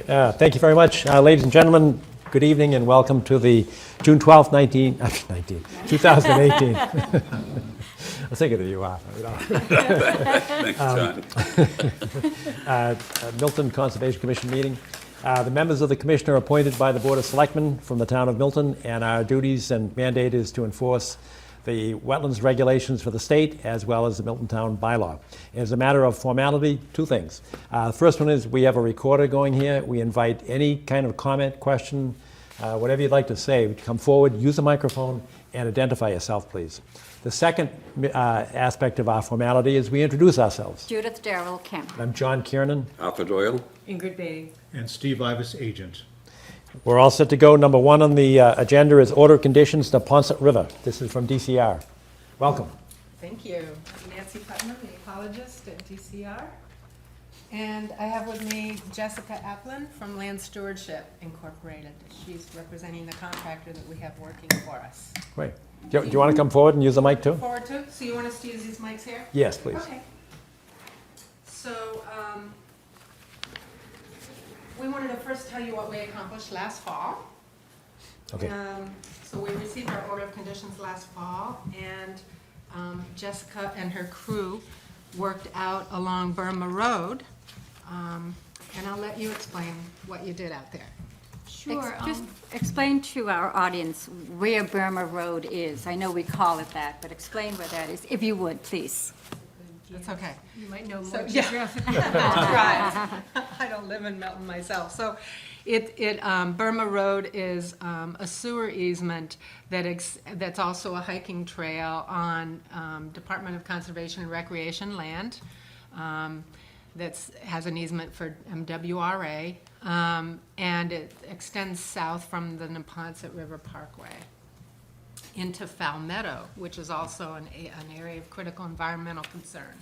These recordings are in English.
Thank you very much. Ladies and gentlemen, good evening and welcome to the June 12th, 2018. I was thinking of you, Milton Conservation Commission meeting. The members of the commission are appointed by the Board of Selectmen from the town of Milton, and our duties and mandate is to enforce the wetlands regulations for the state as well as the Milton Town bylaw. As a matter of formality, two things. The first one is we have a recorder going here. We invite any kind of comment, question, whatever you'd like to say, come forward, use the microphone, and identify yourself, please. The second aspect of our formality is we introduce ourselves. Judith Darrell Kemp. I'm John Kiernan. Arthur Doyle. Ingrid Beatty. And Steve Ivas, agent. We're all set to go. Number one on the agenda is order of conditions to Ponset River. This is from DCR. Welcome. Thank you. Nancy Putnam, the ecologist at DCR. And I have with me Jessica Applin from Land Stewardship Incorporated. She's representing the contractor that we have working for us. Great. Do you want to come forward and use the mic too? Forward to, so you want us to use these mics here? Yes, please. Okay. So, we wanted to first tell you what we accomplished last fall. Okay. So we received our order of conditions last fall, and Jessica and her crew worked out along Burma Road, and I'll let you explain what you did out there. Sure. Just explain to our audience where Burma Road is. I know we call it that, but explain where that is, if you would, please. That's okay. You might know So, more yeah. geographic. Right. I don't live in Milton myself. So Burma Road is a sewer easement that's also a hiking trail on Department of Conservation and Recreation land. That has an easement for MWRA, and it extends south from the Neponset River Parkway into Fowl Meadow, which is also an area of critical environmental concern.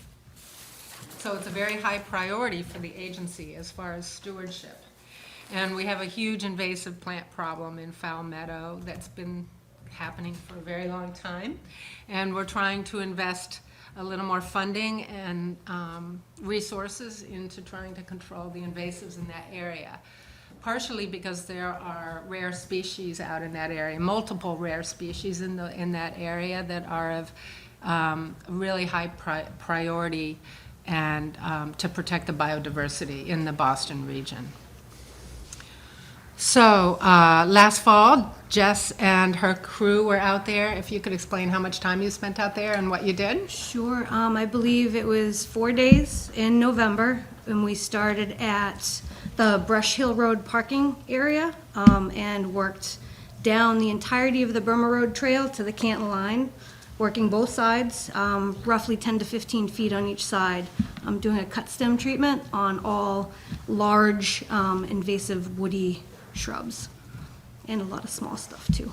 So it's a very high priority for the agency as far as stewardship. And we have a huge invasive plant problem in Fowl Meadow that's been happening for a very long time. And we're trying to invest a little more funding and resources into trying to control the invasives in that area. Partially because there are rare species out in that area, multiple rare species in that area that are of really high priority and to protect the biodiversity in the Boston region. So last fall, Jess and her crew were out there. If you could explain how much time you spent out there and what you did? Sure. I believe it was 4 days in November, and we started at the Brush Hill Road parking area and worked down the entirety of the Burma Road Trail to the Canton line, working both sides, roughly 10 to 15 feet on each side. I'm doing a cut stem treatment on all large invasive woody shrubs and a lot of small stuff too.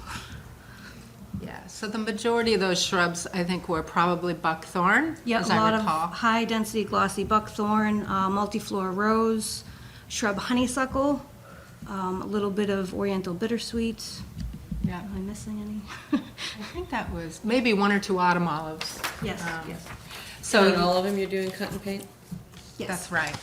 Yeah, so the majority of those shrubs, I think, were probably buckthorn, Yeah, as a lot I of recall. high density glossy buckthorn, multiflora rose, shrub honeysuckle, a little bit of oriental bittersweet. Yeah, Am I missing any? I think that was maybe 1 or 2 autumn olives. Yes, yes, So And all of them you're doing cut and paint? yes. that's right.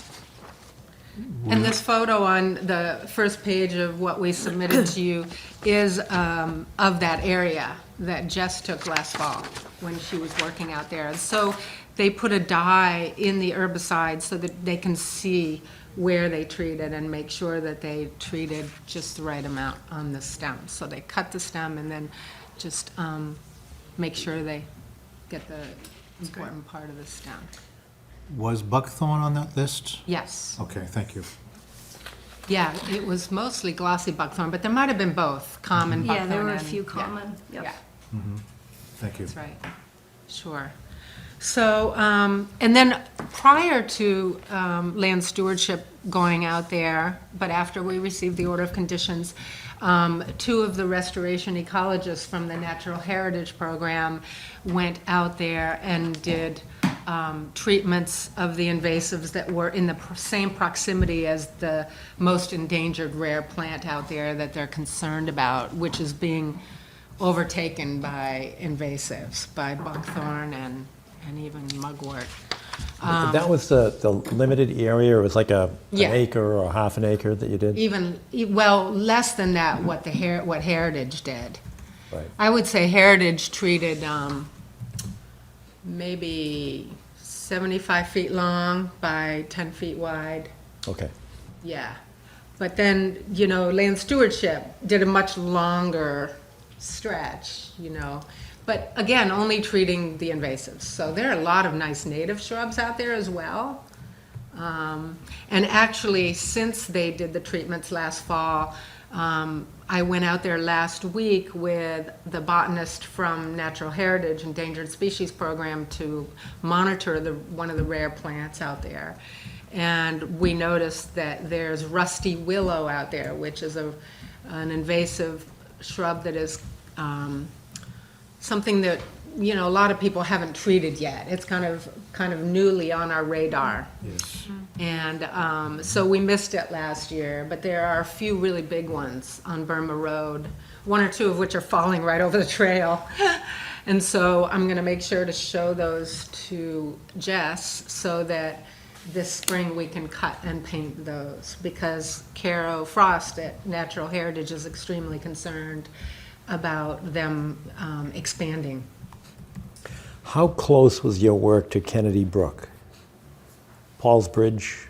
And this photo on the first page of what we submitted to you is of that area that Jess took last fall when she was working out there. And so they put a dye in the herbicide so that they can see where they treated and make sure that they treated just the right amount on the stem. So they cut the stem and then just make sure they get the important part of the stem. Was buckthorn on that list? Yes. Okay, thank you. Yeah, it was mostly glossy buckthorn, but there might have been both, common Yeah, buckthorn. there were a and- few yeah, common, yep. Yeah, Thank you. that's right. Sure. So, and then prior to land stewardship going out there, but after we received the order of conditions, 2 of the restoration ecologists from the Natural Heritage Program went out there and did treatments of the invasives that were in the same proximity as the most endangered rare plant out there that they're concerned about, which is being overtaken by invasives, by buckthorn and even mugwort. That was the limited area, or it was like an Yeah. acre or half an acre that you did? Well, less than that, what Heritage did. Right. I would say Heritage treated maybe 75 feet long by 10 feet wide. Okay. Yeah. But then, Land Stewardship did a much longer stretch, But again, only treating the invasives. So there are a lot of nice native shrubs out there as well. And actually, since they did the treatments last fall, I went out there last week with the botanist from Natural Heritage Endangered Species Program to monitor one of the rare plants out there. And we noticed that there's rusty willow out there, which is an invasive shrub that is something that a lot of people haven't treated yet. It's kind of newly on our radar. Yes. And so we missed it last year, but there are a few really big ones on Burma Road, one or two of which are falling right over the trail. And so I'm going to make sure to show those to Jess so that this spring we can cut and paint those, because Caro Frost at Natural Heritage is extremely concerned about them expanding. How close was your work to Kennedy Brook? Paul's Bridge?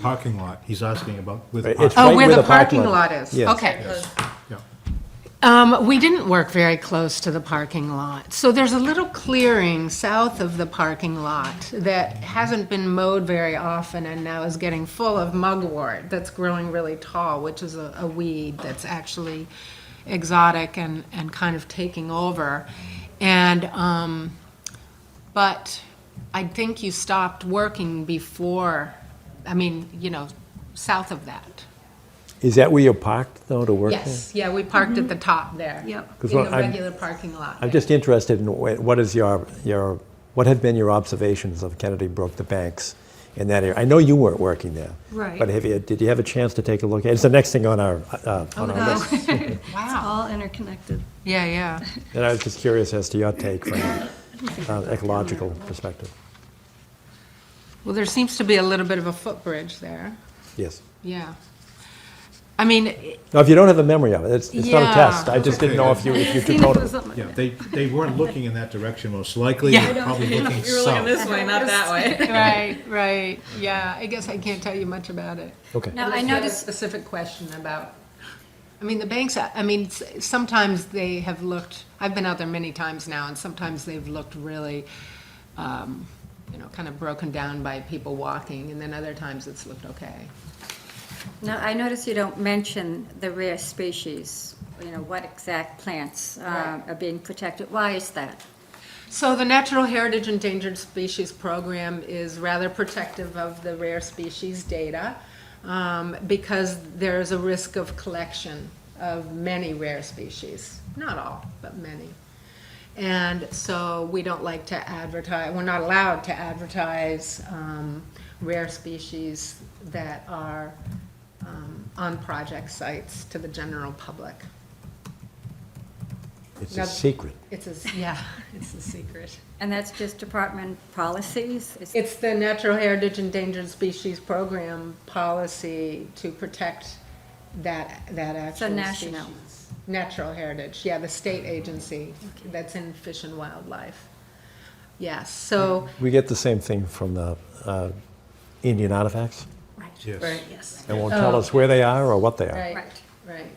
Parking lot, he's asking about with the It's parking. right Where where the the parking parking lot- lot is? Yes. Okay. Yeah. We didn't work very close to the parking lot. So there's a little clearing south of the parking lot that hasn't been mowed very often and now is getting full of mugwort that's growing really tall, which is a weed that's actually exotic and kind of taking over. And, but I think you stopped working before, south of that. Is that where you're parked, though, to work there? Yes, yeah, we parked at the top there. Yep. 'Cause In what the I'm- regular parking lot. I'm just interested in what is what have been your observations of Kennedy Brook, the banks in that area? I know you weren't working there. Right. But did you have a chance to take a look at it? It's the next thing on our list. It's Wow. all interconnected. Yeah, yeah. And I was just curious as to your take from an ecological perspective. Well, there seems to be a little bit of a footbridge there. Yes. Yeah. I mean, Now, if you don't have a memory of it, it's not a Yeah. test. I just didn't know if you took Seen note it of was it. something like Yeah, that. they weren't looking in that direction most likely, Yeah. they're probably looking You're looking south. this way, not that way. right, right. Yeah, I guess I can't tell you much about it. Okay. Now, I Unless you have a noticed, specific question about, the banks, sometimes they have looked, I've been out there many times now, and sometimes they've looked really, kind of broken down by people walking, and then other times it's looked okay. now, I noticed you don't mention the rare species, what exact plants Right. are being protected. Why is that? So the Natural Heritage Endangered Species Program is rather protective of the rare species data because there's a risk of collection of many rare species. Not all, but many. And so we don't like to advertise, we're not allowed to advertise rare species that are on project sites to the general public. It's Now- a secret. It's a secret. And that's just department policies? It's the Natural Heritage Endangered Species Program policy to protect that actual national. species. Natural Heritage, yeah, the state agency that's in Fish and Wildlife. Yes, so, We get the same thing from the Indian artifacts. Yes. Right, yes. They won't tell us where they are or what they are. right, Right. right.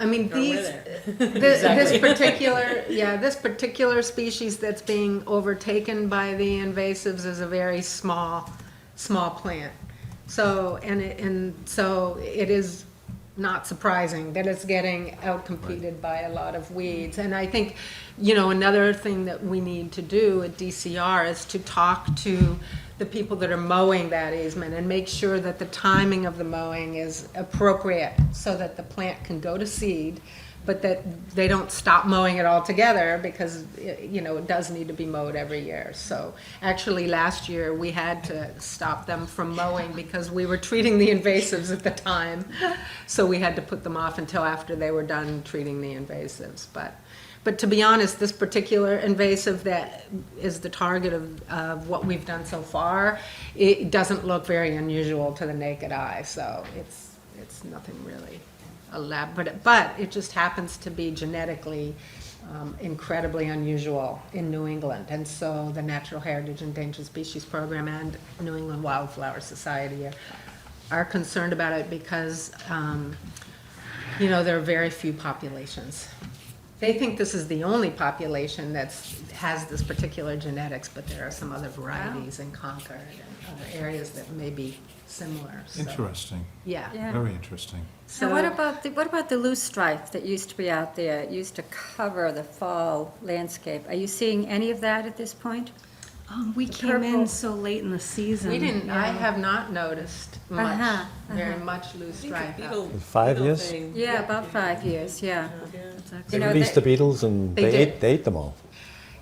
I mean, Or these, where this particular species that's being overtaken by the invasives is a very small plant. So, so it is not surprising that it's getting outcompeted by a lot of weeds. And I think, another thing that we need to do at DCR is to talk to the people that are mowing that easement and make sure that the timing of the mowing is appropriate so that the plant can go to seed, but that they don't stop mowing it altogether because, it does need to be mowed every year. So actually last year we had to stop them from mowing because we were treating the invasives at the time. So we had to put them off until after they were done treating the invasives. But to be honest, this particular invasive that is the target of what we've done so far, it doesn't look very unusual to the naked eye, so it's nothing really elaborate, but it just happens to be genetically incredibly unusual in New England. And so the Natural Heritage Endangered Species Program and New England Wildflower Society are concerned about it because, there are very few populations. They think this is the only population has this particular genetics, but there are some other varieties in Concord and other areas that may be similar. So, Interesting, yeah. Yeah. very interesting. So what about the loosestrife that used to be out there? It used to cover the fall landscape. Are you seeing any of that at this point? We came in purple. so late in the season. We didn't, I Yeah. have not noticed much, Uh-huh, very much loose stripe out. 5 years? Yeah, about 5 years, yeah. They You know, released the beetles and They did. they ate them all.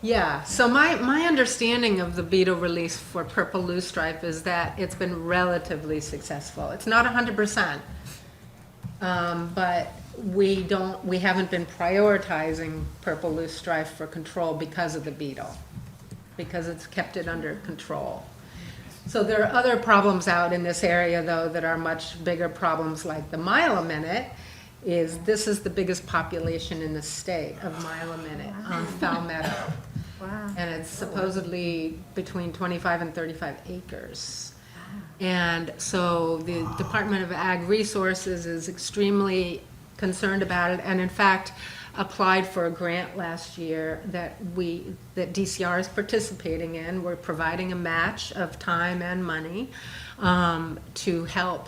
Yeah, so my understanding of the beetle release for purple loosestrife is that it's been relatively successful. It's not 100%, but we haven't been prioritizing purple loosestrife for control because of the beetle, because it's kept it under control. So there are other problems out in this area, though, that are much bigger problems, like the mile a minute. This is the biggest population in the state of mile a minute on Foul Meadow. Wow. And it's supposedly between 25 and 35 acres. And so the Department of Ag Resources is extremely concerned about it, and in fact applied for a grant last year that DCR is participating in. We're providing a match of time and money to help.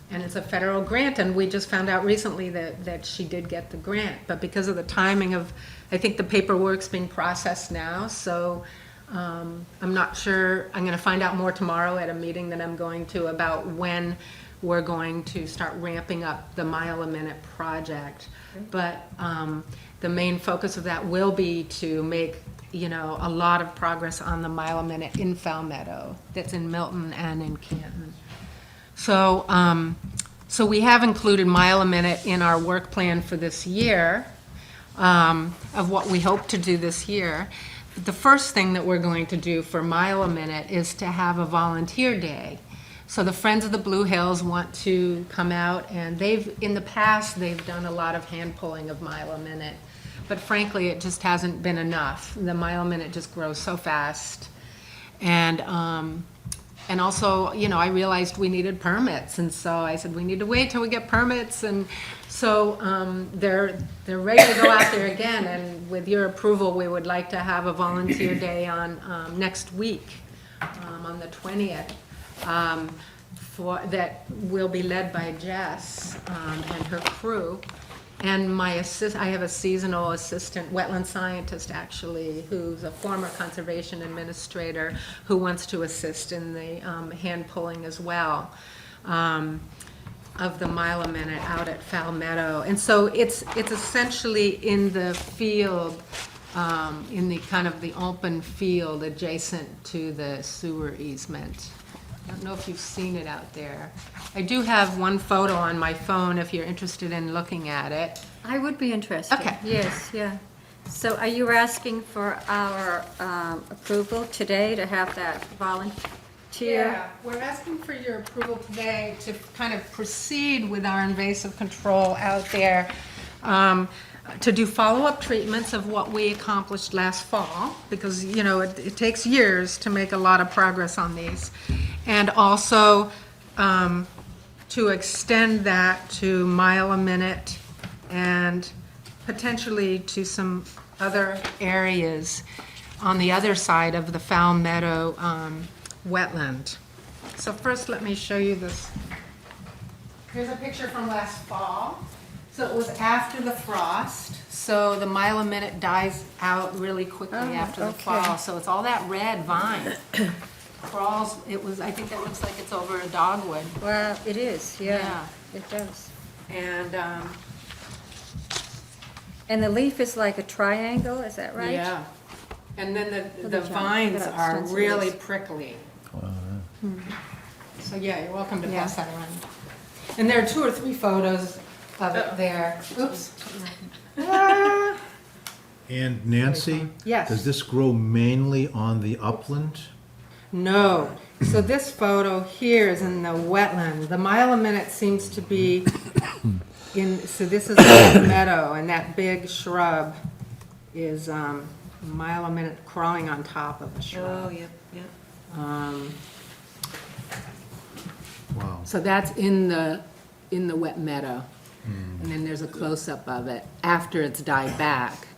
And it's a federal grant, and we just found out recently that she did get the grant. But because of the timing of, I think the paperwork's being processed now, so I'm not sure. I'm going to find out more tomorrow at a meeting that I'm going to about when we're going to start ramping up the mile a minute project. But the main focus of that will be to make a lot of progress on the mile a minute in Foul Meadow that's in Milton and in Canton. So, so we have included mile a minute in our work plan for this year, of what we hope to do this year. But the first thing that we're going to do for mile a minute is to have a volunteer day. So the Friends of the Blue Hills want to come out, and in the past, they've done a lot of hand pulling of mile a minute. But frankly, it just hasn't been enough. The mile a minute just grows so fast. And also, I realized we needed permits, and so I said, we need to wait till we get permits, and so they're ready to go out there again, and with your approval, we would like to have a volunteer day on next week, on the 20th, that will be led by Jess and her crew. And I have a seasonal assistant, wetland scientist actually, who's a former conservation administrator who wants to assist in the hand pulling as well of the mile a minute out at Foul Meadow. And so it's essentially in the field, in the kind of the open field adjacent to the sewer easement. I don't know if you've seen it out there. I do have one photo on my phone if you're interested in looking at it. I would be interested. Okay. Yes, yeah. So are you asking for our approval today to have that volunteer? Yeah, we're asking for your approval today to kind of proceed with our invasive control out there, to do follow-up treatments of what we accomplished last fall, because, it takes years to make a lot of progress on these. And also to extend that to mile a minute and potentially to some other areas on the other side of the Foul Meadow wetland. So first, let me show you this. Here's a picture from last fall. So it was after the frost, so the mile a minute dies out really quickly after the okay. fall. So it's all that red vine. Crawls, I think that looks like it's over a dogwood. Well, it is, yeah, Yeah. it does. And, And the leaf is like a triangle, is that right? yeah. And then the Look at vines how are extensive it really is. prickly. So yeah, you're welcome to pass that around. And there are 2 or 3 photos of it there. Oops. And Nancy? Yes. Does this grow mainly on the upland? No. So this photo here is in the wetland. The mile a minute seems to be so this is a meadow, and that big shrub is mile a minute crawling on top of a Oh, shrub. yep, yep. Wow. So that's in the wet meadow. And then there's a close-up of it after it's died back.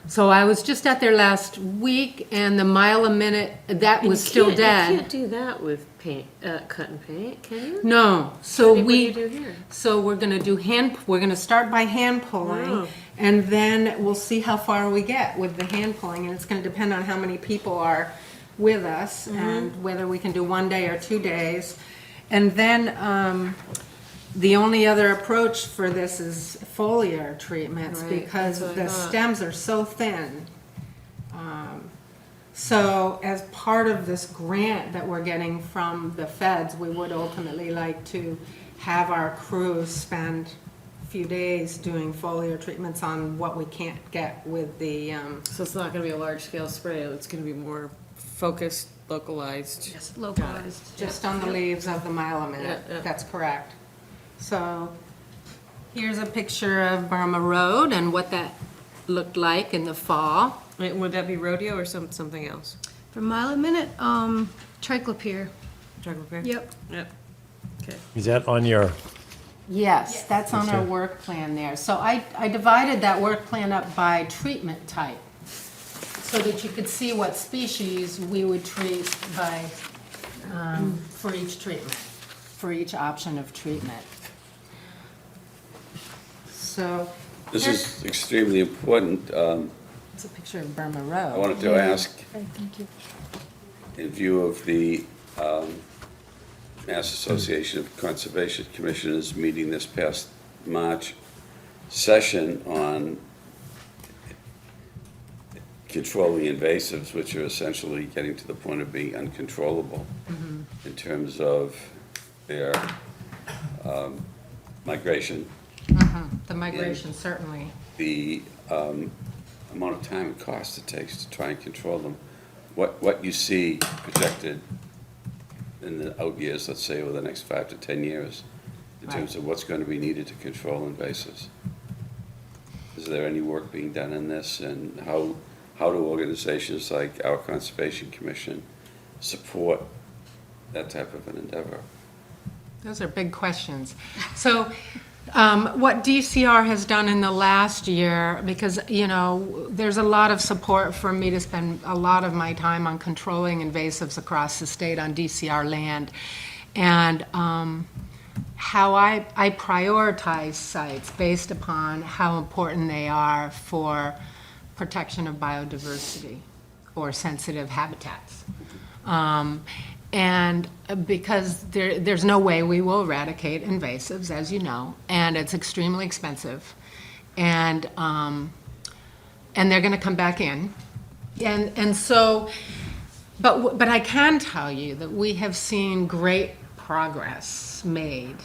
So I was just out there last week, and the mile a minute, that was still You dead. can't do that with paint, cut and paint, can you? No, so What do we, you do here? so we're gonna do we're gonna start by hand pulling, Wow. and then we'll see how far we get with the hand pulling, and it's gonna depend on how many people are with us, and whether we can do 1 day or 2 days. And then, the only other approach for this is foliar treatments, Right, because that's what I the thought. stems are so thin. So as part of this grant that we're getting from the feds, we would ultimately like to have our crews spend a few days doing foliar treatments on what we can't get with the, So it's not gonna be a large-scale spray, it's gonna be more focused, localized. Just localized. just on the leaves of the mile a minute. Yeah, yeah. That's correct. So here's a picture of Burma Road and what that looked like in the fall. Wait, would that be rodeo or something else? For mile a minute, triclopyr. Drug repair? Yep. Yep. Okay. Is that on your, Yes, that's on our Okay. work plan there. So I divided that work plan up by treatment type, so that you could see what species we would treat by, for each treatment, for each option of treatment. So, This is extremely important. it's a picture of Burma Road. I wanted to ask, Thank you. in view of the Mass Association of Conservation Commissioners meeting this past March session on controlling invasives, which are essentially getting to the point of being uncontrollable in terms of their migration, The migration, certainly. the amount of time and cost it takes to try and control them. What you see projected in the out years, let's say over the next 5 to 10 years, in terms of what's going to be needed to control invasives. Is there any work being done in this, and how do organizations like our Conservation Commission support that type of an endeavor? Those are big questions. So, what DCR has done in the last year, because, you know, there's a lot of support for me to spend a lot of my time on controlling invasives across the state on DCR land. And how I prioritize sites based upon how important they are for protection of biodiversity or sensitive habitats. And because there's no way we will eradicate invasives, as you know, and it's extremely expensive. And they're gonna come back in. And so, but I can tell you that we have seen great progress made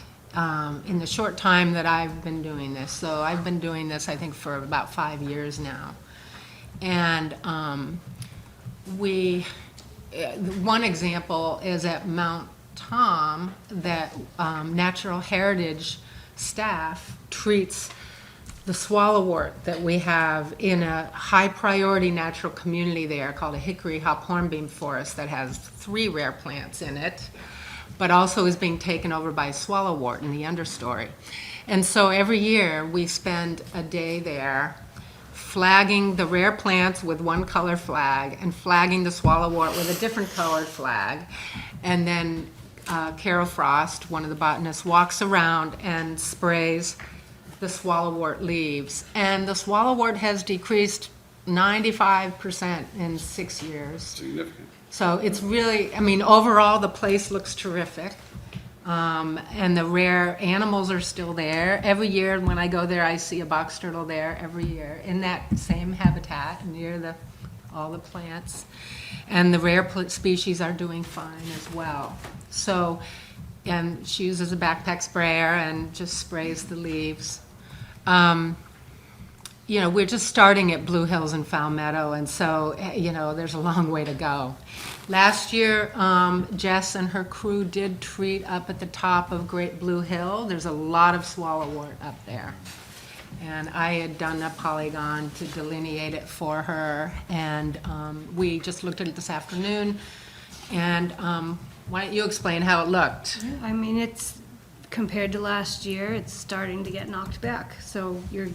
in the short time that I've been doing this. So I've been doing this, I think, for about 5 years now. And one example is at Mount Tom, that Natural Heritage staff treats the swallowwort that we have in a high-priority natural community there called a hickory hop hornbeam forest that has 3 rare plants in it, but also is being taken over by swallowwort in the understory. And so every year we spend a day there flagging the rare plants with one color flag and flagging the swallowwort with a different colored flag. And then Carol Frost, one of the botanists, walks around and sprays the swallowwort leaves. And the swallowwort has decreased 95% in 6 years. Significant. So it's really, I mean, overall, the place looks terrific. And the rare animals are still there. Every year when I go there, I see a box turtle there every year in that same habitat near all the plants. And the rare species are doing fine as well. So, and she uses a backpack sprayer and just sprays the leaves. we're just starting at Blue Hills and Fowl Meadow, and so, there's a long way to go. Last year, Jess and her crew did treat up at the top of Great Blue Hill. There's a lot of swallowwort up there. And I had done a polygon to delineate it for her, and we just looked at it this afternoon. And why don't you explain how it looked? I mean, it's, compared to last year, it's starting to get knocked back. So you're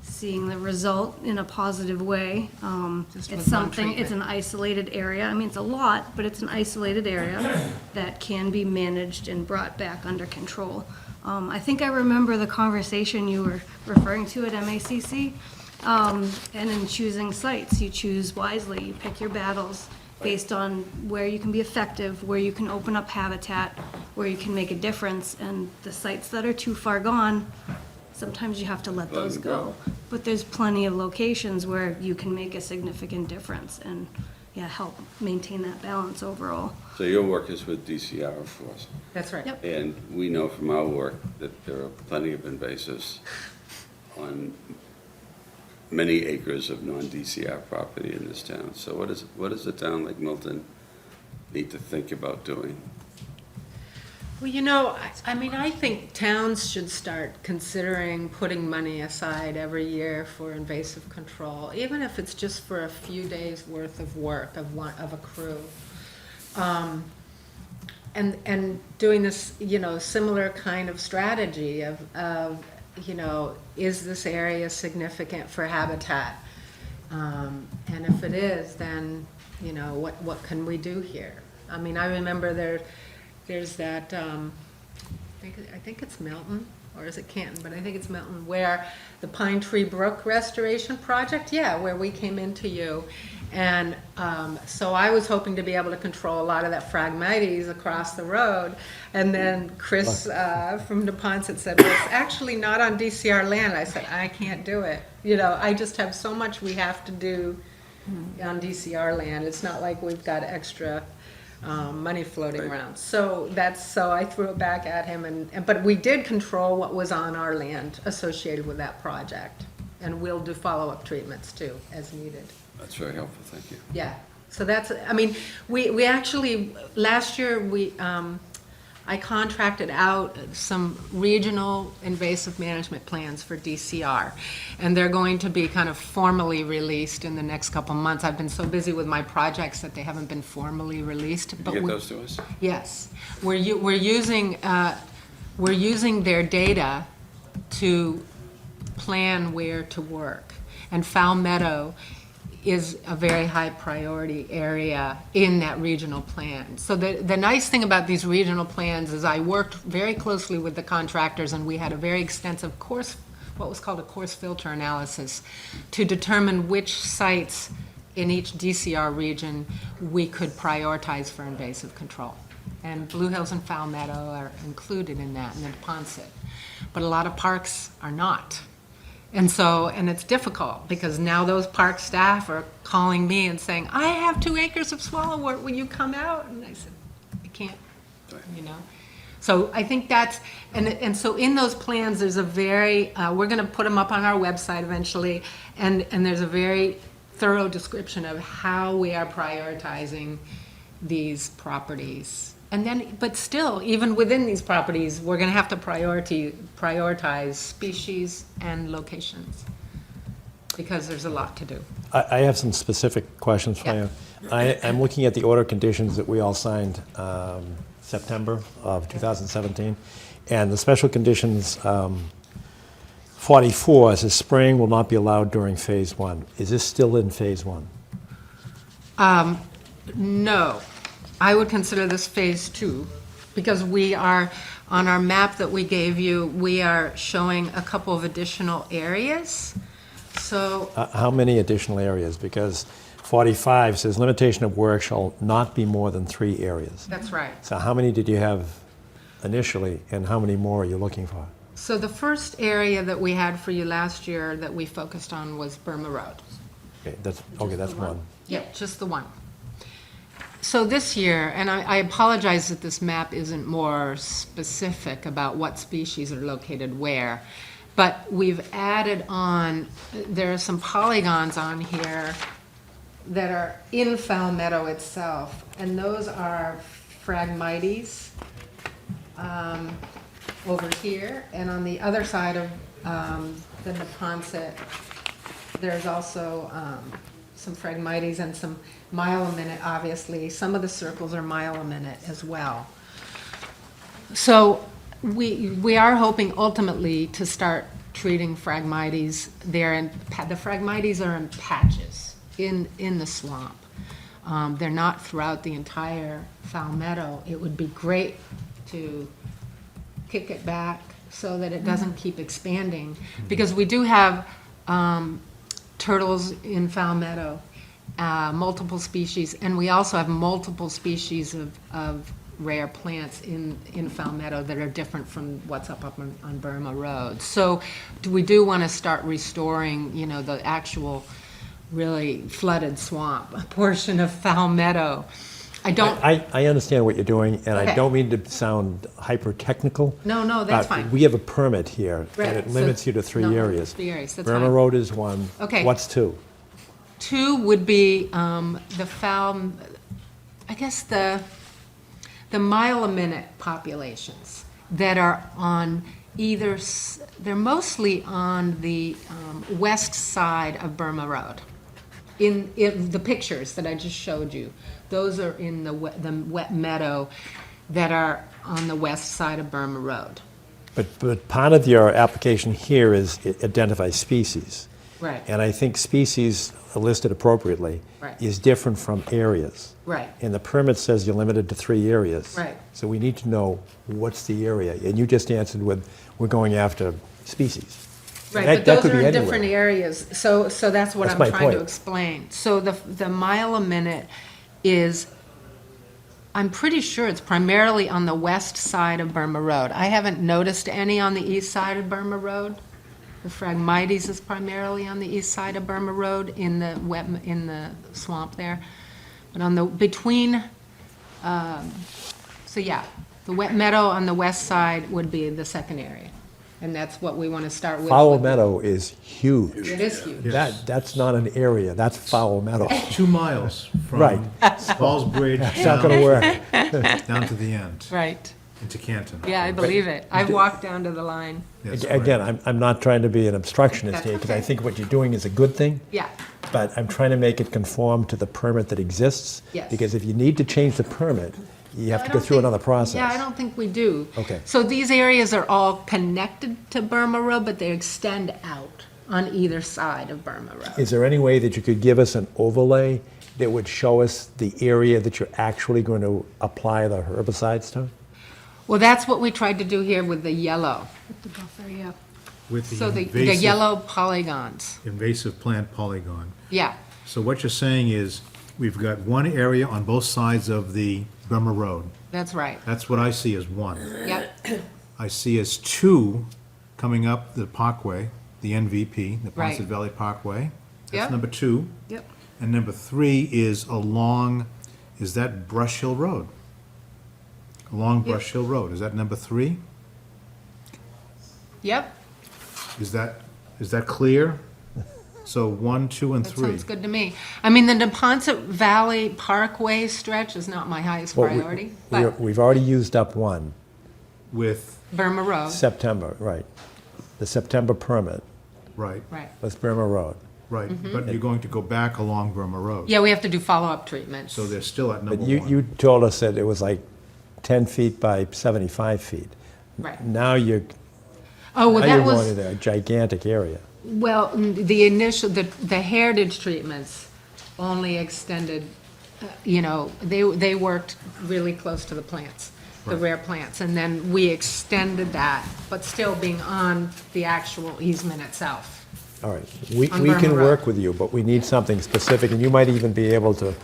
seeing the result in a positive way. Just with It's one something, it's treatment. an isolated area. I mean, it's a lot, but it's an isolated area that can be managed and brought back under control. I think I remember the conversation you were referring to at MACC. And in choosing sites, you choose wisely. You pick your battles based on where you can be effective, where you can open up habitat, where you can make a difference. And the sites that are too far gone, sometimes you have to let those go. But there's plenty of locations where you can make a significant difference and, help maintain that balance overall. So your work is with DCR, of course. That's right. Yep. And we know from our work that there are plenty of invasives on many acres of non-DCR property in this town. So what does a town like Milton need to think about doing? Well, I think towns should start considering putting money aside every year for invasive control, even if it's just for a few days' worth of work of a crew. And doing this, similar kind of strategy of, is this area significant for habitat? And if it is, then, what can we do here? I mean, I remember there's that, I think it's Milton, or is it Canton, but I think it's Milton, where the Pine Tree Brook Restoration Project, where we came into you. And so I was hoping to be able to control a lot of that Phragmites across the road. And then Chris from DuPont had said, well, it's actually not on DCR land. I said, I can't do it. I just have so much we have to do on DCR land. It's not like we've got extra money floating around. So I threw it back at him, but we did control what was on our land associated with that project. And we'll do follow-up treatments too, as needed. That's very helpful, thank you. Yeah, so we actually, last year, I contracted out some regional invasive management plans for DCR, and they're going to be kind of formally released in the next couple months. I've been so busy with my projects that they haven't been formally released. Can you get those to us? Yes, we're using their data to plan where to work, and Fowl Meadow is a very high priority area in that regional plan. So the nice thing about these regional plans is I worked very closely with the contractors, and we had a very extensive what was called a course filter analysis, to determine which sites in each DCR region we could prioritize for invasive control. And Blue Hills and Fowl Meadow are included in that, and then Ponset. But a lot of parks are not. And it's difficult, because now those park staff are calling me and saying, I have 2 acres of swallowwort, will you come out? And I said, I can't, So I think that's, and so in those plans, there's a very, we're gonna put them up on our website eventually, and there's a very thorough description of how we are prioritizing these properties. And then, but still, even within these properties, we're gonna have to prioritize species and locations, because there's a lot to do. I have some specific questions for Yeah. you. I'm looking at the order conditions that we all signed September of 2017, and the special conditions 44 says spraying will not be allowed during phase 1. Is this still in phase 1? No, I would consider this phase 2, because we are, on our map that we gave you, we are showing a couple of additional areas. So, How many additional areas? Because 45 says limitation of work shall not be more than 3 areas. that's right. So how many did you have initially, and how many more are you looking for? So the first area that we had for you last year that we focused on was Burma Road. Okay, that's one. Yep, just the one. So this year, and I apologize that this map isn't more specific about what species are located where, But we've added on, there are some polygons on here that are in Fowl Meadow itself, and those are Phragmites over here, and on the other side of the Neponset, there's also some Phragmites and some mile a minute, obviously. Some of the circles are mile a minute as well. So we are hoping ultimately to start treating Phragmites there, and the Phragmites are in patches in the swamp. They're not throughout the entire Fowl Meadow. It would be great to kick it back so that it doesn't keep expanding, because we do have turtles in Fowl Meadow, multiple species, and we also have multiple species of rare plants in Fowl Meadow that are different from what's up on Burma Road. So we do want to start restoring, the actual really flooded swamp portion of Fowl Meadow. I understand what you're doing, and I Okay. don't mean to sound hyper-technical. No, that's but fine. We have a permit here, Right, and it so- limits you to 3 no, areas. 3 areas, that's Burma fine. Road is one. Okay. What's 2? 2 would be the fowl, I guess the mile a minute populations that are on they're mostly on the west side of Burma Road. In the pictures that I just showed you, those are in the wet meadow that are on the west side of Burma Road. But part of your application here is identify species. Right. And I think species listed appropriately Right. is different from areas. Right. And the permit says you're limited to 3 areas. Right. So we need to know what's the area. And you just answered with, we're going after species. Right, That- but that those could are be in anywhere. different areas, so that's what That's I'm my trying to point. explain. So the mile a minute is, I'm pretty sure it's primarily on the west side of Burma Road. I haven't noticed any on the east side of Burma Road. The Phragmites is primarily on the east side of Burma Road in the swamp there. But on the, so yeah, the wet meadow on the west side would be the second area. And that's what we want to start with. Fowl Meadow is huge. It is huge. That's not an area, that's Fowl Meadow. 2 miles Right. from Falls Bridge It's not gonna work. down to the end, Right. into Canton. Yeah, I believe it. I've walked down to the line. Yes, Again, right. I'm not trying to be an obstructionist That's here, because I okay. think what you're doing is a good thing. Yeah, But I'm trying to make it conform to the permit that exists. Yes. Because if you need to change the permit, you have I to go don't through think- another process. Yeah, I don't think we do. Okay. So these areas are all connected to Burma Road, but they extend out on either side of Burma Road. Is there any way that you could give us an overlay that would show us the area that you're actually going to apply the herbicides to? Well, that's what we tried to do here with the yellow. The buffer, yeah. With So the invasive- yellow polygons. invasive plant polygon. Yeah, So what you're saying is, we've got one area on both sides of the Burma Road. that's right. That's what I see as one. Yep, I see as 2 coming up the Parkway, the NVP, the Right. Ponset Valley Parkway. Yep. That's number 2. yep. And number 3 is along, is that Brush Hill Road? Along Yep. Brush Hill Road, is that number 3? Yep, Is that clear? So 1, 2, and that 3. sounds good to me. I mean, the Neponset Valley Parkway stretch is not my highest Well, priority, but We've already used up one, With, Burma Road, September, right. The September permit right, right. was Burma Road. right. Mm-hmm. But you're going to go back along Burma Road. Yeah, we have to do follow-up treatments. So they're still at number But 1. you told us that it was like 10 feet by 75 feet. Right. Now you're, Oh, well, now that you're going was, into a gigantic area. well, the initial, the heritage treatments only extended, they worked really close to the plants, the rare plants. And then we extended that, but still being on the actual easement itself. All right, we On we Burma can Road. work with you, but we need something specific, and you might even be able to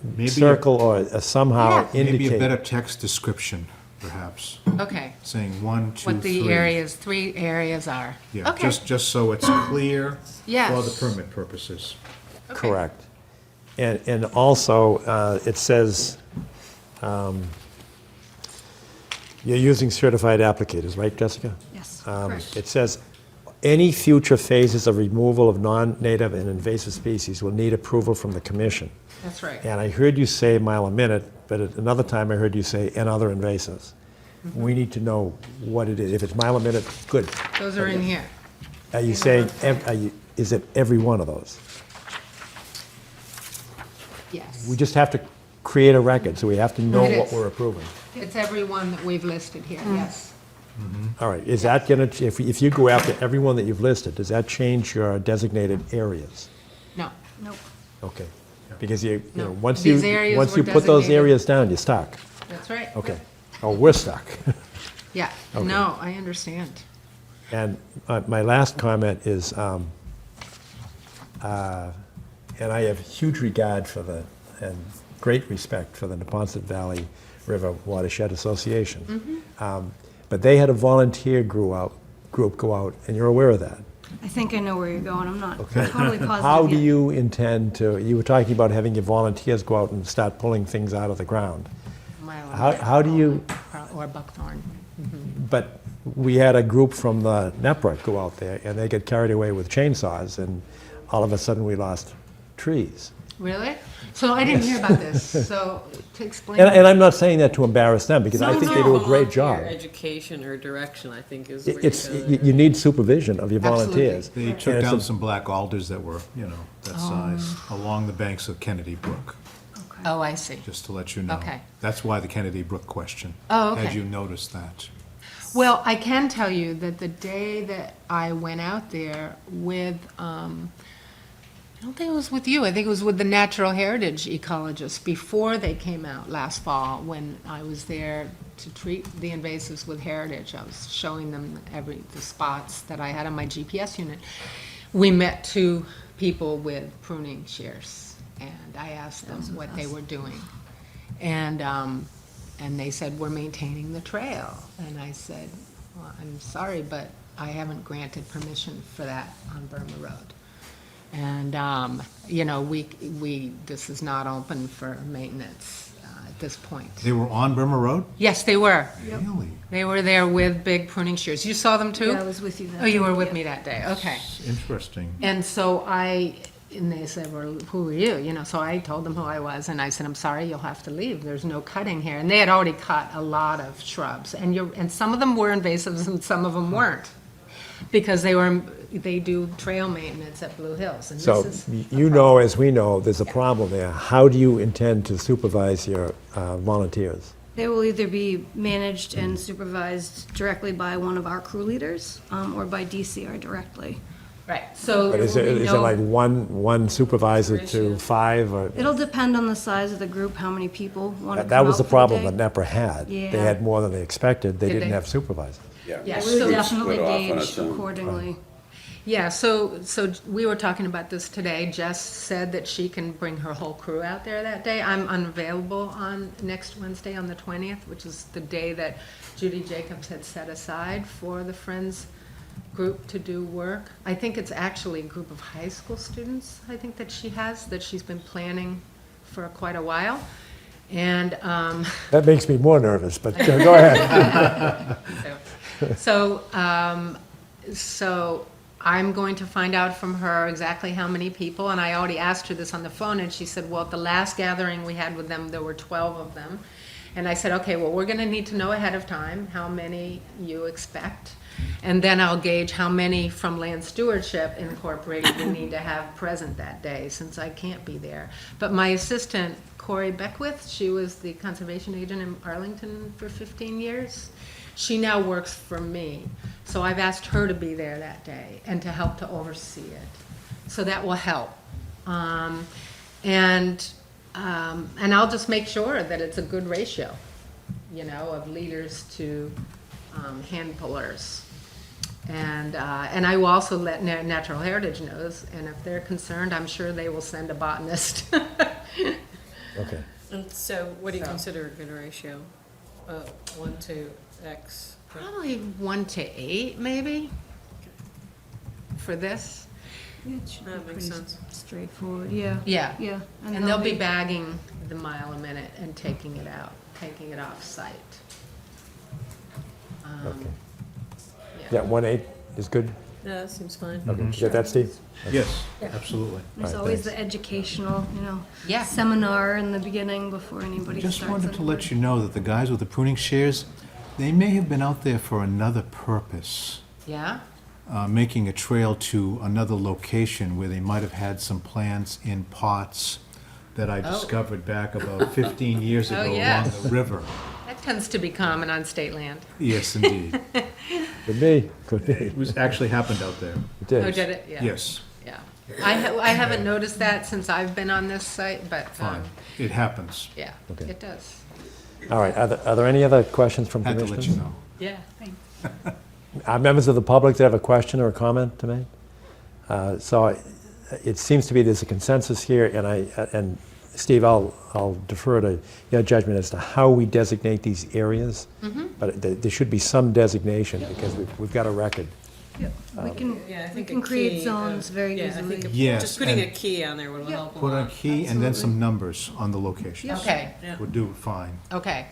Maybe a- circle or somehow Yeah. Maybe a better indicate. text description, perhaps, Okay, saying 1, 2, 3. what the areas, 3 areas are. Yeah, Okay, just so it's clear Yes. for the permit purposes. okay. Correct. And also, it says, you're using certified applicators, right, Jessica? Yes. Correct. It says, any future phases of removal of non-native and invasive species will need approval from the commission. That's right. And I heard you say mile a minute, but at another time I heard you say, and other invasives. We need to know what it is. If it's mile a minute, good. Those are in here. Are you saying, is it every one of those? Yes. We just have to create a record, so we have to know It what is. we're approving. It's every one that we've listed here, yes. All right, is that gonna, if you go after every one that you've listed, does that change your designated areas? No. Nope. Okay, because you know, No. once These you, areas once were you put those designated. areas down, you're stuck. That's right. Okay, oh, we're stuck. Yeah, Okay. no, I understand. And my last comment is, and I have huge regard for and great respect for the Neponset Valley River Watershed Association. But they had a volunteer group go out, and you're aware of that. I think I know where you're going. I'm not Okay. totally positive How do yet. you intend to, you were talking about having your volunteers go out and start pulling things out of the ground. How do you, Or buckthorn. but we had a group from the NEPRA go out there, and they get carried away with chainsaws, and all of a sudden we lost trees. Really? So I didn't hear about this, so to explain. And I'm not saying that to embarrass them, because I No, think no, they do a great volunteer job. Education or direction, I think, is where It's, you go you there. you need supervision of your Absolutely. volunteers. They And took it's down a- some black alders that were, that size, along the banks of Kennedy Brook, Oh, I see. just to let you know. Okay. That's why the Kennedy Brook question. Oh, okay. Had you noticed that? Well, I can tell you that the day that I went out there with, I don't think it was with you, I think it was with the natural heritage ecologists before they came out last fall, when I was there to treat the invasives with heritage. I was showing them the spots that I had on my GPS unit. We met two people with pruning shears, and I asked them what they were doing. And they said, we're maintaining the trail. And I said, well, I'm sorry, but I haven't granted permission for that on Burma Road. And, this is not open for maintenance at this point. They were on Burma Road? Yes, they were. Really? They were there with big pruning shears. You saw them too? Yeah, I was with you that Oh, you day, were with yeah. me that day, okay. Interesting. And so and they said, well, who are you? So I told them who I was, and I said, I'm sorry, you'll have to leave. There's no cutting here. And they had already cut a lot of shrubs, and some of them were invasives and some of them weren't, because they do trail maintenance at Blue Hills. And So, this is a you know, as we know, there's a problem there. How do you intend to supervise your volunteers? They will either be managed and supervised directly by one of our crew leaders or by DCR directly. Right, so But there is will it, be is it no, like one supervisor to Ratio. 5, or? It'll depend on the size of the group, how many people want to come That was the out for problem day. that NEPR had. They Yeah. had more than they expected. They Did didn't they? have supervisors. Yeah. Yeah. We So- would definitely Split off on gauge its own. accordingly. yeah, so we were talking about this today. Jess said that she can bring her whole crew out there that day. I'm unavailable on next Wednesday on the 20th, which is the day that Judy Jacobs had set aside for the Friends group to do work. I think it's actually a group of high school students, I think that she's been planning for quite a while. And, That makes me more nervous, but go ahead. so I'm going to find out from her exactly how many people, and I already asked her this on the phone, and she said, well, at the last gathering we had with them, there were 12 of them. And I said, okay, well, we're gonna need to know ahead of time how many you expect. And then I'll gauge how many from Land Stewardship Incorporated we need to have present that day, since I can't be there. But my assistant, Corey Beckwith, she was the conservation agent in Arlington for 15 years. She now works for me. So I've asked her to be there that day and to help to oversee it. So that will help. And I'll just make sure that it's a good ratio, of leaders to hand pullers. And I will also let Natural Heritage knows, and if they're concerned, I'm sure they will send a botanist. Okay. And so what do you So- consider a good ratio? 1 to X? Probably 1 to 8, maybe, for this. It should That be makes pretty sense. straightforward, yeah. Yeah. Yeah. And they'll be bagging the mile a minute and taking it out, taking it off site. Okay. Yeah. Yeah, 1/8 is good? Yeah, that seems fine. Okay, you get that, Steve? Yes, absolutely. There's All right, always thanks. the educational, Yeah. seminar in the beginning before anybody starts. Just wanted to anywhere. let you know that the guys with the pruning shears, they may have been out there for another purpose, Yeah? making a trail to another location where they might have had some plants in pots that I discovered back about 15 years Oh, ago yes. along the river. That tends to be common on state land. Yes, indeed. Could be, could be. It was, actually happened out there. It Oh, is. did it? Yeah. Yes, Yeah. I haven't noticed that since I've been on this site, but, fine. It happens. yeah, Okay. it does. All right, are there any other questions from Had to commissioners? let you know. Yeah, thanks. Members of the public that have a question or a comment to make? So it seems to be there's a consensus here, and Steve, I'll defer to your judgment as to how we designate these areas. But there should be some designation, because we've got a record. We can, Yeah, I we think can a create key, zones very Yeah, I easily. think Yes, just putting a and- key on there will help a Put a lot. key and then some numbers on the locations. Okay, Yeah. Would do fine. okay.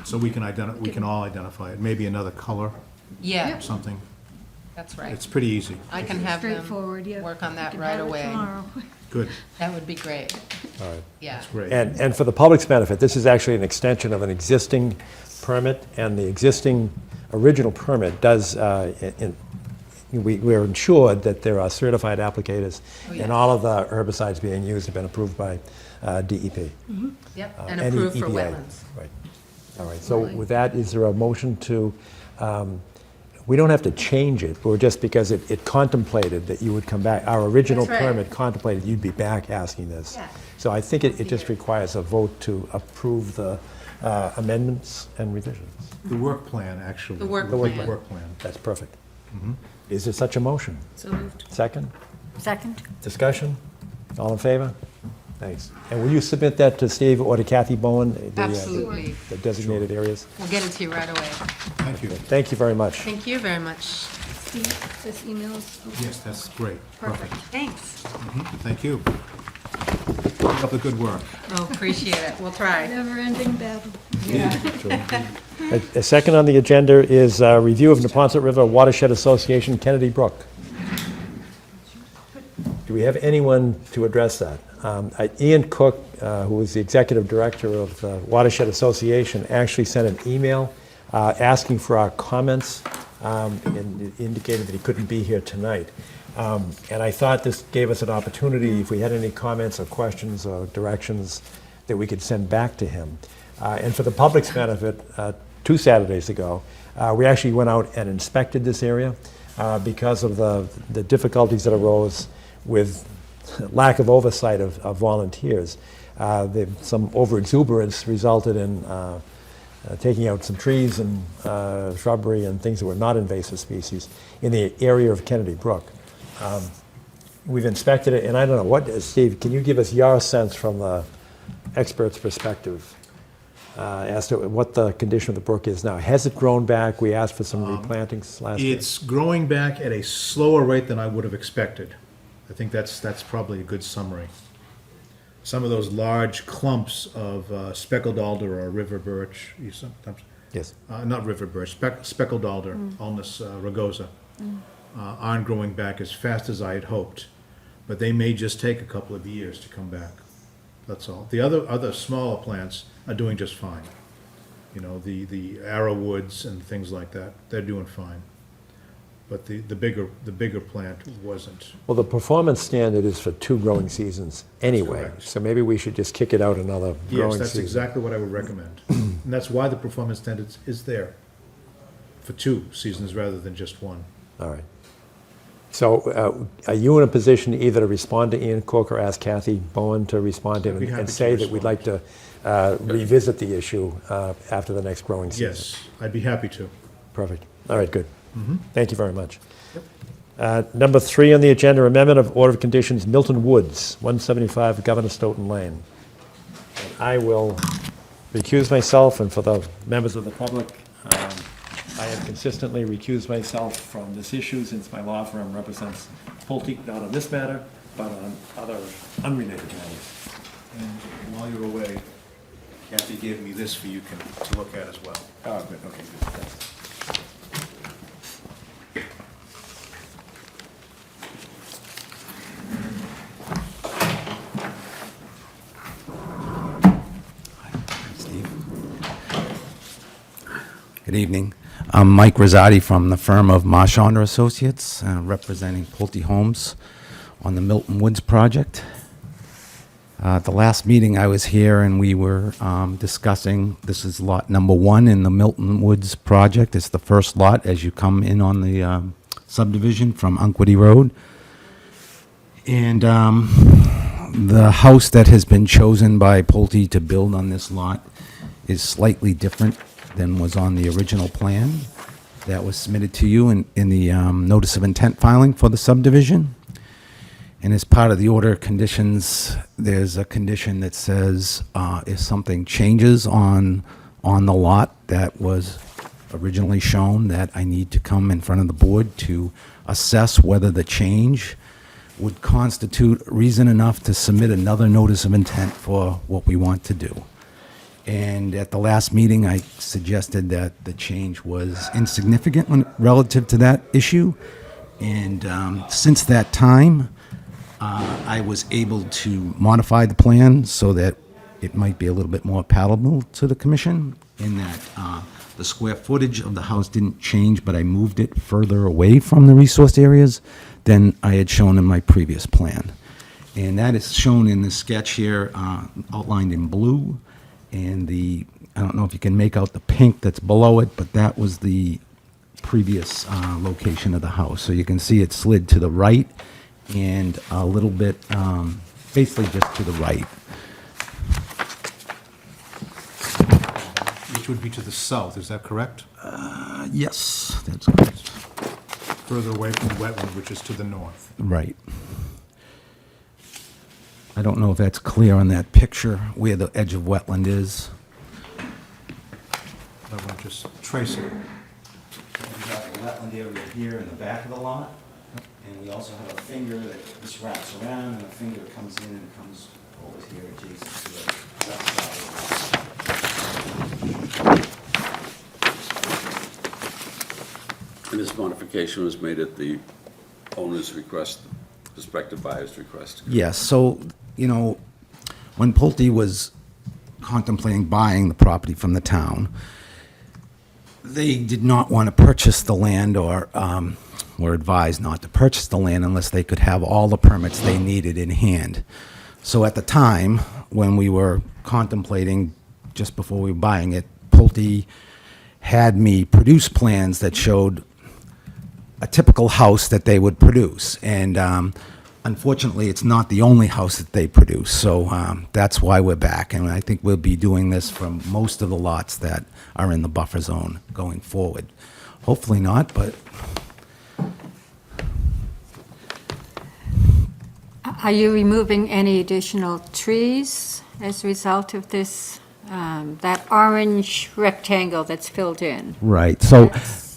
So we can we can all identify it. Maybe another color, Yeah, something. that's right. It's pretty easy. I can have them Straightforward, yeah. work on We that can right have it away. tomorrow. Good, That would be great. All right. Yeah. great. And for the public's benefit, this is actually an extension of an existing permit, and the existing original permit does, we're ensured that there are certified applicators, and all of the herbicides being used have been approved by DEP. Yep, and and approved for EPA. wetlands. Right. All right, so with that, is there a motion to, we don't have to change it, or just because it contemplated that you would come back, our original That's right. permit contemplated you'd be back asking this. Yeah. So I think it just requires a vote to approve the amendments and revisions. The work plan, actually. The work The plan. work plan. That's perfect. Is there such a motion? So moved. Second? Second? Discussion? All in favor? Thanks. And will you submit that to Steve or to Kathy Bowen? Absolutely. The designated areas? We'll get it to you right away. Thank you. Thank you very much. Thank you very much. Steve, this email's okay. Yes, that's great. Perfect. Thanks. Thank you. Keep up the good work. Oh, appreciate it. We'll try. Never-ending battle. A second on the agenda is review of Neponset River Watershed Association, Kennedy Brook. Do we have anyone to address that? Ian Cook, who is the executive director of the Watershed Association, actually sent an email asking for our comments and indicated that he couldn't be here tonight. And I thought this gave us an opportunity, if we had any comments or questions or directions, that we could send back to him. And for the public's benefit, 2 Saturdays ago, we actually went out and inspected this area because of the difficulties that arose with lack of oversight of volunteers. Some overexuberance resulted in taking out some trees and shrubbery and things that were not invasive species in the area of Kennedy Brook. We've inspected it, and I don't know, Steve, can you give us your sense from the expert's perspective as to what the condition of the brook is now? Has it grown back? We asked for some replantings last year. It's growing back at a slower rate than I would have expected. I think that's probably a good summary. Some of those large clumps of speckled alder or river birch, you sometimes, Yes. not river birch, speckled alder, Ulmus rugosa, aren't growing back as fast as I had hoped, but they may just take a couple of years to come back. That's all. The other smaller plants are doing just fine. You know, the arrowwoods and things like that, they're doing fine. But the bigger plant wasn't. Well, the performance standard is for 2 growing seasons anyway, correct. so maybe we should just kick it out another growing Yes, that's season. exactly what I would recommend. And that's why the performance standard is there, for 2 seasons rather than just 1. All right. So are you in a position either to respond to Ian Cook or ask Kathy Bowen to respond to him I'd be happy and to say that we'd like to revisit the issue after the next growing season? Yes, I'd be happy to. Perfect. All right, good. Thank you very much. Number 3 on the agenda, amendment of order of conditions, Milton Woods, 175 Governor Stoughton Lane. And I will recuse myself, and for the members of the public, I have consistently recused myself from this issue since my law firm represents Pulte, not on this matter, but on other unrelated matters. And while you're away, Kathy gave me this for you to look at as well. Oh, good, okay, good, thanks. Good evening. I'm Mike Rosati from the firm of Marchand Associates, representing Pulte Homes on the Milton Woods project. At the last meeting I was here and we were discussing, this is lot number 1 in the Milton Woods project. It's the first lot as you come in on the subdivision from Unquity Road. And the house that has been chosen by Pulte to build on this lot is slightly different than was on the original plan that was submitted to you in the notice of intent filing for the subdivision. And as part of the order of conditions, there's a condition that says if something changes on the lot that was originally shown, that I need to come in front of the board to assess whether the change would constitute reason enough to submit another notice of intent for what we want to do. And at the last meeting, I suggested that the change was insignificant relative to that issue. And since that time, I was able to modify the plan so that it might be a little bit more palatable to the commission, in that the square footage of the house didn't change, but I moved it further away from the resource areas than I had shown in my previous plan. And that is shown in the sketch here, outlined in blue. And I don't know if you can make out the pink that's below it, but that was the previous location of the house. So you can see it slid to the right and a little bit, basically just to the right. Which would be to the south, is that correct? Yes, that's correct. Further away from the wetland, which is to the north. Right. I don't know if that's clear on that picture, where the edge of wetland is. I want to just trace it. We've got the wetland area here in the back of the lot, and we also have a finger that just wraps around, and a finger comes in and comes over here adjacent to the left side of the lot. And this modification was made at the owner's request, prospective buyer's request. Yes, so, when Pulte was contemplating buying the property from the town, they did not want to purchase the land, or were advised not to purchase the land unless they could have all the permits they needed in hand. So at the time, when we were contemplating, just before we were buying it, Pulte had me produce plans that showed a typical house that they would produce. And unfortunately, it's not the only house that they produce. So that's why we're back. And I think we'll be doing this for most of the lots that are in the buffer zone going forward. Hopefully not, but Are you removing any additional trees as a result of this, that orange rectangle that's filled in? right. So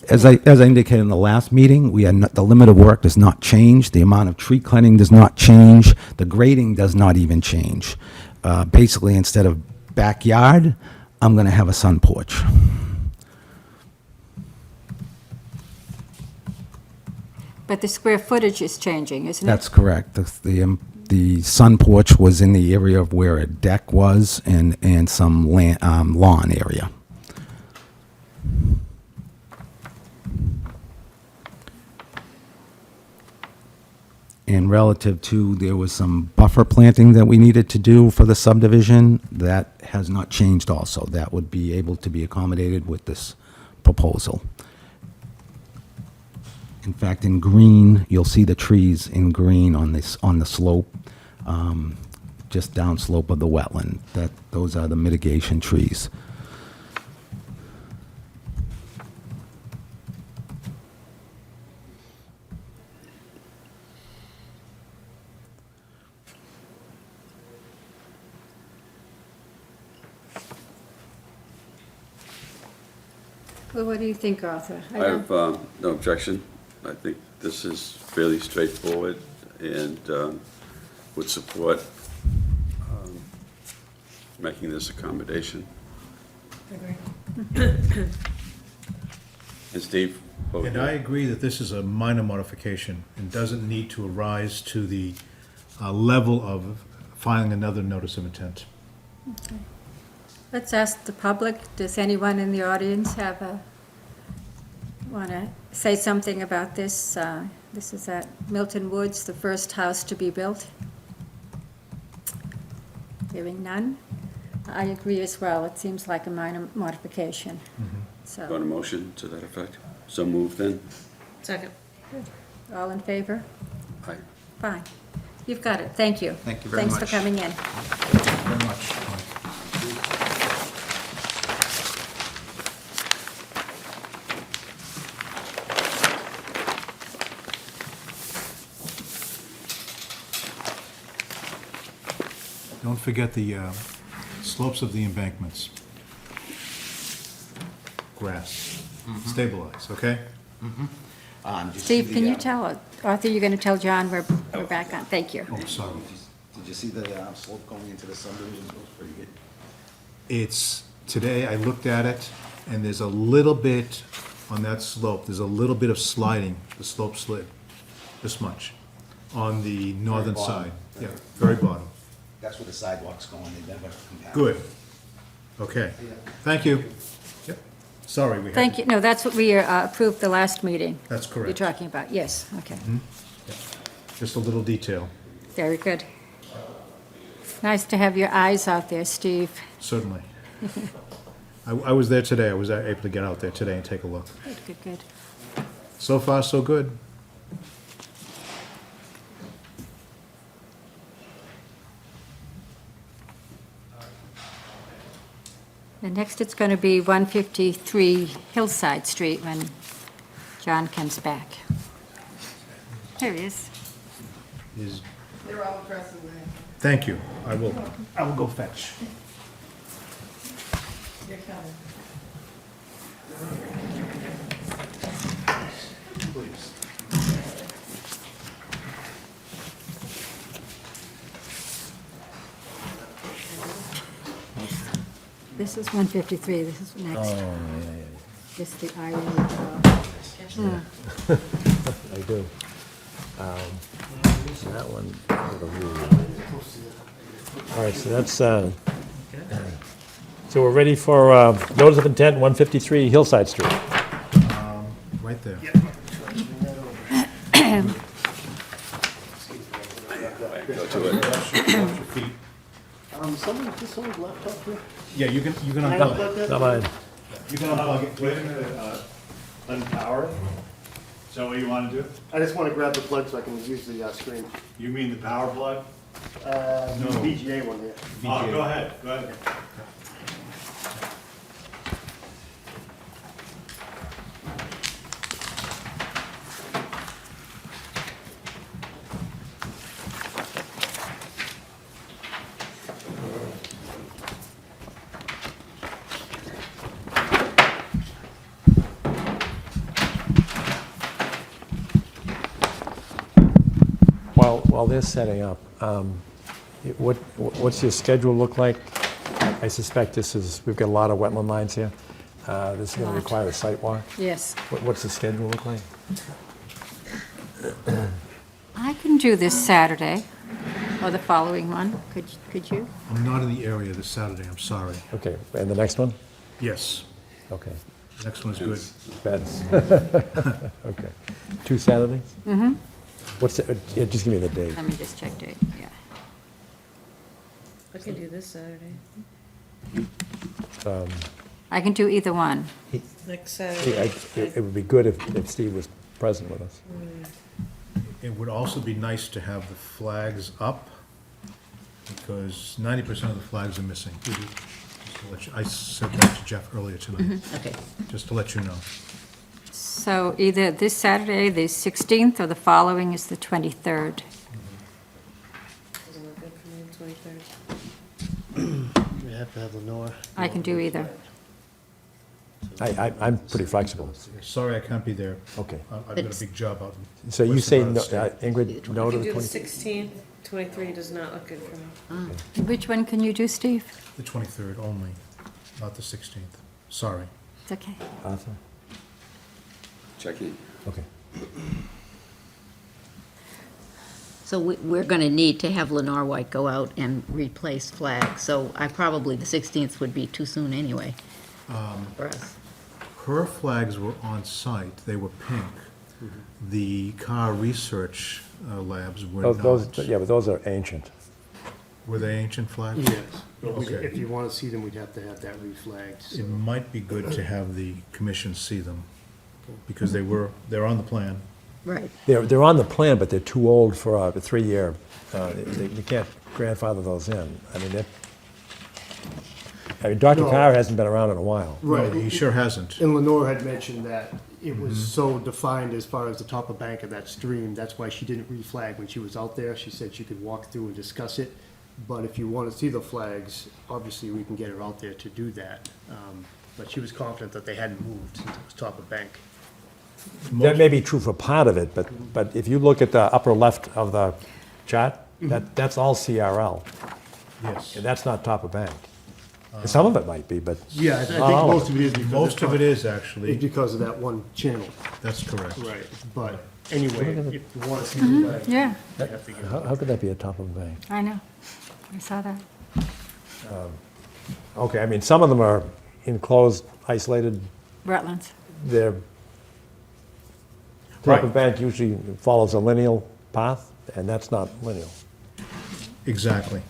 as I indicated in the last meeting, the limit of work does not change. The amount of tree clearing does not change. The grading does not even change. Basically, instead of backyard, I'm going to have a sun porch. But the square footage is changing, isn't it? That's correct. The sun porch was in the area of where a deck was and some lawn area. And relative to, there was some buffer planting that we needed to do for the subdivision. That has not changed also. That would be able to be accommodated with this proposal. In fact, in green, you'll see the trees in green on the slope, just downslope of the wetland. Those are the mitigation trees. Well, what do you think, Arthur? I have no objection. I think this is fairly straightforward and would support making this accommodation. And Steve? what would And you- I agree that this is a minor modification and doesn't need to arise to the level of filing another notice of intent. Let's ask the public, does anyone in the audience have want to say something about this? This is at Milton Woods, the first house to be built. Hearing none. I agree as well. It seems like a minor modification. Want a So, motion to that effect? So moved then? Second. all in favor? Aye. Fine. You've got it. Thank you. Thank you very Thanks much. for coming in. Very much. Don't forget the slopes of the embankments. Grass. Stabilize, okay? Steve, can you tell, Arthur, you're going to tell John we're back on? Thank you. Oh, sorry. Did you see the slope going into the subdivision? It was pretty good. It's, today I looked at it, and there's a little bit on that slope, there's a little bit of sliding, the slope slid, this much, on the northern bottom. side. Yeah, very bottom. That's where the sidewalk's going, they never compact. Good. Okay, thank you. Yep, sorry, we had. Thank you. No, that's what we approved the last meeting. That's correct. You're talking about, yes, okay. Just a little detail, Very good. Nice to have your eyes out there, Steve. certainly. I was there today, I was able to get out there today and take a look. Good, good, good. So far, so good. And next it's going to be 153 Hillside Street when John comes back. Here he is. Is, They're all pressing thank you, I will go fetch. You're coming. Please. This is 153, this is next. Oh, yeah, This is the irony. I do. So that one. All right, so that's, so we're ready for notice of intent, 153 Hillside Street. Right there. Go to it. Someone's laptop here? Yeah, you can Can I unplug it. unplug that? Not mine. You can unplug it. Wait a minute, unpower it? Is that what you want to do? I just want to grab the plug so I can use the screen. You mean the power plug? The VGA one here. Oh, go ahead, go ahead. While they're setting up, what's your schedule look like? I suspect we've got a lot of wetland lines here. This is going to Lot. require a site walk. Yes. What's the schedule look like? I can do this Saturday, or the following one. Could you? I'm not in the area this Saturday, I'm sorry. Okay, and the next one? Yes, Okay, next one's good. Beds. Okay. 2 Saturdays? Mm-hmm. What's, yeah, just give me the date. Let me just check date, yeah. I can do this Saturday. I can do either one. Next Yeah, Saturday. It would be good if Steve was present with us. It would also be nice to have the flags up, because 90% of the flags are missing. Just to let you- I said that to Jeff earlier tonight, Okay. just to let you know. So either this Saturday, the 16th, or the following is the 23rd. Doesn't look good for me, the 23rd. We have to have Lenore. I can do either. I'm pretty flexible. Sorry I can't be there. Okay. I've got a big job out. in So you western say, part of the no, state. Ingrid, no I to can the do the 20? 16th, 23 does not look good for me. Which one can you do, Steve? The 23rd only, not the 16th. Sorry. It's okay. Arthur? Checking. Okay. So we're going to need to have Lenore White go out and replace flags, so probably the 16th would be too soon anyway for us. her flags were on site, they were pink. The car research labs were Those, not. yeah, but those are ancient. Were they ancient flags? Yes, but Okay. if you want to see them, we'd have to have that reflagged. so- It might be good to have the commission see them, because they're on the plan. Right. They're on the plan, but they're too old for a 3-year, you can't grandfather those in. I mean, Dr. No. Carr hasn't been around in a while. No, he sure hasn't. And Lenore had mentioned that it was so defined as far as the top of bank of that stream, that's why she didn't reflag when she was out there. She said she could walk through and discuss it, but if you want to see the flags, obviously we can get her out there to do that. But she was confident that they hadn't moved since it was top of bank. That may be true for part of it, but if you look at the upper left of the chart, that's all CRL, Yes. and that's not top of bank. Some of it might be, but Yeah, I think not all of most of it is because. Most of it is, It's actually. because of that one channel. That's correct. Right. But anyway, if you want to see the flag. Yeah, you have to get How could that be a top of bank? I know. I saw that. Okay, I mean, some of them are enclosed, isolated, Rutlands. they're, top Right. of bank usually follows a lineal path, and that's not lineal. Exactly.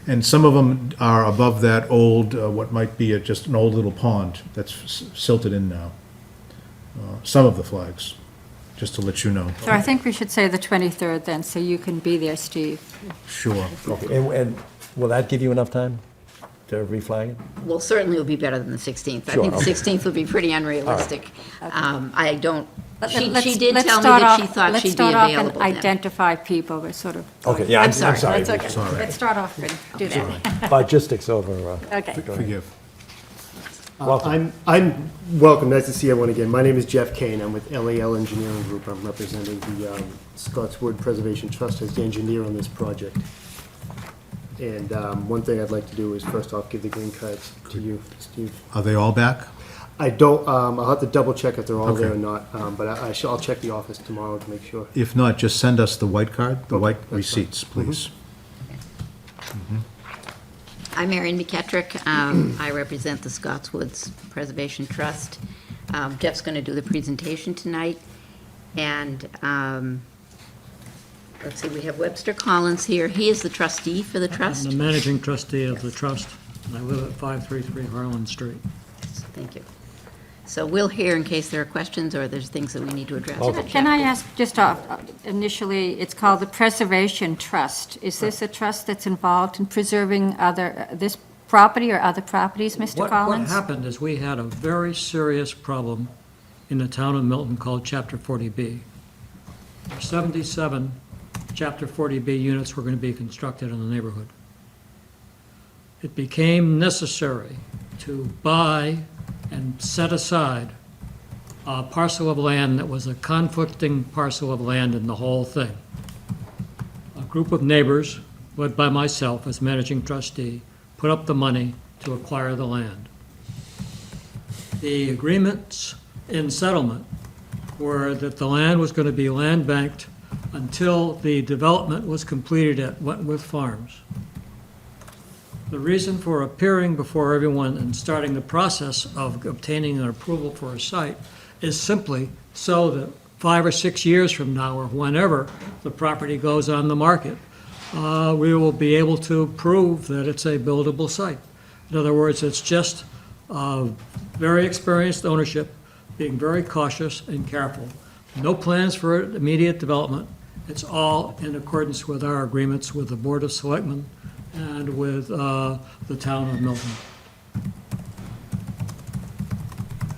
And some of them are above that old, what might be just an old little pond that's silted in now. Some of the flags, just to let you know. So I think we should say the 23rd then, so you can be there, Steve. Sure. And will that give you enough time to reflag it? Well, certainly it would be better than the 16th. I Sure, think the okay. 16th would be pretty unrealistic. I don't, she did Let's tell me start that she off- thought she'd be Let's start off available and then. identify people, we're sort of. Okay, yeah, I'm I'm sorry. sorry. That's okay. Sorry. Let's start off and do that. Logistics over. Okay. Forgive. Welcome. I'm welcome. Nice to see everyone again. My name is Jeff Kane. I'm with LAL Engineering Group. I'm representing the Scottswood Preservation Trust as the engineer on this project. And one thing I'd like to do is first off give the green cards to you, Steve. Are they all back? I don't. I'll have to double check if they're all there or Okay. not. But I'll check the office tomorrow to make sure. If not, just send us the white card, the Okay, white that's fine. receipts, please. I'm Marion McKettrick. I represent the Scottswoods Preservation Trust. Jeff's going to do the presentation tonight. And let's see, we have Webster Collins here. He is the trustee for the trust. I'm the managing trustee of the trust, and I live at 533 Harlan Street. Thank you. So we'll hear in case there are questions or there's things that we need to address. Can I ask, just initially, it's called the Preservation Trust. Is this a trust that's involved in preserving this property or other properties, Mr. What Collins? happened is we had a very serious problem in the town of Milton called Chapter 40B. 77 Chapter 40B units were going to be constructed in the neighborhood. It became necessary to buy and set aside a parcel of land that was a conflicting parcel of land in the whole thing. A group of neighbors, led by myself as managing trustee, put up the money to acquire the land. The agreements in settlement were that the land was going to be land banked until the development was completed at Wentworth Farms. The reason for appearing before everyone and starting the process of obtaining an approval for a site is simply so that 5 or 6 years from now, or whenever the property goes on the market, we will be able to prove that it's a buildable site. In other words, it's just very experienced ownership, being very cautious and careful. No plans for immediate development. It's all in accordance with our agreements with the Board of Selectmen and with the town of Milton.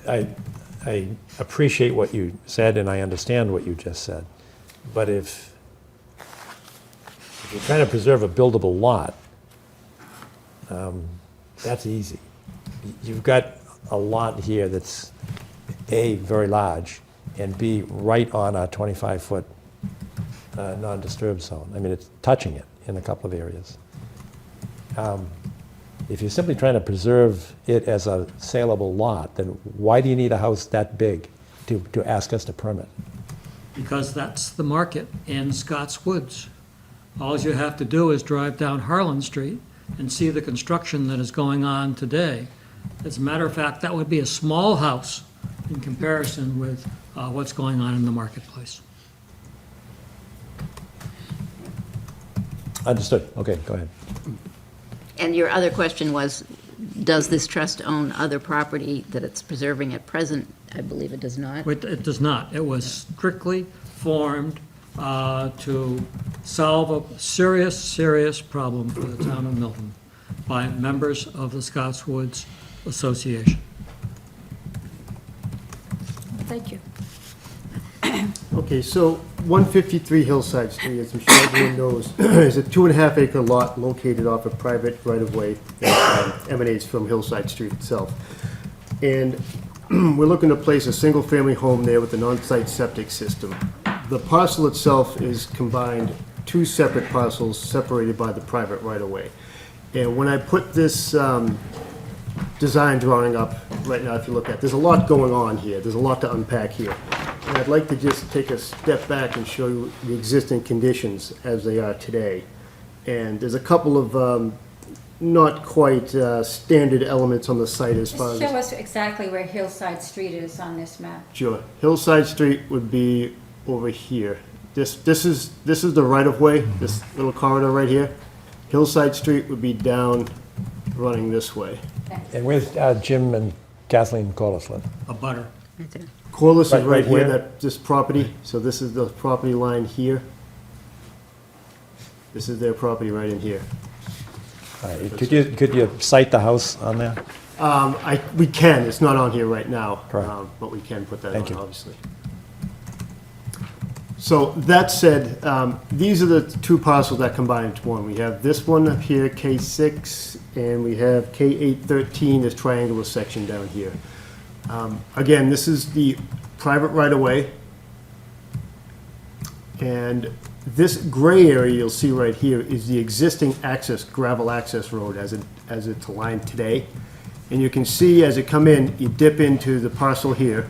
I appreciate what you said, and I understand what you just said. But if you're trying to preserve a buildable lot, that's easy. You've got a lot here that's A, very large, and B, right on a 25-foot non-disturbed zone. I mean, it's touching it in a couple of areas. If you're simply trying to preserve it as a saleable lot, then why do you need a house that big to ask us to permit? Because that's the market in Scott's Woods. All you have to do is drive down Harlan Street and see the construction that is going on today. As a matter of fact, that would be a small house in comparison with what's going on in the marketplace. Understood. Okay, go ahead. And your other question was, does this trust own other property that it's preserving at present? I believe it does not. It does not. It was strictly formed to solve a serious, serious problem for the town of Milton by members of the Scotswoods Association. Thank you. Okay, so 153 Hillside Street, as I'm sure everyone knows, is a 2.5 acre lot located off a private right-of-way that emanates from Hillside Street itself. And we're looking to place a single-family home there with an on-site septic system. The parcel itself is combined two separate parcels separated by the private right-of-way. And when I put this design drawing up right now, if you look at, there's a lot going on here. There's a lot to unpack here. And I'd like to just take a step back and show you the existing conditions as they are today. And there's a couple of not quite standard elements on the site as far Just as... show us exactly where Hillside Street is on this map. Sure. Hillside Street would be over here. This is the right-of-way, this little corridor right here. Hillside Street would be down, running this way. And where's Jim and Kathleen Corliss live? A butter. Right there. Corliss is Right right here, where? this property, so this is the property line here. This is their property right in here. All right, could you cite the house on there? We can, it's not on here right now. Correct. But we can put that Thank on, you. obviously. So that said, these are the two parcels that combine into one. We have this one up here, K6, and we have K813, this triangular section down here. Again, this is the private right-of-way. And this gray area you'll see right here is the existing gravel access road as it's aligned today. And you can see as you come in, you dip into the parcel here,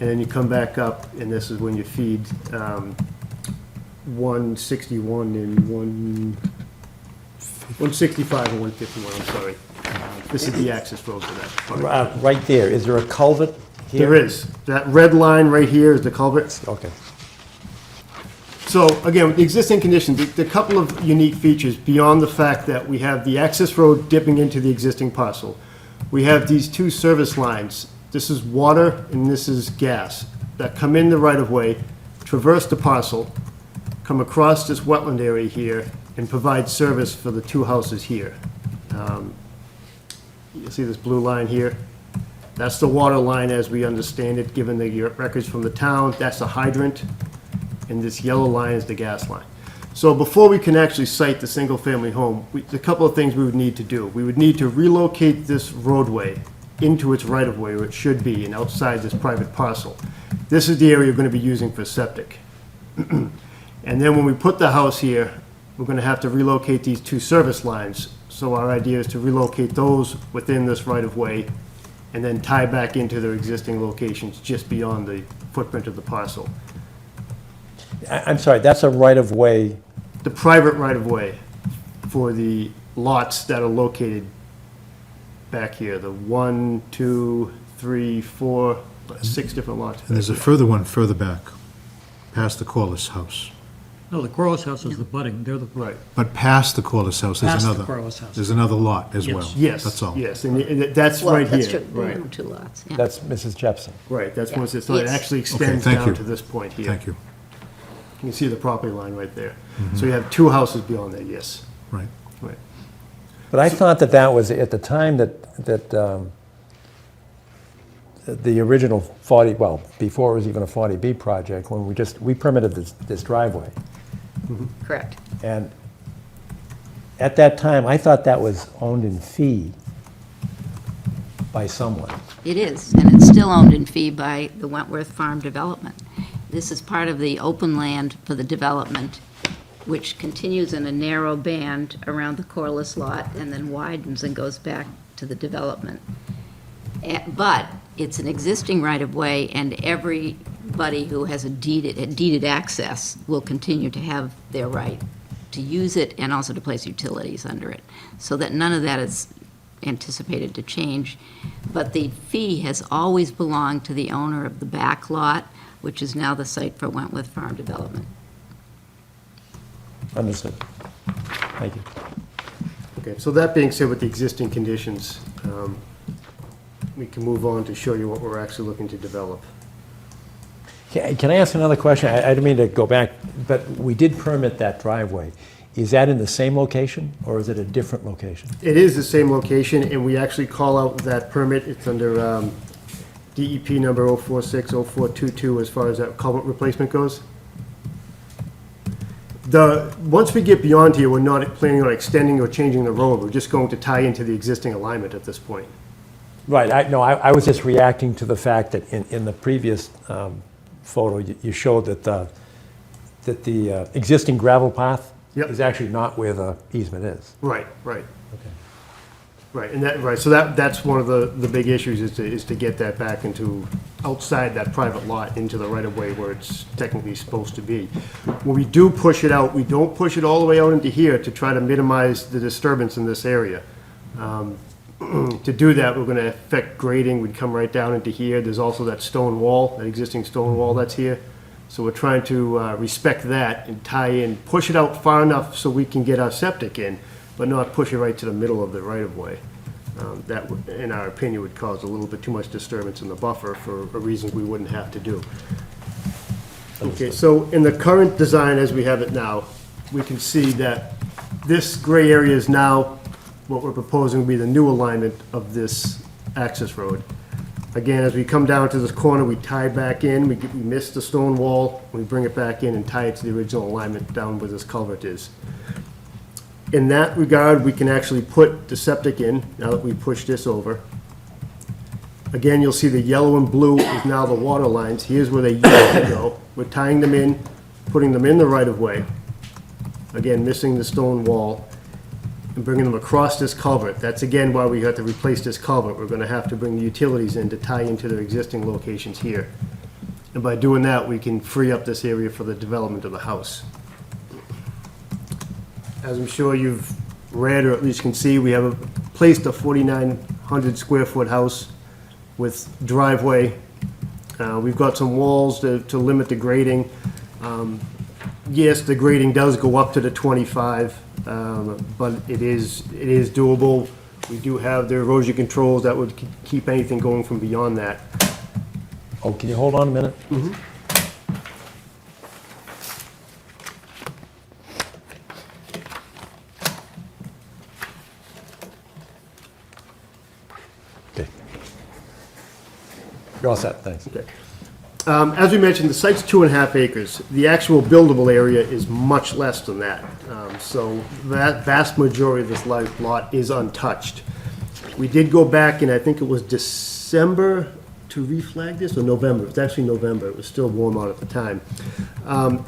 and then you come back up, and this is when you feed 161 and 165 and 151, I'm sorry. This is the access road for that part. Right there, is there a culvert here? There is. That red line right here is the culvert. Okay. So again, with the existing conditions, the couple of unique features beyond the fact that we have the access road dipping into the existing parcel. We have these two service lines. This is water and this is gas that come in the right-of-way, traverse the parcel, come across this wetland area here, and provide service for the two houses here. You see this blue line here? That's the water line as we understand it, given the records from the town. That's the hydrant. And this yellow line is the gas line. So before we can actually site the single-family home, a couple of things we would need to do. We would need to relocate this roadway into its right-of-way where it should be and outside this private parcel. This is the area we're going to be using for septic. And then when we put the house here, we're going to have to relocate these two service lines. So our idea is to relocate those within this right-of-way and then tie back into their existing locations just beyond the footprint of the parcel. I'm sorry, that's a right-of-way, The private right-of-way for the lots that are located back here, the 1, 2, 3, 4, 6 different lots. And there's a further one further back, past the Corliss house. No, the Corliss house is the budding, they're the, Right. But past the Corliss house, there's Past the another. Corliss house. There's another lot as Yes. well. Yes. That's all. Yes, and that's Well, right that's here. true. There Right, are two lots, yeah. that's Mrs. Jepson. right, that's Yeah. once it's, it Yes. actually extends thank down you. to this point here. Thank you. You can see the property line right there. So you have two houses beyond that, yes. Right. Right. But I thought that was, at the time that the original 40, well, before it was even a 40B project, when we permitted this driveway. Correct. And at that time, I thought that was owned in fee by someone. It is, and it's still owned in fee by the Wentworth Farm Development. This is part of the open land for the development, which continues in a narrow band around the Corliss lot and then widens and goes back to the development. But it's an existing right-of-way, and everybody who has a deeded access will continue to have their right to use it and also to place utilities under it, so that none of that is anticipated to change. But the fee has always belonged to the owner of the back lot, which is now the site for Wentworth Farm Development. Understood. Thank you. Okay, so that being said, with the existing conditions, we can move on to show you what we're actually looking to develop. Can I ask another question? I didn't mean to go back, but we did permit that driveway. Is that in the same location, or is it a different location? It is the same location, and we actually call out that permit. It's under DEP number 0460422 as far as that culvert replacement goes. Once we get beyond here, we're not planning on extending or changing the road. We're just going to tie into the existing alignment at this point. Right, I was just reacting to the fact that in the previous photo, you showed that the existing gravel path Yep. is actually not where the easement is. Right, right. Okay. Right, and so that's one of the big issues is to get that back into, outside that private lot into the right of way where it's technically supposed to be. When we do push it out, we don't push it all the way out into here to try to minimize the disturbance in this area. To do that, we're gonna affect grading, we'd come right down into here. There's also that stone wall, that existing stone wall that's here. So we're trying to respect that and tie in, push it out far enough so we can get our septic in, but not push it right to the middle of the right-of-way. That, would, in our opinion, would cause a little bit too much disturbance in the buffer for a reason we wouldn't have to do. Okay, so in the current design as we have it now, we can see that this gray area is now what we're proposing would be the new alignment of this access road. Again, as we come down to this corner, we tie back in, we miss the stone wall, we bring it back in and tie it to the original alignment down where this culvert is. In that regard, we can actually put the septic in, now that we push this over. Again, you'll see the yellow and blue is now the water lines. Here's where they used to go. We're tying them in, putting them in the right-of-way. Again, missing the stone wall, and bringing them across this culvert. That's again why we have to replace this culvert. We're gonna have to bring the utilities in to tie into their existing locations here. And by doing that, we can free up this area for the development of the house. As I'm sure you've read, or at least can see, we have placed a 4,900 square foot house with driveway. We've got some walls to limit the grading. Yes, the grading does go up to the 25, but it is doable. We do have the erosion controls that would keep anything going from beyond that. Oh, can you hold on a minute? Okay. You're all set, thanks. Okay. As we mentioned, the site's 2.5 acres. The actual buildable area is much less than that. So that vast majority of this lot is untouched. We did go back, and I think it was December to reflag this, or November. It was actually November. It was still warm out at the time.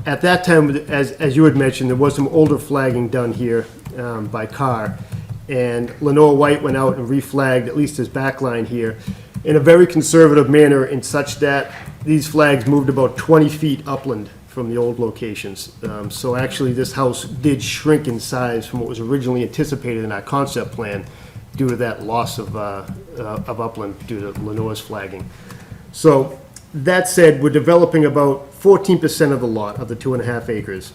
At that time, as you had mentioned, there was some older flagging done here by Carr. And Lenore White went out and reflagged at least his back line here in a very conservative manner, in such that these flags moved about 20 feet upland from the old locations. So actually, this house did shrink in size from what was originally anticipated in our concept plan due to that loss of upland due to Lenore's flagging. So that said, we're developing about 14% of the lot, of the 2.5 acres.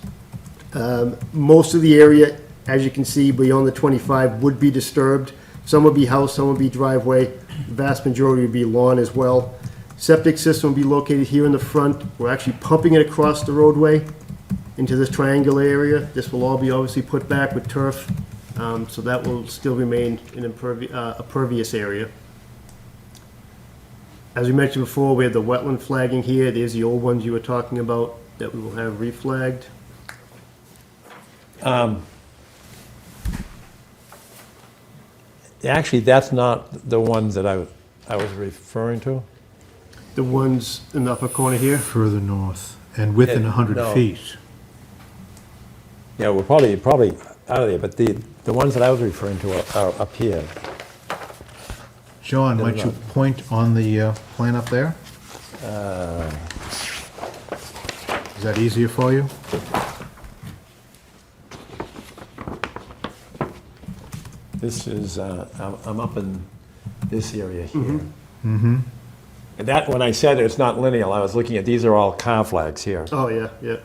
Most of the area, as you can see, beyond the 25 would be disturbed. Some would be house, some would be driveway. The vast majority would be lawn as well. Septic system will be located here in the front. We're actually pumping it across the roadway into this triangular area. This will all be obviously put back with turf, so that will still remain an a pervious area. As we mentioned before, we have the wetland flagging here. There's the old ones you were talking about that we will have reflagged. Actually, that's not the ones that I was referring to. The ones in the upper corner here. Further north, and within 100 No. feet. Yeah, we're probably out of there, but the ones that I was referring to are up here. John, might you point on the plan up there? Is that easier for you? This is, I'm up in this area here. And that, when I said it's not lineal, I was looking at, these are all car flags here. Oh, yeah, yeah.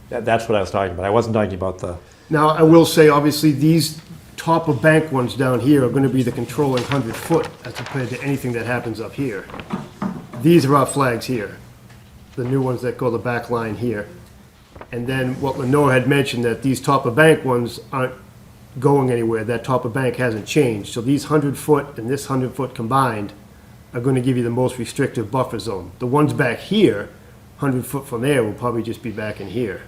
That's what I was talking about. I wasn't talking about the, Now, I will say, obviously, these top of bank ones down here are gonna be the controlling 100-foot as compared to anything that happens up here. These are our flags here, the new ones that go the back line here. And then what Lenore had mentioned, that these top of bank ones aren't going anywhere, that top of bank hasn't changed. So these 100-foot and this 100-foot combined are gonna give you the most restrictive buffer zone. The ones back here, 100-foot from there, will probably just be back in here.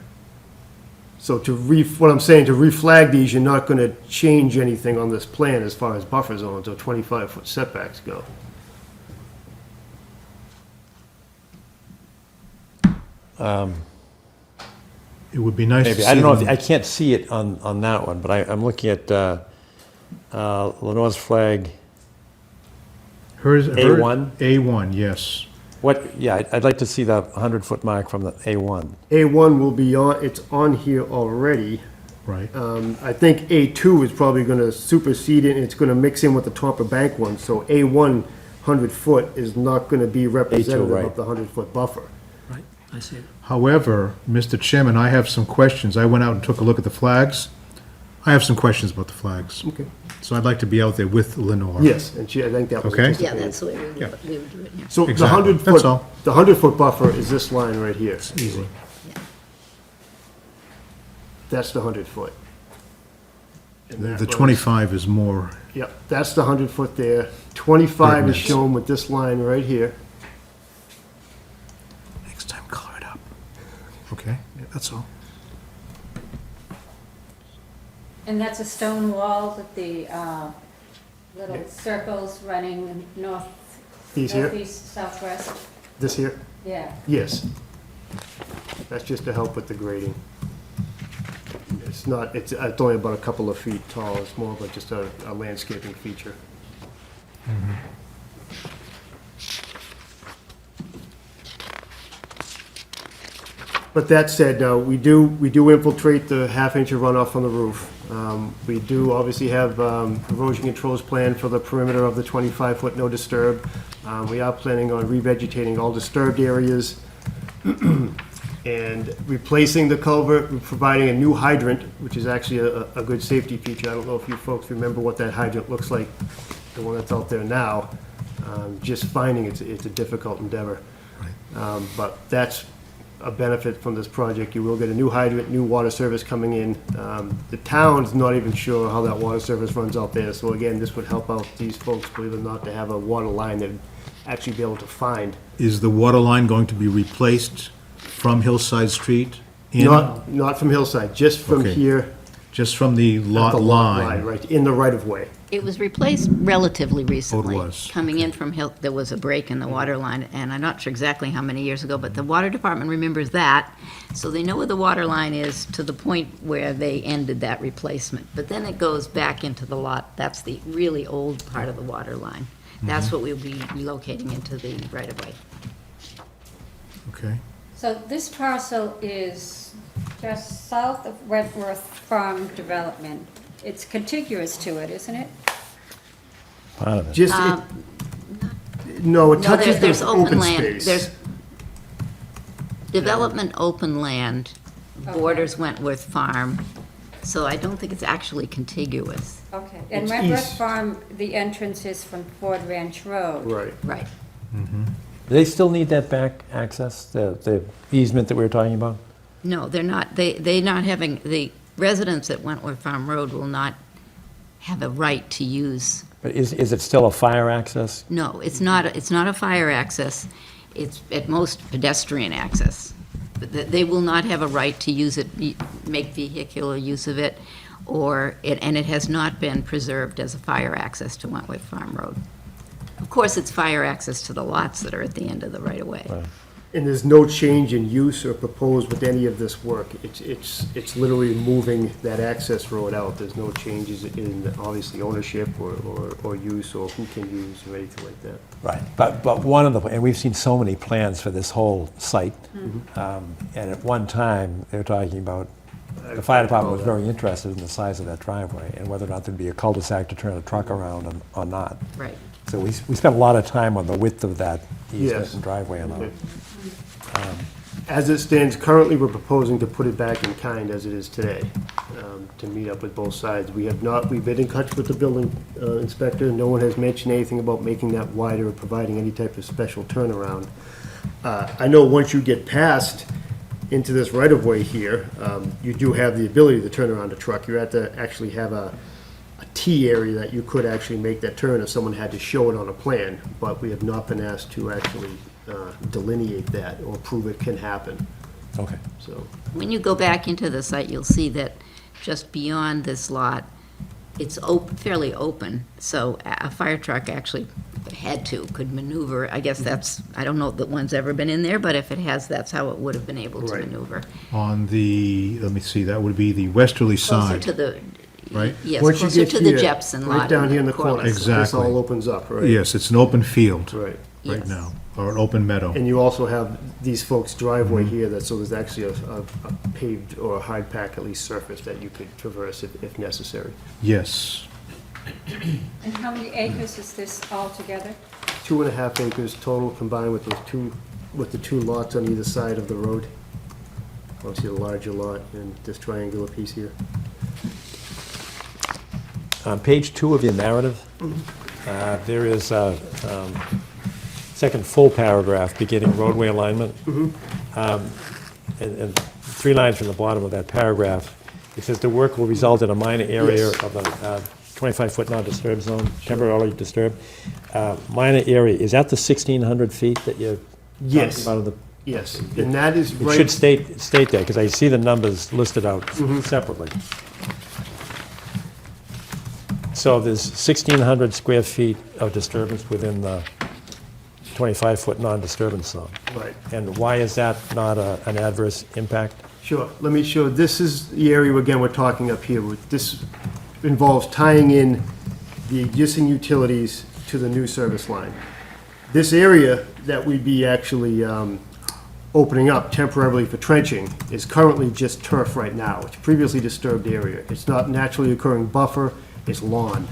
So what I'm saying, to reflag these, you're not gonna change anything on this plan as far as buffer zones or 25-foot setbacks go. It would be nice to maybe, see I don't know, if them- I can't see it on that one, but I'm looking at Lenore's flag. Hers, A1? A1, yes. Yeah, I'd like to see the 100-foot mark from the A1. A1 will be on, it's on here already. Right. I think A2 is probably gonna supersede it, and it's gonna mix in with the top of bank one, so A1 100-foot is not gonna be representative right. of the 100-foot buffer. Right, I see it. However, Mr. Chairman, I have some questions. I went out and took a look at the flags. I have some questions about the flags. Okay. So I'd like to be out there with Lenore. Yes, and I think that was Okay. Yeah, anticipated. that's the way Yeah. we would do it, yeah. So the Exactly. 100-foot, That's all. the 100-foot buffer is this line right here. Easy. That's the 100-foot. The 25 is more, Yep, that's the 100-foot there. 25 is Ordinance. shown with this line right here. next time color it up. Okay, yeah, that's all. And that's a stone wall with the little circles running north, These here, northeast, southwest? this here, Yeah. yes. That's just to help with the grading. It's only about a couple of feet tall. It's more of just a landscaping feature. But that said, we do infiltrate the half-inch of runoff from the roof. We do obviously have erosion controls planned for the perimeter of the 25-foot no disturb. We are planning on revegetating all disturbed areas and replacing the culvert, we're providing a new hydrant, which is actually a good safety feature. I don't know if you folks remember what that hydrant looks like, the one that's out there now. Just finding it's a difficult endeavor. But that's a benefit from this project. You will get a new hydrant, new water service coming in. The town's not even sure how that water service runs out there, so again, this would help out these folks, believe it or not, to have a water line they'd actually be able to find. Is the water line going to be replaced from Hillside Street? in? Not from Hillside, just from Okay. here. Just from the at lot the line? Right, in the right of way. It was replaced relatively recently. was, Coming in from Hill, there was a break in the water line, and I'm not sure exactly how many years ago, but the water department remembers that. So they know where the water line is to the point where they ended that replacement. But then it goes back into the lot. That's the really old part of the water line. That's what we'll be relocating into the right-of-way. Okay. So this parcel is just south of Wentworth Farm Development. It's contiguous to it, isn't it? Part of it. Just, Um, no, it No, touches there's the open open land, space. there's development open land, borders Wentworth Farm, so I don't think it's actually contiguous. Okay. And It's Wentworth east. Farm, the entrance is from Ford Ranch Road. Right. Right. Do they still need that back access, the easement that we were talking about? No, they're not, they not having, the residents at Wentworth Farm Road will not have a right to use. But is it still a fire access? No, it's not a fire access, it's at most pedestrian access. But they will not have a right to use it, make vehicular use of it, and it has not been preserved as a fire access to Wentworth Farm Road. Of course, it's fire access to the lots that are at the end of the right-of-way. Right. And there's no change in use or proposed with any of this work. It's literally moving that access road out. There's no changes in, obviously, ownership or use or who can use or anything like that. Right, but one of the, and we've seen so many plans for this whole site, and at one time, they were talking about the fire department was very interested in the size of that driveway and whether or not there'd be a cul-de-sac to turn a truck around or not. Right. So we spent a lot of time on the width of that easement Yes. and driveway and all. Okay. As it stands currently, we're proposing to put it back in kind as it is today, to meet up with both sides. We've been in touch with the building inspector. No one has mentioned anything about making that wider or providing any type of special turnaround. I know once you get past into this right-of-way here, you do have the ability to turn around a truck. You have to actually have a T area that you could actually make that turn if someone had to show it on a plan, but we have not been asked to actually delineate that or prove it can happen, Okay. so. When you go back into the site, you'll see that just beyond this lot, it's fairly open, so a fire truck actually, if it had to, could maneuver. I guess that's, I don't know that one's ever been in there, but if it has, that's how it would have been able to Right. maneuver. On the, let me see, that would be the westerly Closer side. to the, Right? yes, Once you closer get to the here, Jepson lot. right down here in the corner, Corliss. this Exactly. all opens up, right? Yes, it's an open field Right. right Yes. now, or an open meadow. And you also have these folks' driveway here, so there's actually a paved or a hard pack at least surface that you could traverse if necessary. Yes. And how many acres is this altogether? 2.5 acres total combined with the two lots on either side of the road. Obviously, the larger lot and this triangular piece here. On page 2 of your narrative, there is a second full paragraph beginning roadway alignment. And 3 lines from the bottom of that paragraph, it says the work will result in a minor area Yes. of the 25-foot non-disturbed zone, temporarily disturbed. Minor area, is that the 1,600 feet that you're talking Yes. about? in Yes, and that is It right. should state that, because I see the numbers listed out separately. So there's 1,600 square feet of disturbance within the 25-foot non-disturbance zone. Right. And why is that not an adverse impact? Sure, let me show, this is the area, again, we're talking up here. This involves tying in the existing utilities to the new service line. This area that we'd be actually opening up temporarily for trenching is currently just turf right now. It's previously disturbed area. It's not naturally occurring buffer, it's lawn.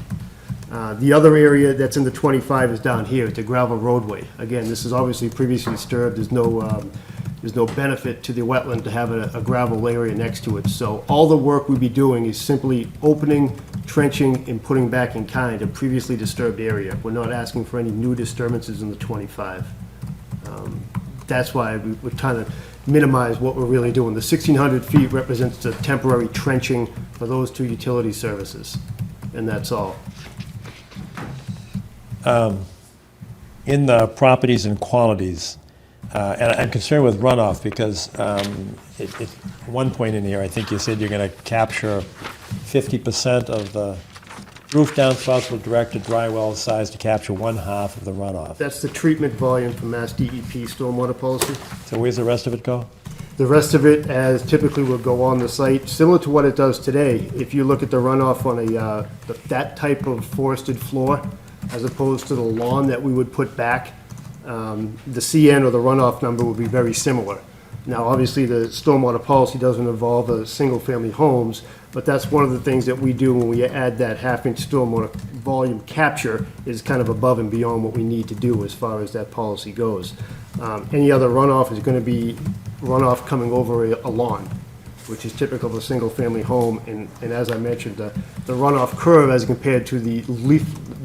The other area that's in the 25 is down here, it's a gravel roadway. Again, this is obviously previously disturbed, there's no benefit to the wetland to have a gravel area next to it. So all the work we'd be doing is simply opening, trenching, and putting back in kind a previously disturbed area. We're not asking for any new disturbances in the 25. That's why we're trying to minimize what we're really doing. The 1,600 feet represents the temporary trenching for those two utility services, and that's all. In the properties and qualities, and I'm concerned with runoff because at one point in here, I think you said you're going to capture 50% of the roof downspouts will direct a dry well size to capture 1/2 of the runoff. That's the treatment volume for Mass DEP stormwater policy. So where's the rest of it go? The rest of it, as typically will go on the site, similar to what it does today. If you look at the runoff on that type of forested floor, as opposed to the lawn that we would put back, the CN or the runoff number would be very similar. Now, obviously, the stormwater policy doesn't involve single-family homes, but that's one of the things that we do when we add that half-inch stormwater volume capture is kind of above and beyond what we need to do as far as that policy goes. Any other runoff is going to be runoff coming over a lawn, which is typical of a single-family home. And as I mentioned, the runoff curve as compared to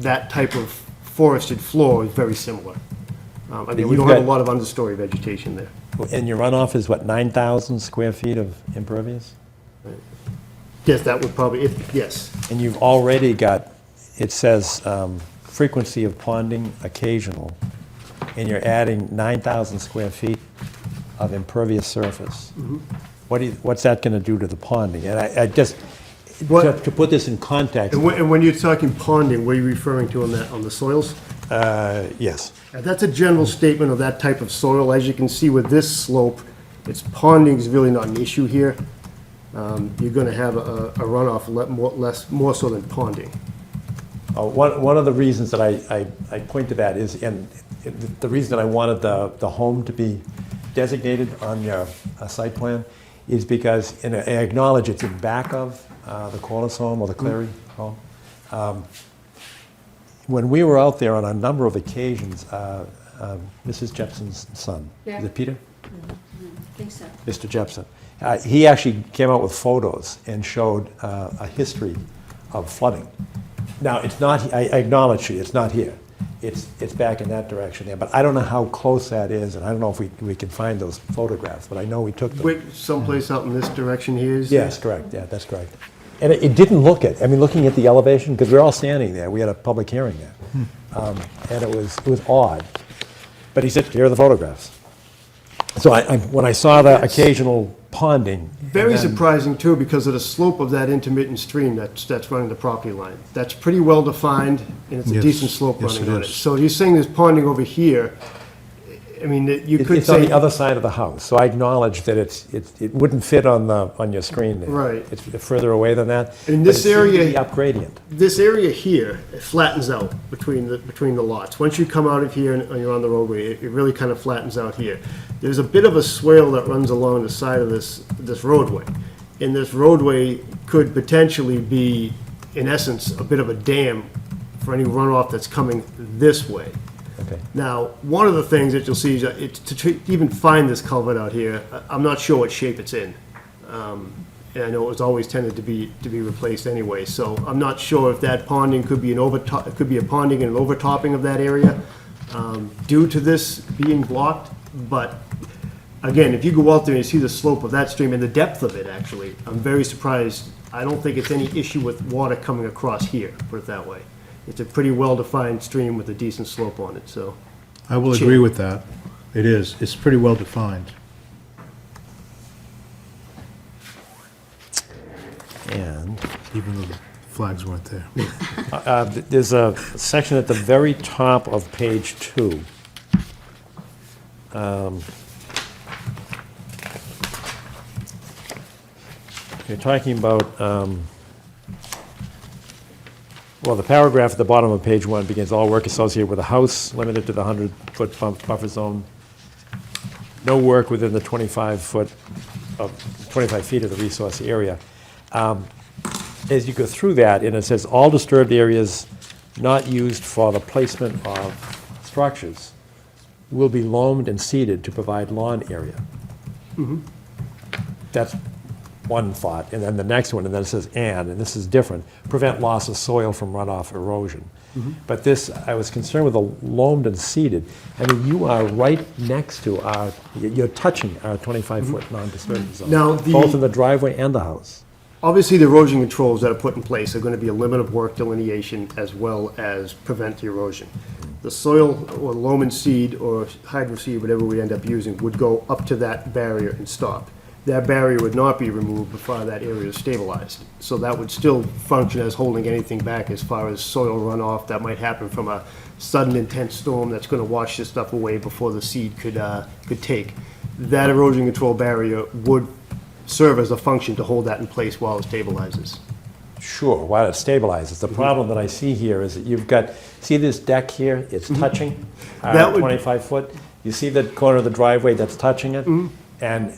that type of forested floor is very similar. Again, we you've don't have a got- lot of understory vegetation there. And your runoff is what, 9,000 square feet of impervious? Yes, that would probably, yes. And you've already got, it says frequency of ponding occasional, and you're adding 9,000 square feet of impervious surface. What's that going to do to the ponding? And I just, What- to put this in context, And when you're talking ponding, what are you referring to on the soils? yes. That's a general statement of that type of soil. As you can see with this slope, ponding is really not an issue here. You're going to have a runoff more so than ponding. One of the reasons that I point to that is, and the reason that I wanted the home to be designated on your site plan is because, and I acknowledge it's in back of the Corliss home or the Cleary home. When we were out there on a number of occasions, Mrs. Jepson's son, is it Peter? I think so. Mr. Jepson. He actually came out with photos and showed a history of flooding. Now, it's not, I acknowledge you, it's not here. It's back in that direction there, but I don't know how close that is, and I don't know if we can find those photographs, but I know we took them. Wait, someplace out in this direction here is? Yes, correct, yeah, that's correct. And it didn't look it, I mean, looking at the elevation, because we were all standing there, we had a public hearing there. And it was odd. But he said, here are the photographs. So when I saw the occasional ponding. Very and then- surprising too, because of the slope of that intermittent stream that's running the property line. That's pretty well defined, and it's a Yes, decent slope yes, running it on it. is. So you're saying there's ponding over here, I mean, you could It's on say. the other side of the house, so I acknowledge that it wouldn't fit on your screen there. Right. It's further away than that. In but this it seemed to area- be up gradient. This area here, it flattens out between the lots. Once you come out of here and you're on the roadway, it really kind of flattens out here. There's a bit of a swale that runs along the side of this roadway. And this roadway could potentially be, in essence, a bit of a dam for any runoff that's coming this way. Okay. Now, one of the things that you'll see is that to even find this culvert out here, I'm not sure what shape it's in. And I know it was always tended to be replaced anyway, so I'm not sure if that ponding could be a ponding and an overtopping of that area due to this being blocked. But again, if you go out there and you see the slope of that stream and the depth of it, actually, I'm very surprised. I don't think it's any issue with water coming across here, put it that way. It's a pretty well-defined stream with a decent slope on it, so. I will agree with that. It is. It's pretty well defined. And Even though the flags weren't there. there's a section at the very top of page 2. You're talking about, well, the paragraph at the bottom of page 1 begins, all work associated with a house limited to the 100-foot buffer zone. No work within the 25 feet of the resource area. As you go through that, and it says, all disturbed areas not used for the placement of structures will be loamed and seeded to provide lawn area. That's one thought, and then the next one, and then it says and this is different, prevent loss of soil from runoff erosion. But this, I was concerned with the loamed and seeded. I mean, you are right next to you're touching our 25-foot non-disturbance zone. Now, both in the driveway and the house. Obviously, the erosion controls that are put in place are going to be a limit of work delineation as well as prevent the erosion. The soil or loam and seed or hydro seed, whatever we end up using, would go up to that barrier and stop. That barrier would not be removed before that area is stabilized. So that would still function as holding anything back as far as soil runoff that might happen from a sudden intense storm that's going to wash this stuff away before the seed could take. That erosion control barrier would serve as a function to hold that in place while it stabilizes. Sure, while it stabilizes. The problem that I see here is that you've got, see this deck here? It's touching That our would- 25-foot. You see the corner of the driveway that's touching it? And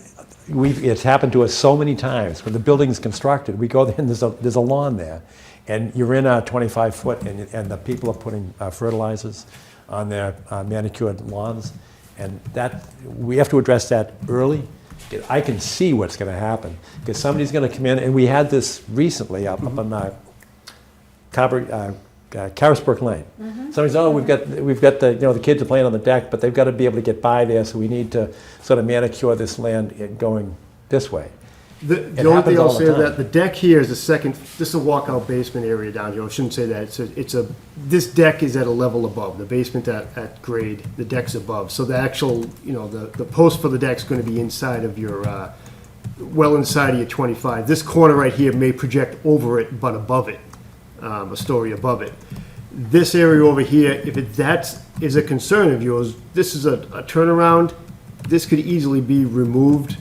it's happened to us so many times. When the building's constructed, we go there and there's a lawn there. And you're in our 25-foot and the people are putting fertilizers on their manicured lawns. And that, we have to address that early. I can see what's going to happen, because somebody's going to come in, and we had this recently up on Carisbrook Lane. Somebody says, oh, we've got the, the kids are playing on the deck, but they've got to be able to get by there, so we need to sort of manicure this land going this way. The It only happens thing all I'll the say time. that the deck here is this is a walkout basement area down here. I shouldn't say that. This deck is at a level above, the basement at grade, the deck's above. So the actual, the post for the deck's going to be inside of your, well inside of your 25. This corner right here may project over it, but above it, a story above it. This area over here, if that is a concern of yours, this is a turnaround. This could easily be removed.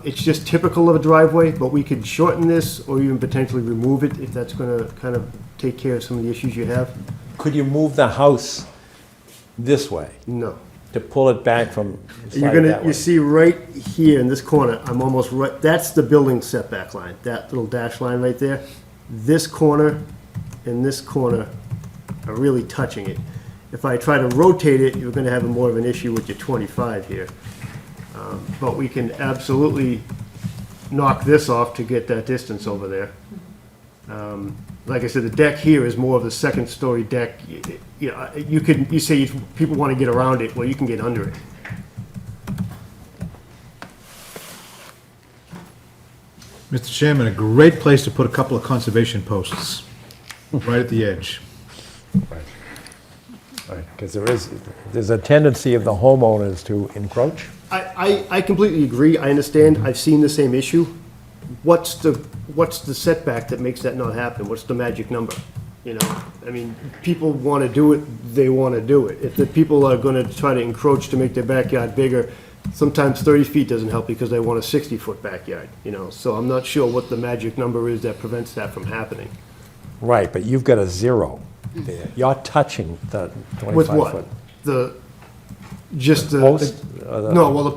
It's just typical of a driveway, but we could shorten this or even potentially remove it if that's going to kind of take care of some of the issues you have. Could you move the house this way? No. to pull it back from the You're side gonna, that way. you see right here in this corner, I'm almost right, that's the building setback line, that little dash line right there. This corner and this corner are really touching it. If I try to rotate it, you're gonna have more of an issue with your 25 here. But we can absolutely knock this off to get that distance over there. Like I said, the deck here is more of the second-story deck. You know, you say people want to get around it, well, you can get under it. Mr. Chairman, a great place to put a couple of conservation posts, right at the edge. Because there's a tendency of the homeowners to encroach. I completely agree, I understand, I've seen the same issue. What's the setback that makes that not happen? What's the magic number? You know, I mean, people want to do it, they want to do it. If the people are going to try to encroach to make their backyard bigger, sometimes 30 feet doesn't help because they want a 60-foot backyard, you know? So I'm not sure what the magic number is that prevents that from happening. Right, but you've got a 0 there. You're touching the 25-foot. With what? Just the. Post? No, well,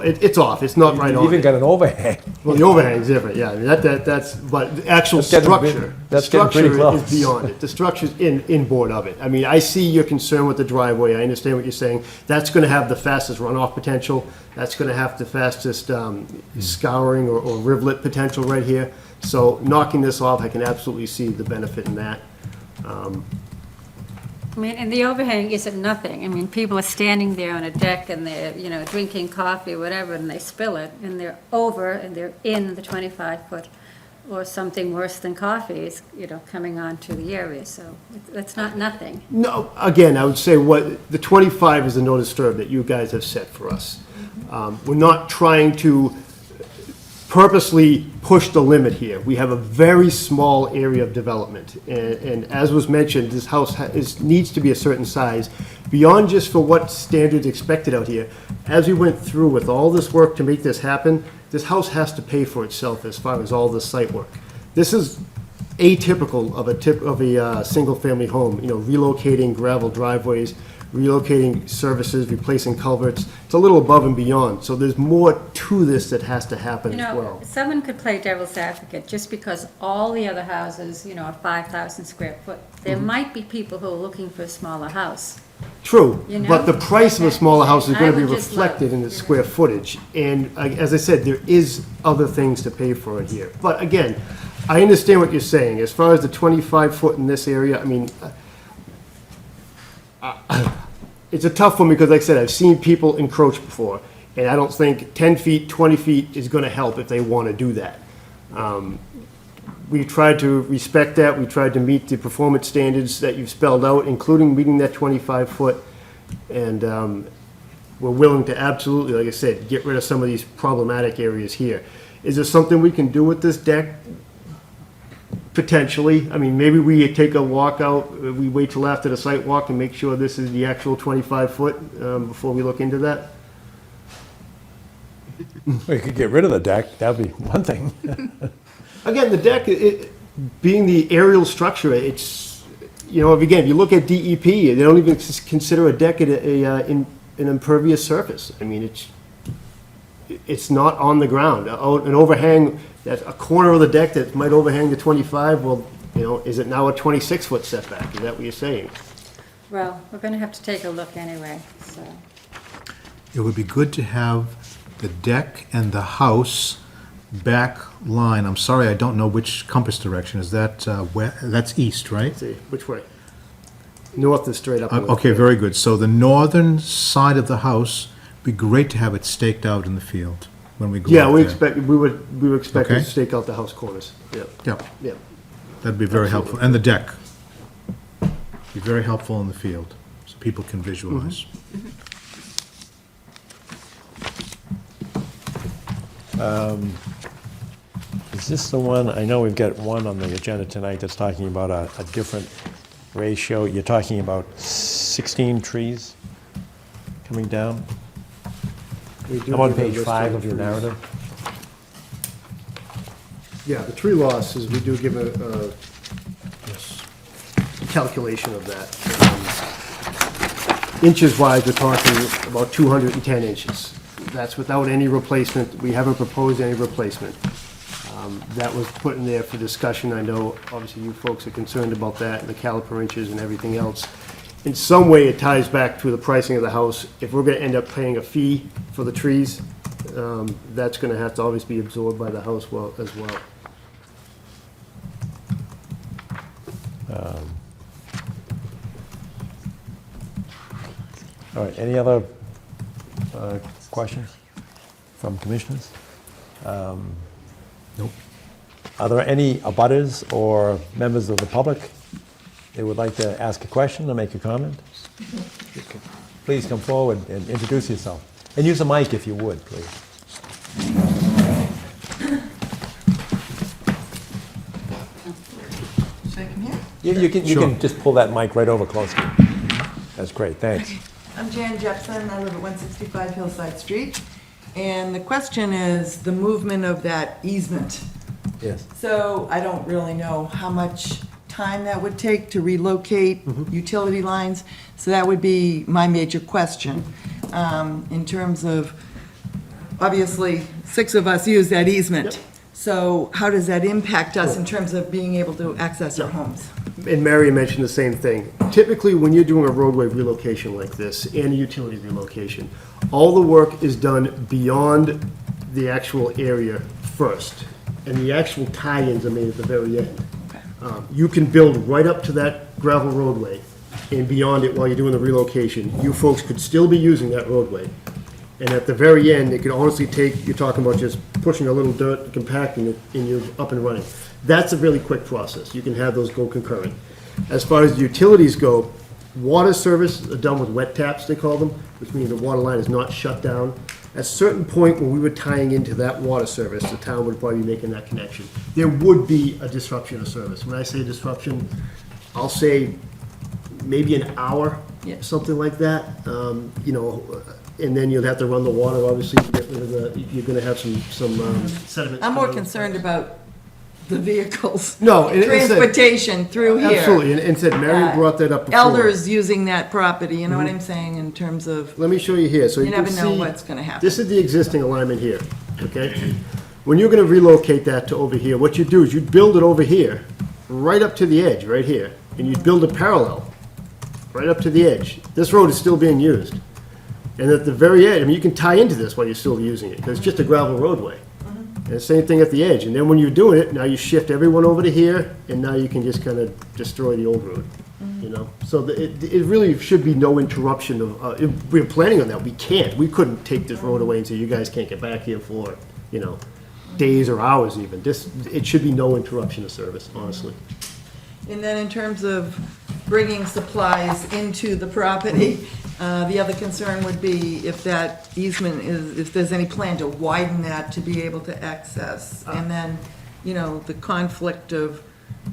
it's off, it's not right You've on even it. got an overhang. Well, the overhang's different, yeah, I mean, that's, but the actual That's getting structure, the that's getting pretty structure is close. beyond it. The structure's inboard of it. I mean, I see your concern with the driveway, I understand what you're saying. That's gonna have the fastest runoff potential, that's gonna have the fastest scouring or rivulet potential right here. So knocking this off, I can absolutely see the benefit in that. I mean, and the overhang isn't nothing. I mean, people are standing there on a deck and they're, you know, drinking coffee or whatever, and they spill it, and they're over, and they're in the 25-foot, or something worse than coffee is, you know, coming onto the area, so that's not nothing. No, again, I would say the 25 is the no disturb that you guys have set for us. We're not trying to purposely push the limit here. We have a very small area of development, and as was mentioned, this house needs to be a certain size, beyond just for what standards expected out here. As we went through with all this work to make this happen, this house has to pay for itself as far as all this site work. This is atypical of a single-family home, you know, relocating gravel driveways, relocating services, replacing culverts. It's a little above and beyond, so there's more to this that has to happen You as know, well. someone could play devil's advocate, just because all the other houses, you know, are 5,000 square foot. There Mm-hmm. might be people who are looking for a smaller house. True, You know? but the price of a smaller house is I gonna be would just reflected in the square footage. And as I said, there is other things to pay for it here. But again, I understand what you're saying. As far as the 25-foot in this area, I mean, it's a tough one because like I said, I've seen people encroach before. And I don't think 10 feet, 20 feet is gonna help if they wanna do that. We tried to respect that, we tried to meet the performance standards that you've spelled out, including meeting that 25-foot. And we're willing to absolutely, like I said, get rid of some of these problematic areas here. Is there something we can do with this deck? Potentially. I mean, maybe we take a walk out, we wait till after the site walk and make sure this is the actual 25-foot before we look into that. We could get rid of the deck, that'd be one thing. Again, the deck, being the aerial structure, it's, you know, again, if you look at DEP, they don't even consider a deck an impervious surface. I mean, it's not on the ground. An overhang, that's a corner of the deck that might overhang the 25, well, you know, is it now a 26-foot setback? Is that what you're saying? Well, we're gonna have to take a look anyway, so. It would be good to have the deck and the house back line. I'm sorry, I don't know which compass direction. Is that, that's east, right? Let's see, which way? North is straight up. Okay, very good. So the northern side of the house, be great to have it staked out in the field when we go Yeah, out we there. would expect to Okay. stake out the house corners. Yep, Yep, yep. that'd be very helpful. And the deck. Be very helpful in the field, so people can visualize. Is this the one, I know we've got one on the agenda tonight that's talking about a different ratio. You're talking about 16 trees coming down? We do I'm on give a page list 5 the of your trees. narrative. Yeah, the tree loss is, we do give a calculation of that. Inches wise, we're talking about 210 inches. That's without any replacement. We haven't proposed any replacement. That was put in there for discussion. I know, obviously, you folks are concerned about that, and the caliper inches and everything else. In some way, it ties back to the pricing of the house. If we're gonna end up paying a fee for the trees, that's gonna have to obviously be absorbed by the house as well. All right, any other questions from commissioners? Nope. Are there any abutters or members of the public that would like to ask a question or make a comment? Please come forward and introduce yourself. And use a mic if you would, please. Should I come here? You can just pull that mic right over close to you. That's great, thanks. I'm Jan Jepson, I live at 165 Hillside Street, and the question is the movement of that easement. Yes. So I don't really know how much time that would take to relocate utility lines, so that would be my major question. In terms of, obviously, 6 of us use that easement. So how does that impact us in terms of being able to access our homes? And Mary mentioned the same thing. Typically, when you're doing a roadway relocation like this and a utility relocation, all the work is done beyond the actual area first, and the actual tie-ins are made at the very end. You can build right up to that gravel roadway and beyond it while you're doing the relocation. You folks could still be using that roadway. And at the very end, it could honestly take, you're talking about just pushing a little dirt, compacting it, and you're up and running. That's a really quick process. You can have those go concurrent. As far as the utilities go, water service are done with wet taps, they call them, which means the water line is not shut down. At a certain point when we were tying into that water service, the town would probably be making that connection. There would be a disruption of service. When I say disruption, I'll say maybe an hour, Yeah. something like that. And then you'll have to run the water, obviously, to get rid of you're gonna have some sediment. I'm more concerned about the vehicles. No, and it said- Transportation through here. Absolutely, and said, Mary brought that up before. Elders using that property, you know what I'm saying, in terms of, Let me show you here, so you you can never see. know what's gonna happen. This is the existing alignment here, okay? When you're gonna relocate that to over here, what you do is you'd build it over here, right up to the edge, right here, and you'd build a parallel, right up to the edge. This road is still being used. And at the very end, I mean, you can tie into this while you're still using it, because it's just a gravel roadway. And the same thing at the edge, and then when you're doing it, now you shift everyone over to here, and now you can just kind of destroy the old road, you know? So it really should be no interruption of, if we're planning on that, we can't. We couldn't take this road away and say, you guys can't get back here for, days or hours even. It should be no interruption of service, honestly. And then in terms of bringing supplies into the property, the other concern would be if that easement is, if there's any plan to widen that to be able to access. And then, the conflict of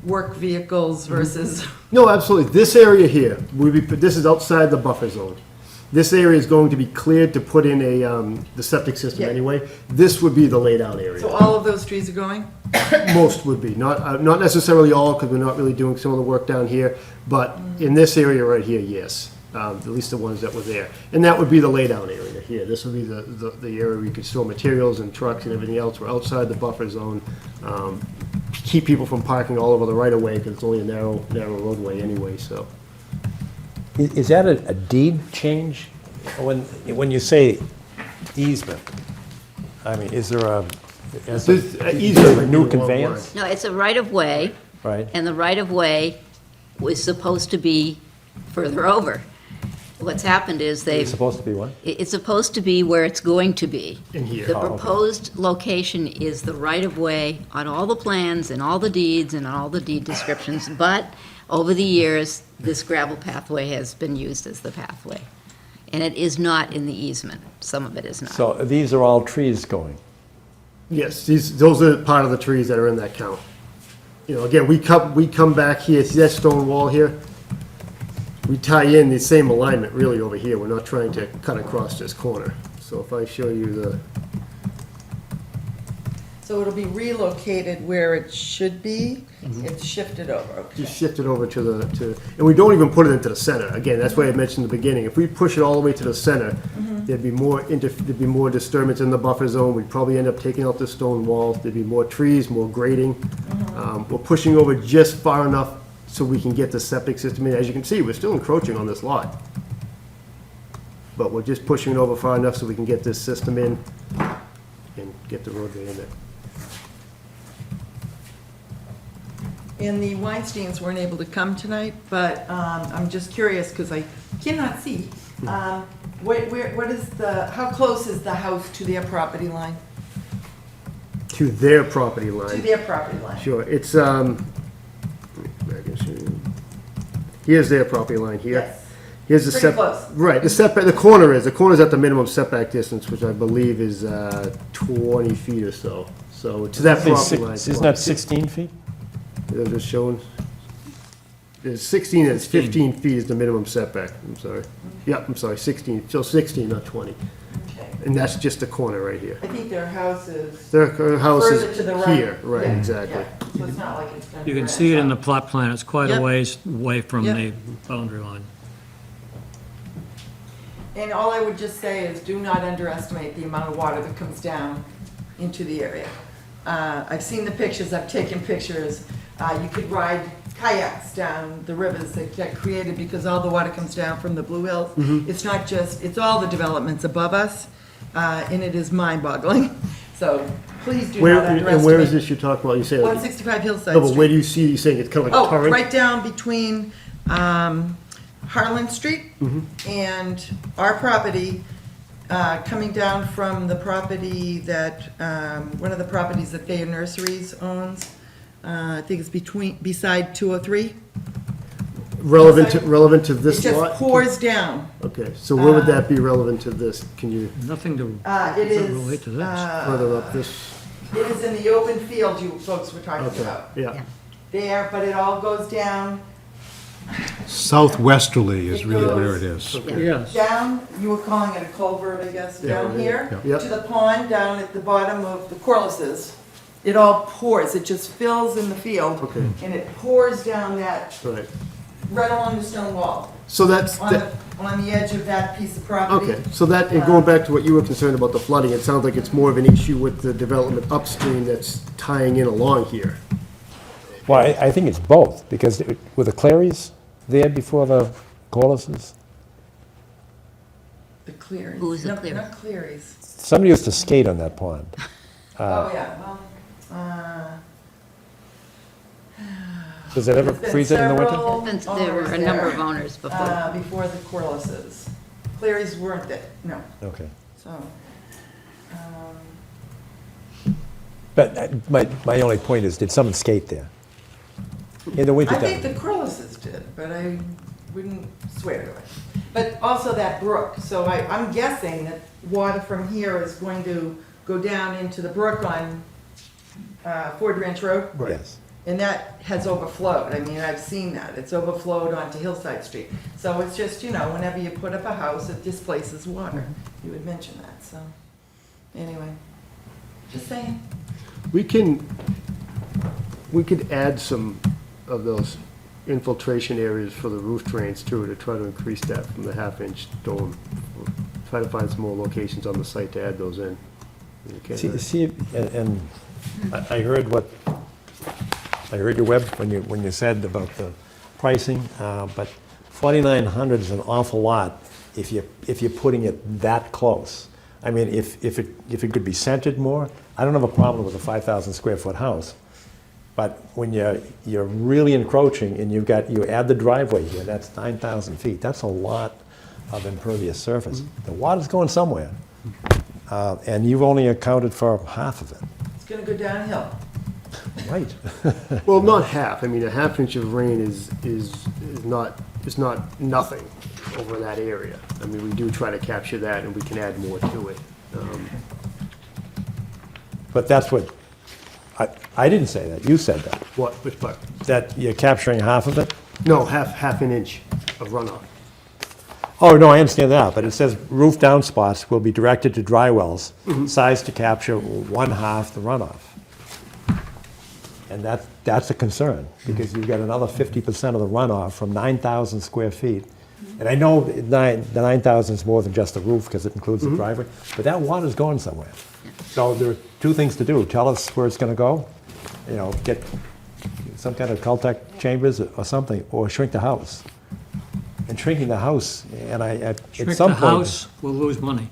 work vehicles versus, No, absolutely. This area here, this is outside the buffer zone. This area is going to be cleared to put in the septic system Yeah. anyway. This would be the laid out area. so all of those trees are going? Most would be, not necessarily all, because we're not really doing some of the work down here, but in this area right here, yes, at least the ones that were there. And that would be the laydown area here. This would be the area where you could store materials and trucks and everything else. We're outside the buffer zone. Keep people from parking all over the right-of-way, because it's only a narrow roadway anyway, so. Is that a deed change? When you say easement, I mean, is there a new conveyance? No, it's a right-of-way, Right. and the right-of-way was supposed to be further over. What's happened is It's supposed to be what? it's supposed to be where it's going to be. In here. The Oh, okay. proposed location is the right-of-way on all the plans and all the deeds and all the deed descriptions, but over the years, this gravel pathway has been used as the pathway. And it is not in the easement. Some of it is not. So these are all trees going? Yes, those are part of the trees that are in that count. Again, we come back here, see that stone wall here? We tie in the same alignment really over here. We're not trying to cut across this corner. So if I show you So it'll be relocated where it should be, it's shifted over, okay. Just shift it over and we don't even put it into the center. Again, that's why I mentioned in the beginning, if we push it all the way to the center, there'd be more disturbance in the buffer zone. We'd probably end up taking out the stone walls. There'd be more trees, more grading. We're pushing over just far enough so we can get the septic system in. As you can see, we're still encroaching on this lot. But we're just pushing it over far enough so we can get this system in and get the roadway in there. And the Weinsteins weren't able to come tonight, but I'm just curious, because I cannot see. What is how close is the house to their property line? To their property To line. their property line? Sure, it's, I can show you. Here's their property line here. Yes. Here's the Pretty close. Right, the setback, the corner's at the minimum setback distance, which I believe is 20 feet or so. So to that property line. Isn't that 16 feet? They're just showing, there's 16, and it's 15 feet is the minimum setback, I'm sorry. Yeah, I'm sorry, 16, so 16, not 20. Okay. And that's just the corner right here. I think their house is Their house further to the is right. here, right, Yeah, exactly. yeah. So it's not like it's gonna You can branch see it in the out. plot plan, it's quite a Yep. ways away from Yep. the boundary line. And all I would just say is do not underestimate the amount of water that comes down into the area. I've seen the pictures, I've taken pictures. You could ride kayaks down the rivers that get created because all the water comes down from the Blue Hills. It's not just, it's all the developments above us, and it is mind-boggling. So please do not underestimate. And where is this you're talking about? You say, like- 165 Hillside no, but where Street. do you see, you're saying it's kind of like a Oh, torrent? right down between Harlan Street and our property, coming down from the property that, one of the properties that Thayer Nurseries owns. I think it's beside 203. Relevant to It this just lot? pours down. Okay, so where would that be relevant to this? Can you Nothing to It is, relate to this. further up this? it is in the open field you folks were talking Okay, about. yeah. There, but it all goes down, Southwesterly is really where it is. Yes. down, you were calling it a culvert, I guess, Yeah, down yeah, here, yeah. to the pond down at the bottom of the Corlises. It all pours, it just fills in the field, Okay. and it pours down that, Right. right along the stone wall, So that's, on the edge of that piece of property. okay, so that, and going back to what you were concerned about the flooding, it sounds like it's more of an issue with the development upstream that's tying in along here. Well, I think it's both, because were the Clarys there before the Corlises? The Clearys. Who is the No, Cleary? Not Clearys. Somebody used to skate on that pond. Oh, yeah, well, Does it ever there's been freeze it in the winter? several There were a owners number there, of owners before. before the Corlises. Clearys weren't there, no, Okay. so. But my only point is, did someone skate there? In the winter I think time? the Corlises did, but I wouldn't swear to it. But also that brook, so I'm guessing that water from here is going to go down into the brook on Ford Ranch Road. Yes. And that has overflowed. I mean, I've seen that. It's overflowed onto Hillside Street. So it's just, whenever you put up a house, it displaces water. You would mention that, so, anyway, just saying. We could add some of those infiltration areas for the roof drains too, to try to increase that from the half-inch stone. We'll try to find some more locations on the site to add those in. Okay. See, and I heard I heard your web when you said about the pricing, but 4,900 is an awful lot if you're putting it that close. I mean, if it could be centered more, I don't have a problem with a 5,000 square foot house. But when you're really encroaching and you add the driveway here, that's 9,000 feet. That's a lot of impervious surface. The water's going somewhere, and you've only accounted for half of it. It's gonna go downhill. Right. Well, not half. I mean, a half-inch of rain is not nothing over that area. I mean, we do try to capture that, and we can add more to it. But that's what I didn't say that. You said that. Which part? That you're capturing half of it. No, half an inch of runoff. Oh, no, I understand that, but it says roof downspouts will be directed to dry wells, sized to capture 1/2 the runoff. And that's a concern, because you've got another 50% of the runoff from 9,000 square feet. And I know the 9,000 is more than just the roof, because it includes the driveway, but that water's going somewhere. So there are two things to do. Tell us where it's gonna go, get some kind of Caltech chambers or something, or shrink the house. And shrinking the house, and at Shrink some the point. house, we'll lose money.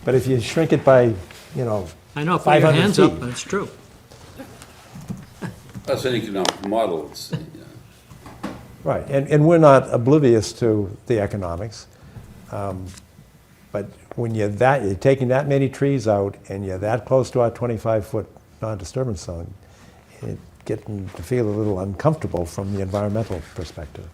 But if you shrink it by, I know, put your 500 hands up, feet. but it's true. That's an economic model. Right, and we're not oblivious to the economics. But when you're taking that many trees out and you're that close to our 25-foot non-disturbance zone, it's getting to feel a little uncomfortable from the environmental perspective.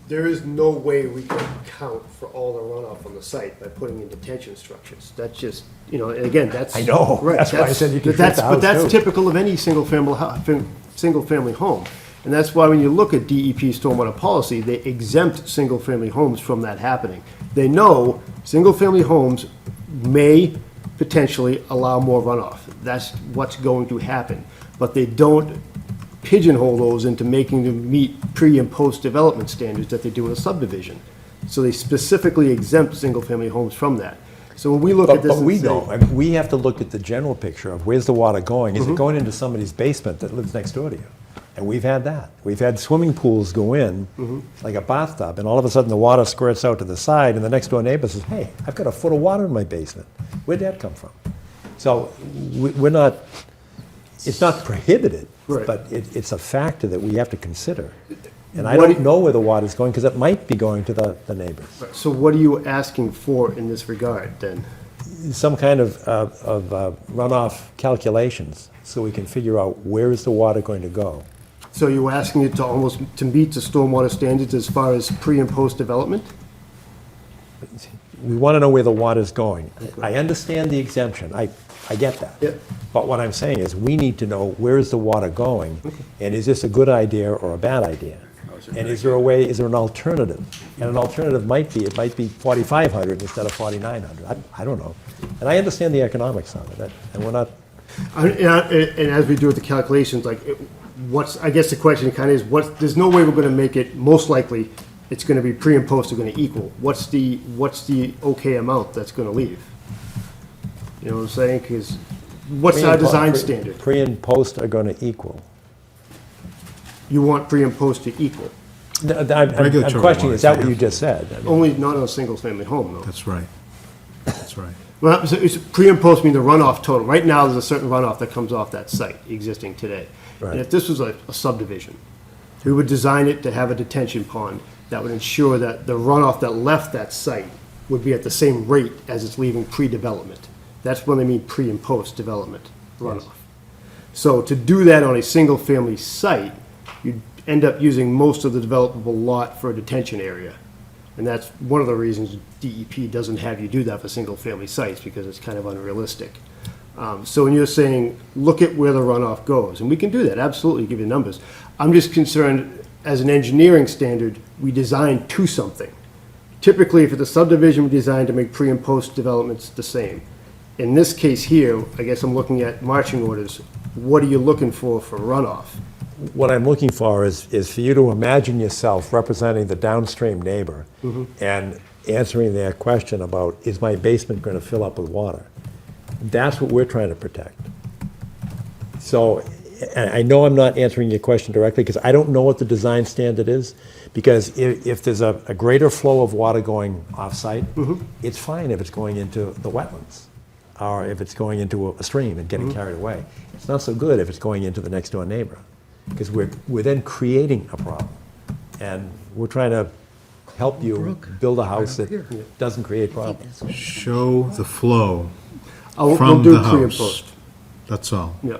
There is no way we can account for all the runoff on the site by putting in detention structures. That's just, and again, that's. I know. Right, That's why I said you could but shrink the But house, that's too. typical of any single-family home. And that's why when you look at DEP stormwater policy, they exempt single-family homes from that happening. They know single-family homes may potentially allow more runoff. That's what's going to happen. But they don't pigeonhole those into making them meet pre- and post-development standards that they do in a subdivision. So they specifically exempt single-family homes from that. So when we look at this But and we say- don't. I mean, we have to look at the general picture of where's the water going? Is it going into somebody's basement that lives next door to you? And we've had that. We've had swimming pools go in, like a bathtub, and all of a sudden the water squirts out to the side, and the next door neighbor says, hey, I've got a foot of water in my basement. Where'd that come from? So we're not, it's not prohibited, Right. but it's a factor that we have to consider. And I What don't do- know where the water's going, because it might be going to the neighbors. So what are you asking for in this regard, then? Some kind of runoff calculations, so we can figure out where is the water going to go. So you're asking it to meet the stormwater standards as far as pre- and post-development? We want to know where the water's going. I understand the exemption, I get that. Yep. But what I'm saying is, we need to know where is the water going, and is this a good idea or a bad idea? And is there an alternative? And an alternative might be 4,500 instead of 4,900, I don't know. And I understand the economics of it, and we're not, And as we do with the calculations, I guess the question kind of is, there's no way we're gonna make it, most likely, it's gonna be pre and post are gonna equal. What's the okay amount that's gonna leave? You know what I'm saying? Because what's our design standard? Pre and post are going to equal. You want pre and post to equal, I'm Regulatory questioning, is that what wise, you just said? I mean, only not on a single-family home, though. That's right. That's right. Well, so it's pre and post mean the runoff total. Right now, there's a certain runoff that comes off that site existing today. Right. And if this was a subdivision, we would design it to have a detention pond that would ensure that the runoff that left that site would be at the same rate as it's leaving pre-development. That's when they mean pre and post-development runoff. So to do that on a single-family site, you'd end up using most of the developable lot for a detention area. And that's one of the reasons DEP doesn't have you do that for single-family sites, because it's kind of unrealistic. So when you're saying, look at where the runoff goes, and we can do that, absolutely, give you numbers. I'm just concerned, as an engineering standard, we design to something. Typically, if it's a subdivision, we design to make pre- and post-developments the same. In this case here, I guess I'm looking at marching orders. What are you looking for runoff? What I'm looking for is for you to imagine yourself representing the downstream neighbor and answering their question about, is my basement going to fill up with water? That's what we're trying to protect. So I know I'm not answering your question directly, because I don't know what the design standard is, because if there's a greater flow of water going off-site, it's fine if it's going into the wetlands, or if it's going into a stream and getting carried away. It's not so good if it's going into the next-door neighbor, because we're then creating a problem. And we're trying to help you build a house that doesn't create problems. Show the flow We'll from do the pre and house. post. That's all. Yeah.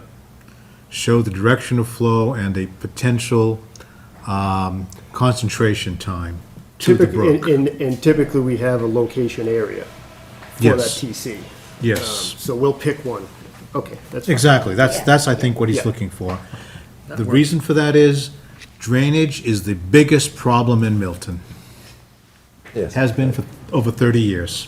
Show the direction of flow and a potential concentration time to the Typically, brook. and typically, we have a location area for that Yes. TC. Yes, So we'll pick one. Okay, that's fine. exactly. That's, I think, what he's Yeah. looking for. The reason for that is drainage is the biggest problem in Milton. Yes. Has been for over 30 years.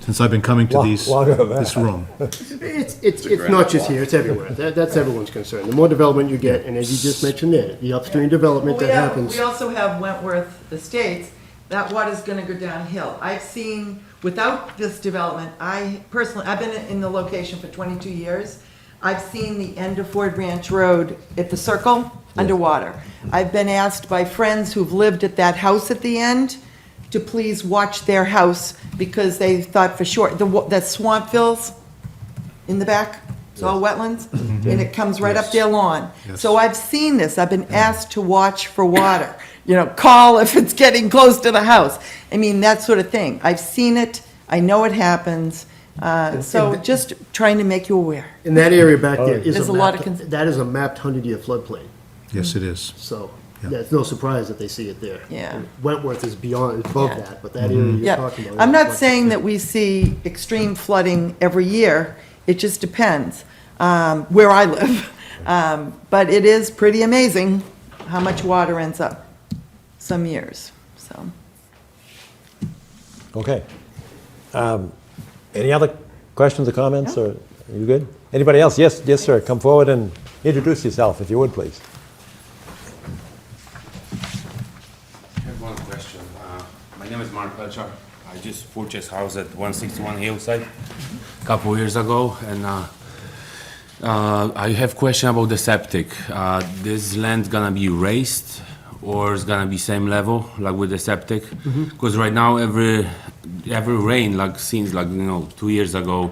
since I've been coming to Longer than that. this room. It's not just here, it's everywhere. That's everyone's concern. The more development you get, and as you just mentioned there, the upstream development that happens. We also have Wentworth Estates, that water's gonna go downhill. I've seen, without this development, I've been in the location for 22 years. I've seen the end of Ford Branch Road at the circle underwater. I've been asked by friends who've lived at that house at the end to please watch their house because they thought for sure, the swamp fills in the back, it's all wetlands, and it comes right up their lawn. So I've seen this, I've been asked to watch for water, call if it's getting close to the house. I mean, that sort of thing. I've seen it, I know it happens, so just trying to make you aware. In that area back there is There's a a lot of mapped, that is a mapped 100-year floodplain. Yes, it is. So, Yeah. yeah, it's no surprise that they see it there. Yeah. Wentworth is beyond, it's above Yeah. that, but that area you're Yeah, talking about. I'm is not flood- saying that we see extreme flooding every year, it just depends where I live. But it is pretty amazing how much water ends up some years, so. Okay. Any other questions or comments, or are you good? Anybody else? Yes, sir, come forward and introduce yourself, if you would, please. I have one question. My name is Mark Belcher. I just purchased house at 161 Hillside a couple years ago, and I have question about the septic. This land gonna be raised, or it's gonna be same level like with the septic? Because right now every rain, like since 2 years ago,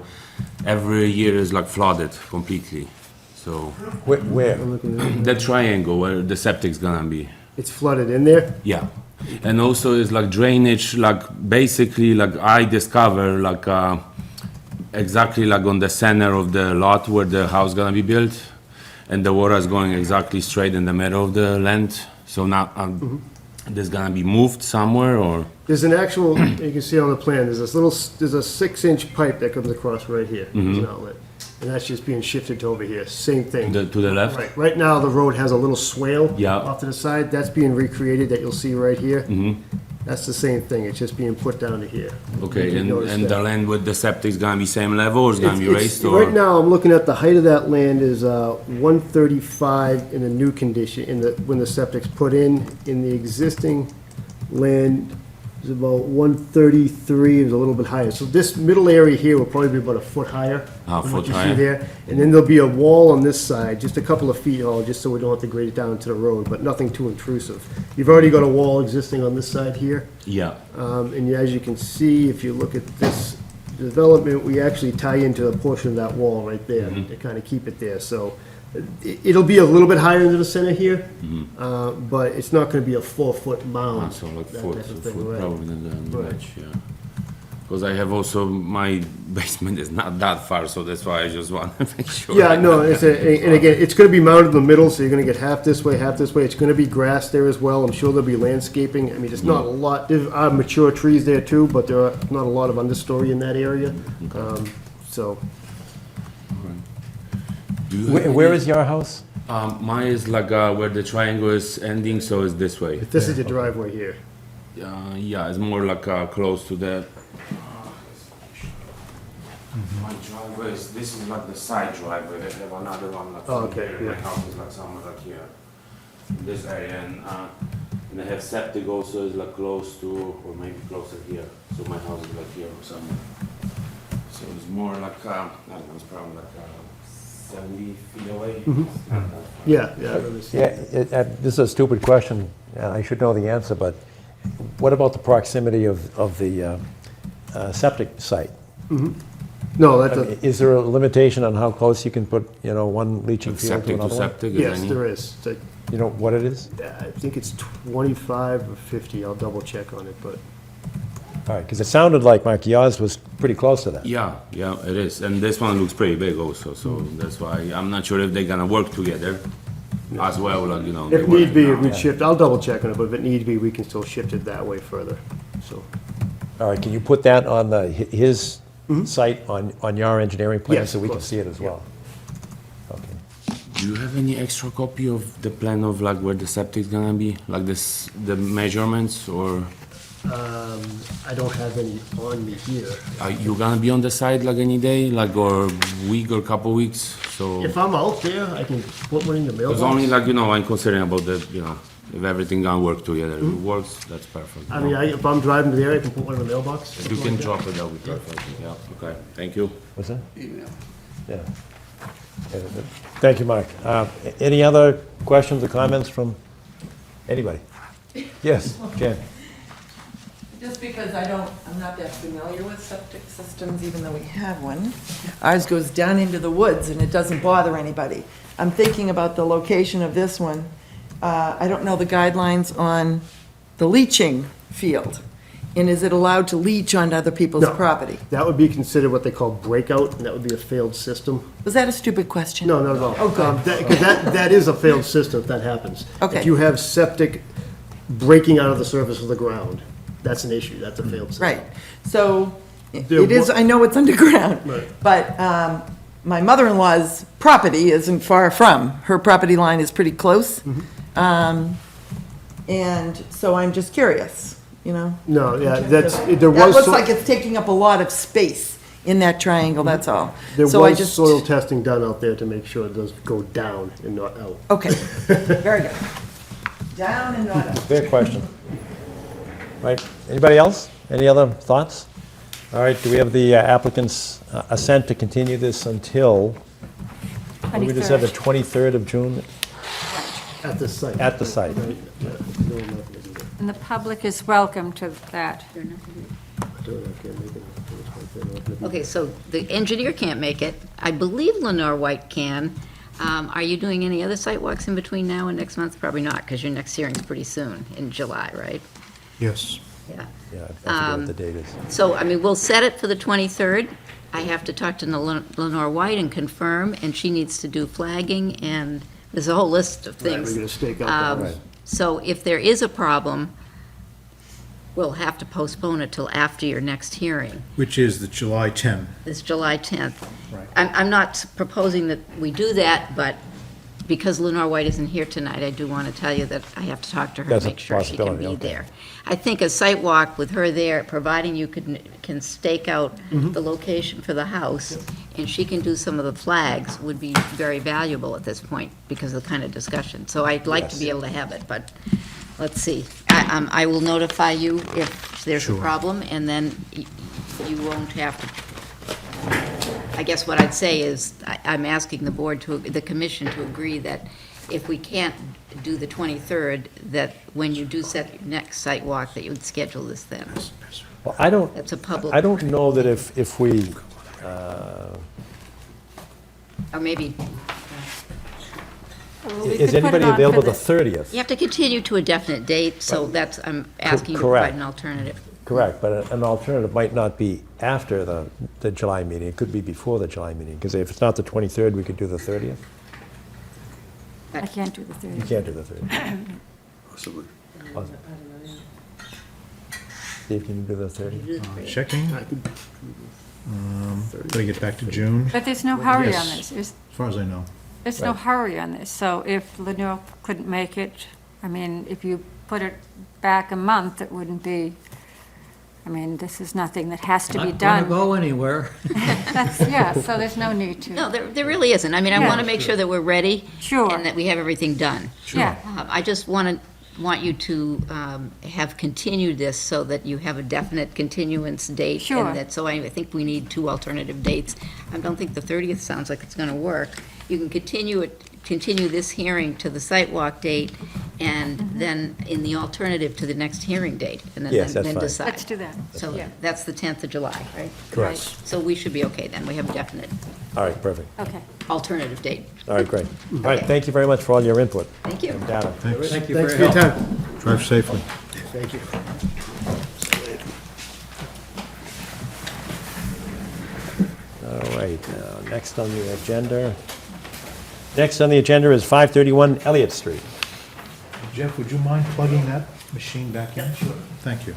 every year is like flooded completely. So Where? the triangle where the septic's gonna be. It's flooded in there? Yeah, and also it's like drainage, like basically like I discover like exactly like on the center of the lot where the house gonna be built, and the water is going exactly straight in the middle of the land. So now this gonna be moved somewhere, or There's an actual, you can see on the plan, there's a 6-inch pipe that comes across right here, there's an outlet. And that's just being shifted to over here, same thing. to the left? Right now, the road has a little swale Yeah. off to the side, that's being recreated that you'll see right here. That's the same thing, it's just being put down to here. Okay, You and, notice and that. the land with the septic is gonna be same level, or it's gonna be raised, or? Right now, I'm looking at the height of that land is 135 in the new condition, when the septic's put in. In the existing land is about 133, is a little bit higher. So this middle area here will probably be about a foot higher. Ah, than foot what you see higher. there. And then there'll be a wall on this side, just a couple of feet tall, just so we don't have to grade it down to the road, but nothing too intrusive. You've already got a wall existing on this side here. Yeah, And as you can see, if you look at this development, we actually tie into a portion of that wall right there to kind of keep it there. So it'll be a little bit higher into the center here, but it's not going to be a 4-foot mound. so like that foot, type of thing, foot right. probably than the Right. edge, yeah. Because I have also, my basement is not that far, so that's why I just want to make sure. Yeah, no, and again, it's going to be mounted in the middle, so you're going to get half this way, half this way. It's going to be grass there as well. I'm sure there'll be landscaping. I mean, it's not a lot, there are mature trees there too, but there are not a lot of understory in that area. So, Do you have Where any- is your house? Mine is like where the triangle is ending, so it's this way. this is the driveway here. Yeah, it's more like close to the. My driveway is, this is like the side driveway, they have another one like Oh, from okay, here, my yeah. house is like somewhere like here. In this area, and they have septic also is like close to, or maybe closer here, so my house is like here or somewhere. So it's more like, I don't know, it's probably like 70 feet away. Mm-hmm. It's not that far. Yeah, yeah. I understand. Yeah, this is a stupid question, and I should know the answer, but what about the proximity of the septic site? No, I that's mean, is there a limitation on how close you can put, one leaching Like field to septic to another one? septic, is yes, any? there is. It's like, You know what it is? I think it's 25 or 50, I'll double check on it, but All right, because it sounded like, Mark, yours was pretty close to that. Yeah, it is, and this one looks pretty big also, so that's why I'm not sure if they're gonna work together as well, like, they if need work be, now. we'd shift, I'll double check on it, but if it need be, we can still shift it that way further, so. All right, can you put that on his site on your engineering plan Yes, so of we can course. see it as well? Okay. Do you have any extra copy of the plan of like where the septic's gonna be, like this, the measurements, or? I don't have any on me here. Are you gonna be on the site like any day, like or week or couple weeks? So, If I'm out there, I can put one in the mailbox. because only like, I'm considering about the, if everything gonna work together. If it works, that's perfect. I mean, if I'm driving there, I can put one in the mailbox. If you can drop it, that'll be perfect. Yeah, okay, thank you. What's that? Email. Yeah. Thank you, Mark. Any other questions or comments from anybody? Yes, Jen? Just because I'm not that familiar with septic systems, even though we have one. Ours goes down into the woods and it doesn't bother anybody. I'm thinking about the location of this one. I don't know the guidelines on the leaching field. And is it allowed to leach onto other people's No. property? That would be considered what they call breakout, and that would be a failed system. Was that a stupid question? No, not at all. Oh, good. Because that is a failed system if that happens. Okay. If you have septic breaking out of the surface of the ground, that's an issue, that's a failed system. Right. So it There is, wa- I know it's underground. Right. But my mother-in-law's property isn't far from. Her property line is pretty close. And so I'm just curious, No, yeah, there That was, looks so- like it's taking up a lot of space in that triangle, that's all. there So I was just soil testing done out there to make sure it does go down and not out. Okay, very good. Down and not up. Fair question. Right, anybody else? Any other thoughts? All right, do we have the applicant's assent to continue this until, what did we just said, the 23rd of June At the site. at the site? Right, yeah, no, I'm not gonna do that. And the public is welcome to that. I don't know, I can't make it. Okay, so the engineer can't make it. I believe Lenore White can. Are you doing any other site walks in between now and next month? Probably not, because your next hearing's pretty soon, in July, right? Yes. Yeah. Yeah, I forget what the date is. So, I mean, we'll set it for the 23rd. I have to talk to Lenore White and confirm, and she needs to do flagging, and there's a whole list of Right, things. we're gonna stake out Um, the- Right. So if there is a problem, we'll have to postpone it till after your next hearing. Which is the July 10. It's July 10th. Right. I'm not proposing that we do that, but because Lenore White isn't here tonight, I do want to tell you that I have to talk to her That's to a make sure she can possibility, be okay. there. I think a site walk with her there, providing you can stake out Mm-hmm. the location for the house, and she can do some of the flags, would be very valuable at this point because of the kind of discussion. So I'd like to be able to have it, but let's see. I will notify you if there's a Sure. problem, and then you won't have to. I guess what I'd say is, I'm asking the board the commission to agree that if we can't do the 23rd, that when you do set your next site walk, that you would schedule this then. Well, I don't, That's a public. I don't know that if we, Or maybe, We is could put it anybody on for available the the- 30th? you have to continue to a definite date, so that's, I'm asking you to correct. provide an alternative. Correct, but an alternative might not be after the July meeting. It could be before the July meeting, because if it's not the 23rd, we could do the 30th. I can't do the You 30th. can't do the 30th. Possibly. Steve, can you do the 30th? Checking. Gotta get back to June, But there's no hurry on Yes. this. as far as I know. There's no Right. hurry on this. So if Lenore couldn't make it, I mean, if you put it back a month, it wouldn't be, I mean, this is nothing that has to be Not going to done. go anywhere. Yeah, so there's no need to. No, there really isn't. I mean, I Yeah. want to make sure that we're ready. Sure. And that we have everything done. Yeah. I just want you to have continued this so that you have a definite continuance date. Sure. And that, so I think we need two alternative dates. I don't think the 30th sounds like it's going to work. You can continue this hearing to the site walk date, and then in the alternative to the next hearing date, and then Yes, that's then fine. decide. Let's do that. So Yeah. that's the 10th of July, right? Correct. So we should be okay then. We have a definite All right, perfect. Okay. alternative date. All right, great. All right, Okay. thank you very much for all your input Thank you. and data. Thanks. Thank you Thanks for for your your help. time. Drive safely. Thank you. All right, next on the agenda. Next on the agenda is 531 Elliott Street. Jeff, would you mind plugging that machine back in? Sure. Thank you.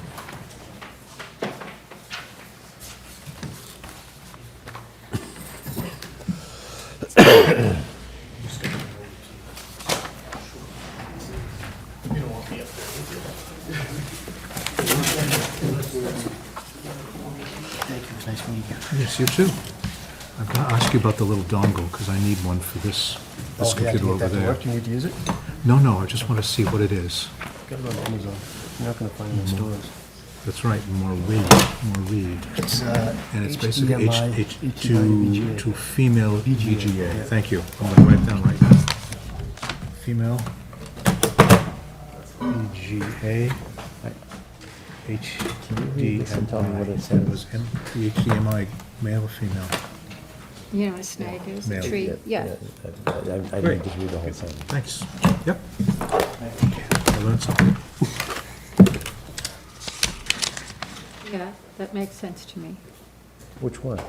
Yes, you too. I've got to ask you about the little dongle, because I need one for this computer over there. You need to use it? No, I just want to see what it is. Get it on Amazon. You're not gonna find it in stores. That's right, more read. It's, And it's basically HDMI, to female VGA. VGA. Yeah. Thank you. I'm going to write it down right now. Female VGA. this and tell me what it HDMI. says? It was the HDMI, male or female? You know what a snag is, Male. a tree, yeah. I Great. didn't just read the whole thing. Thanks. Yep. I learned something. Yeah, that makes sense to me. Which one?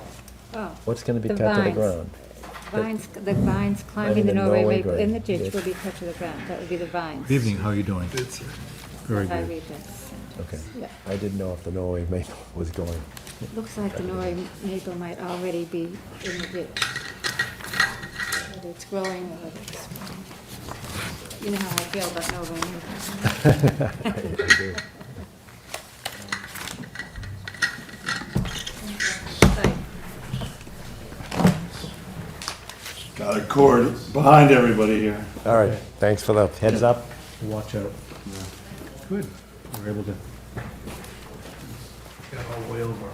Oh, What's going to be The cut to the vines. ground? the vines climbing the the Norway Norway maple grape. in the ditch Yes. will be cut to the ground. That would be the vines. Good evening, how are you doing? Very If I good. read this. Okay. Yeah. I didn't know if the Norway maple was going. It looks like the Norway maple might already be in the ditch. Whether it's growing or whether it's, you know how I feel about Norway maple. I do. Got a cord behind everybody here. All right, thanks for the heads up. Watch out. Good. We're able to get all the way over.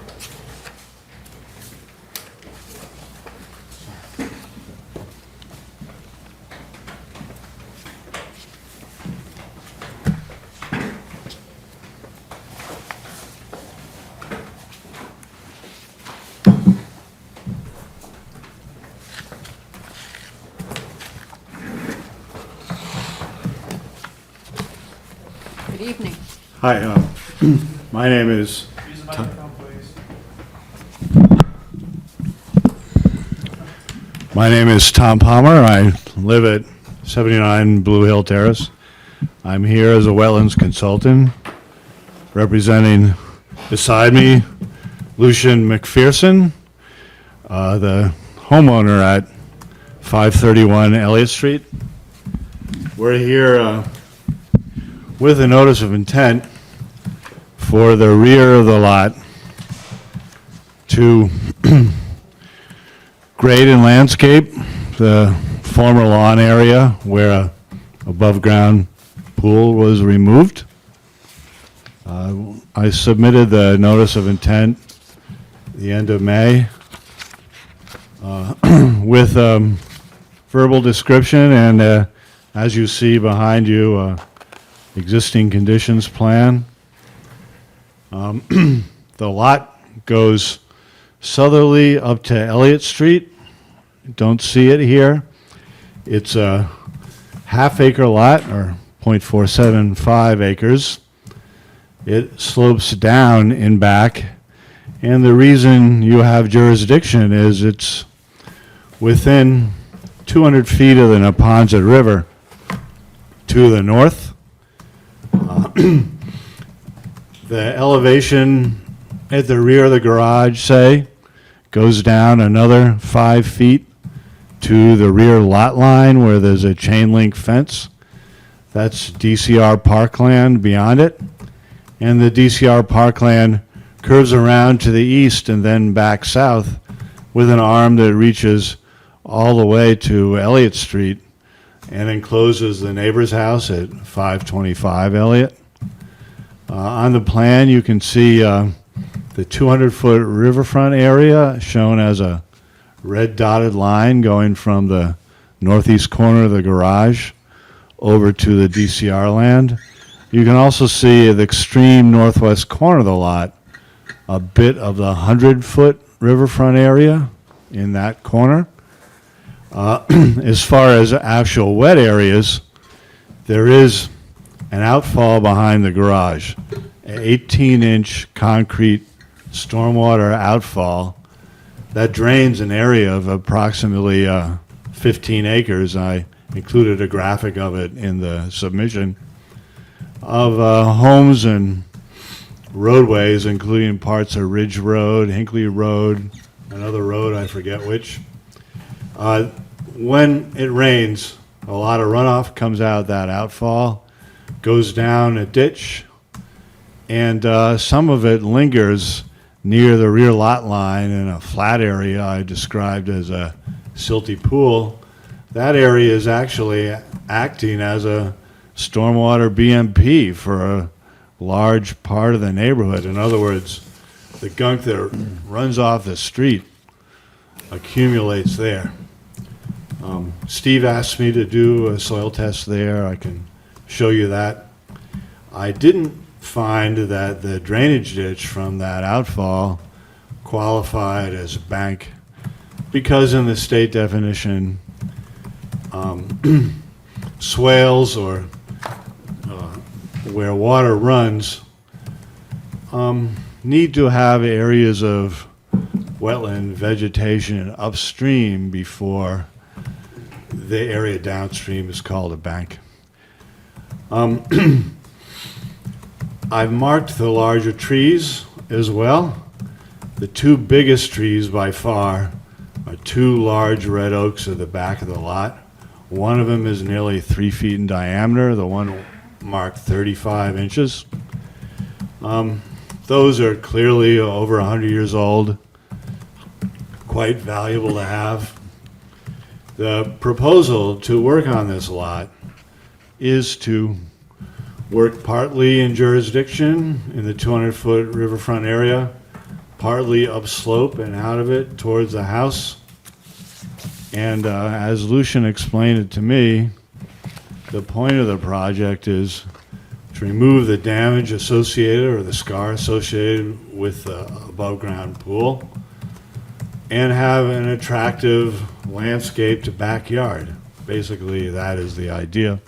Good evening. Hi, my name is. My name is Tom Palmer. I live at 79 Blue Hill Terrace. I'm here as a wetlands consultant, representing beside me Lucian McPherson, the homeowner at 531 Elliott Street. We're here with a notice of intent for the rear of the lot to grade and landscape the former lawn area where a above-ground pool was removed. I submitted the notice of intent the end of May with verbal description and, as you see behind you, existing conditions plan. The lot goes southerly up to Elliott Street. Don't see it here. It's a half-acre lot, or 0.475 acres. It slopes down in back, and the reason you have jurisdiction is it's within 200 feet of the Neponset River to the north. The elevation at the rear of the garage, say, goes down another 5 feet to the rear lot line where there's a chain link fence. That's DCR parkland beyond it. And the DCR parkland curves around to the east and then back south with an arm that reaches all the way to Elliott Street and encloses the neighbor's house at 525 Elliott. On the plan, you can see the 200-foot riverfront area shown as a red dotted line going from the northeast corner of the garage over to the DCR land. You can also see at the extreme northwest corner of the lot a bit of the 100-foot riverfront area in that corner. As far as actual wet areas, there is an outfall behind the garage, an 18-inch concrete stormwater outfall that drains an area of approximately 15 acres. I included a graphic of it in the submission, of homes and roadways, including parts of Ridge Road, Hinckley Road, another road, I forget which. When it rains, a lot of runoff comes out that outfall, goes down a ditch, and some of it lingers near the rear lot line in a flat area I described as a silty pool, that area is actually acting as a stormwater BMP for a large part of the neighborhood. In other words, the gunk that runs off the street accumulates there. Steve asked me to do a soil test there. I can show you that. I didn't find that the drainage ditch from that outfall qualified as a bank because in the state definition, swales or where water runs need to have areas of wetland vegetation upstream before the area downstream is called a bank. I've marked the larger trees as well. The two biggest trees by far are two large red oaks at the back of the lot. One of them is nearly 3 feet in diameter, the one marked 35 inches. Those are clearly over 100 years old, quite valuable to have. The proposal to work on this lot is to work partly in jurisdiction in the 200-foot riverfront area, partly upslope and out of it towards the house. And as Lucian explained it to me, the point of the project is to remove the damage associated or the scar associated with the above-ground pool and have an attractive landscaped backyard. Basically, that is the idea.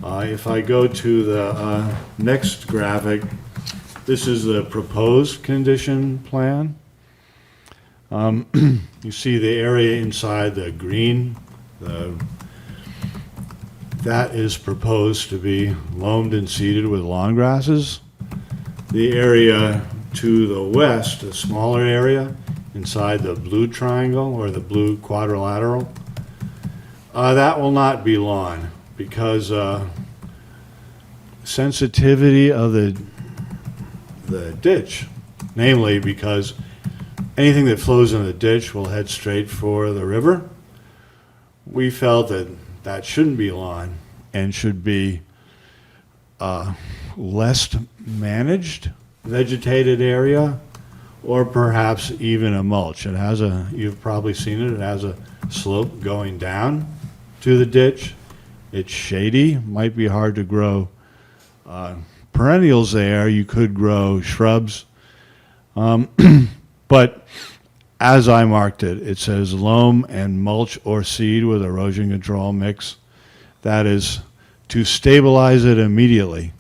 If I go to the next graphic, this is the proposed condition plan. You see the area inside the green, that is proposed to be loamed and seeded with lawn grasses. The area to the west, a smaller area inside the blue triangle or the blue quadrilateral, that will not be lawn because sensitivity of the ditch, namely because anything that flows in the ditch will head straight for the river. We felt that that shouldn't be lawn and should be less managed vegetated area or perhaps even a mulch. It has you've probably seen it, it has a slope going down to the ditch. It's shady, might be hard to grow perennials there. You could grow shrubs. But as I marked it, it says loam and mulch or seed with erosion control mix. That is to stabilize it immediately.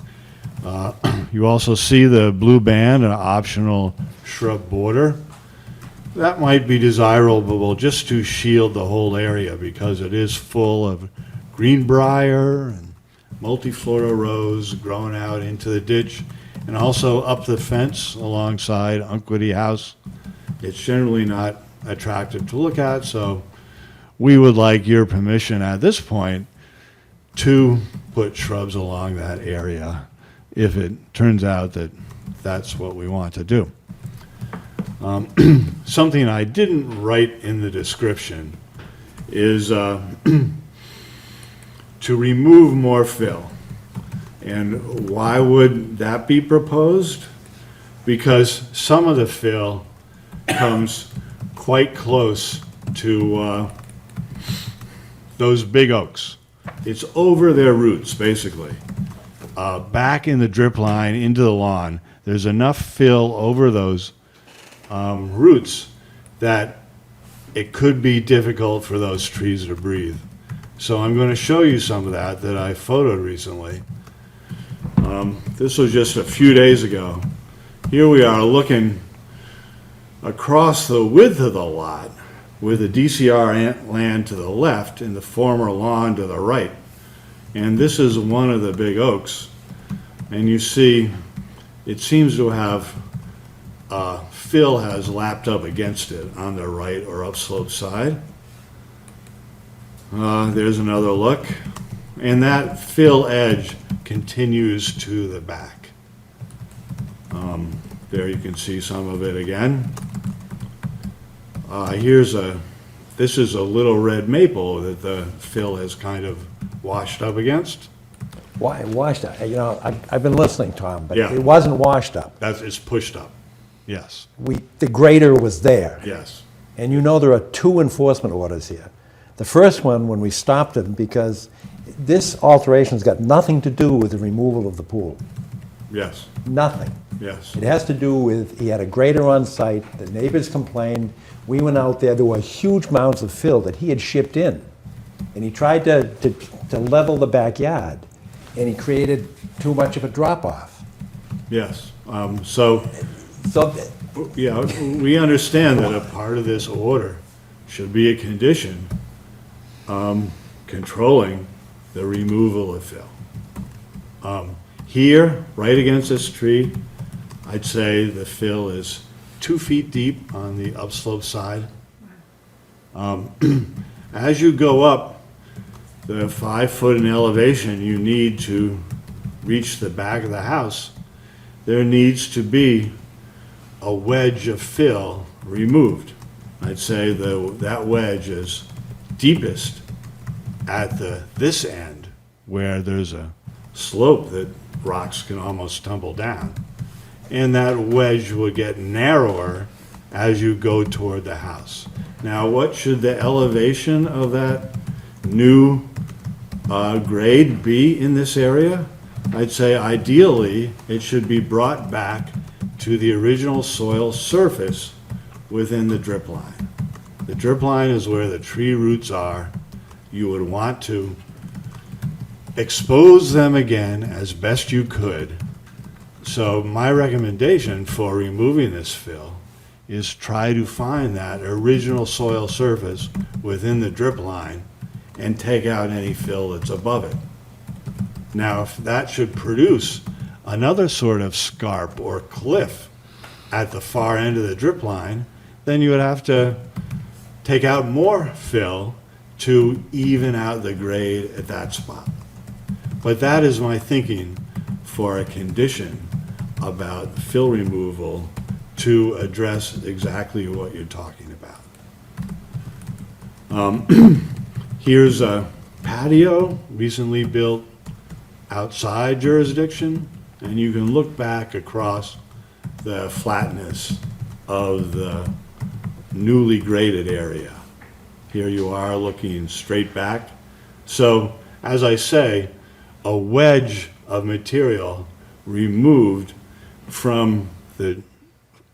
You also see the blue band, an optional shrub border. That might be desirable just to shield the whole area because it is full of greenbrier and multiflora rose growing out into the ditch and also up the fence alongside Unquity House. It's generally not attractive to look at, so we would like your permission at this point to put shrubs along that area if it turns out that that's what we want to do. Something I didn't write in the description is to remove more fill. And why would that be proposed? Because some of the fill comes quite close to those big oaks. It's over their roots, basically. Back in the drip line into the lawn, there's enough fill over those roots that it could be difficult for those trees to breathe. So I'm going to show you some of that I photoed recently. This was just a few days ago. Here we are looking across the width of the lot with the DCR land to the left and the former lawn to the right. And this is one of the big oaks. And you see, it seems to have, fill has lapped up against it on the right or upslope side. There's another look. And that fill edge continues to the back. There you can see some of it again. This is a little red maple that the fill has kind of washed up against. Why, washed up, you know, I've been listening, Tom, but Yeah. it wasn't washed up. It's pushed up, yes, The grader was there. yes. And you know there are two enforcement orders here. The first one, when we stopped him, because this alteration's got nothing to do with the removal of the pool. Yes, Nothing. yes. It has to do with, he had a grader on site, the neighbors complained, we went out there were huge mounds of fill that he had shipped in. And he tried to level the backyard, and he created too much of a drop-off. Yes, so, So, yeah, we understand that a part of this order should be a condition controlling the removal of fill. Here, right against this tree, I'd say the fill is 2 feet deep on the upslope side. As you go up the 5 foot in elevation you need to reach the back of the house, there needs to be a wedge of fill removed. I'd say that wedge is deepest at this end, where there's a slope that rocks can almost tumble down. And that wedge will get narrower as you go toward the house. Now, what should the elevation of that new grade be in this area? I'd say ideally, it should be brought back to the original soil surface within the drip line. The drip line is where the tree roots are. You would want to expose them again as best you could. So my recommendation for removing this fill is try to find that original soil surface within the drip line and take out any fill that's above it. Now, if that should produce another sort of scarp or cliff at the far end of the drip line, then you would have to take out more fill to even out the grade at that spot. But that is my thinking for a condition about fill removal to address exactly what you're talking about. Here's a patio recently built outside jurisdiction, and you can look back across the flatness of the newly graded area. Here you are looking straight back. So, as I say, a wedge of material removed from the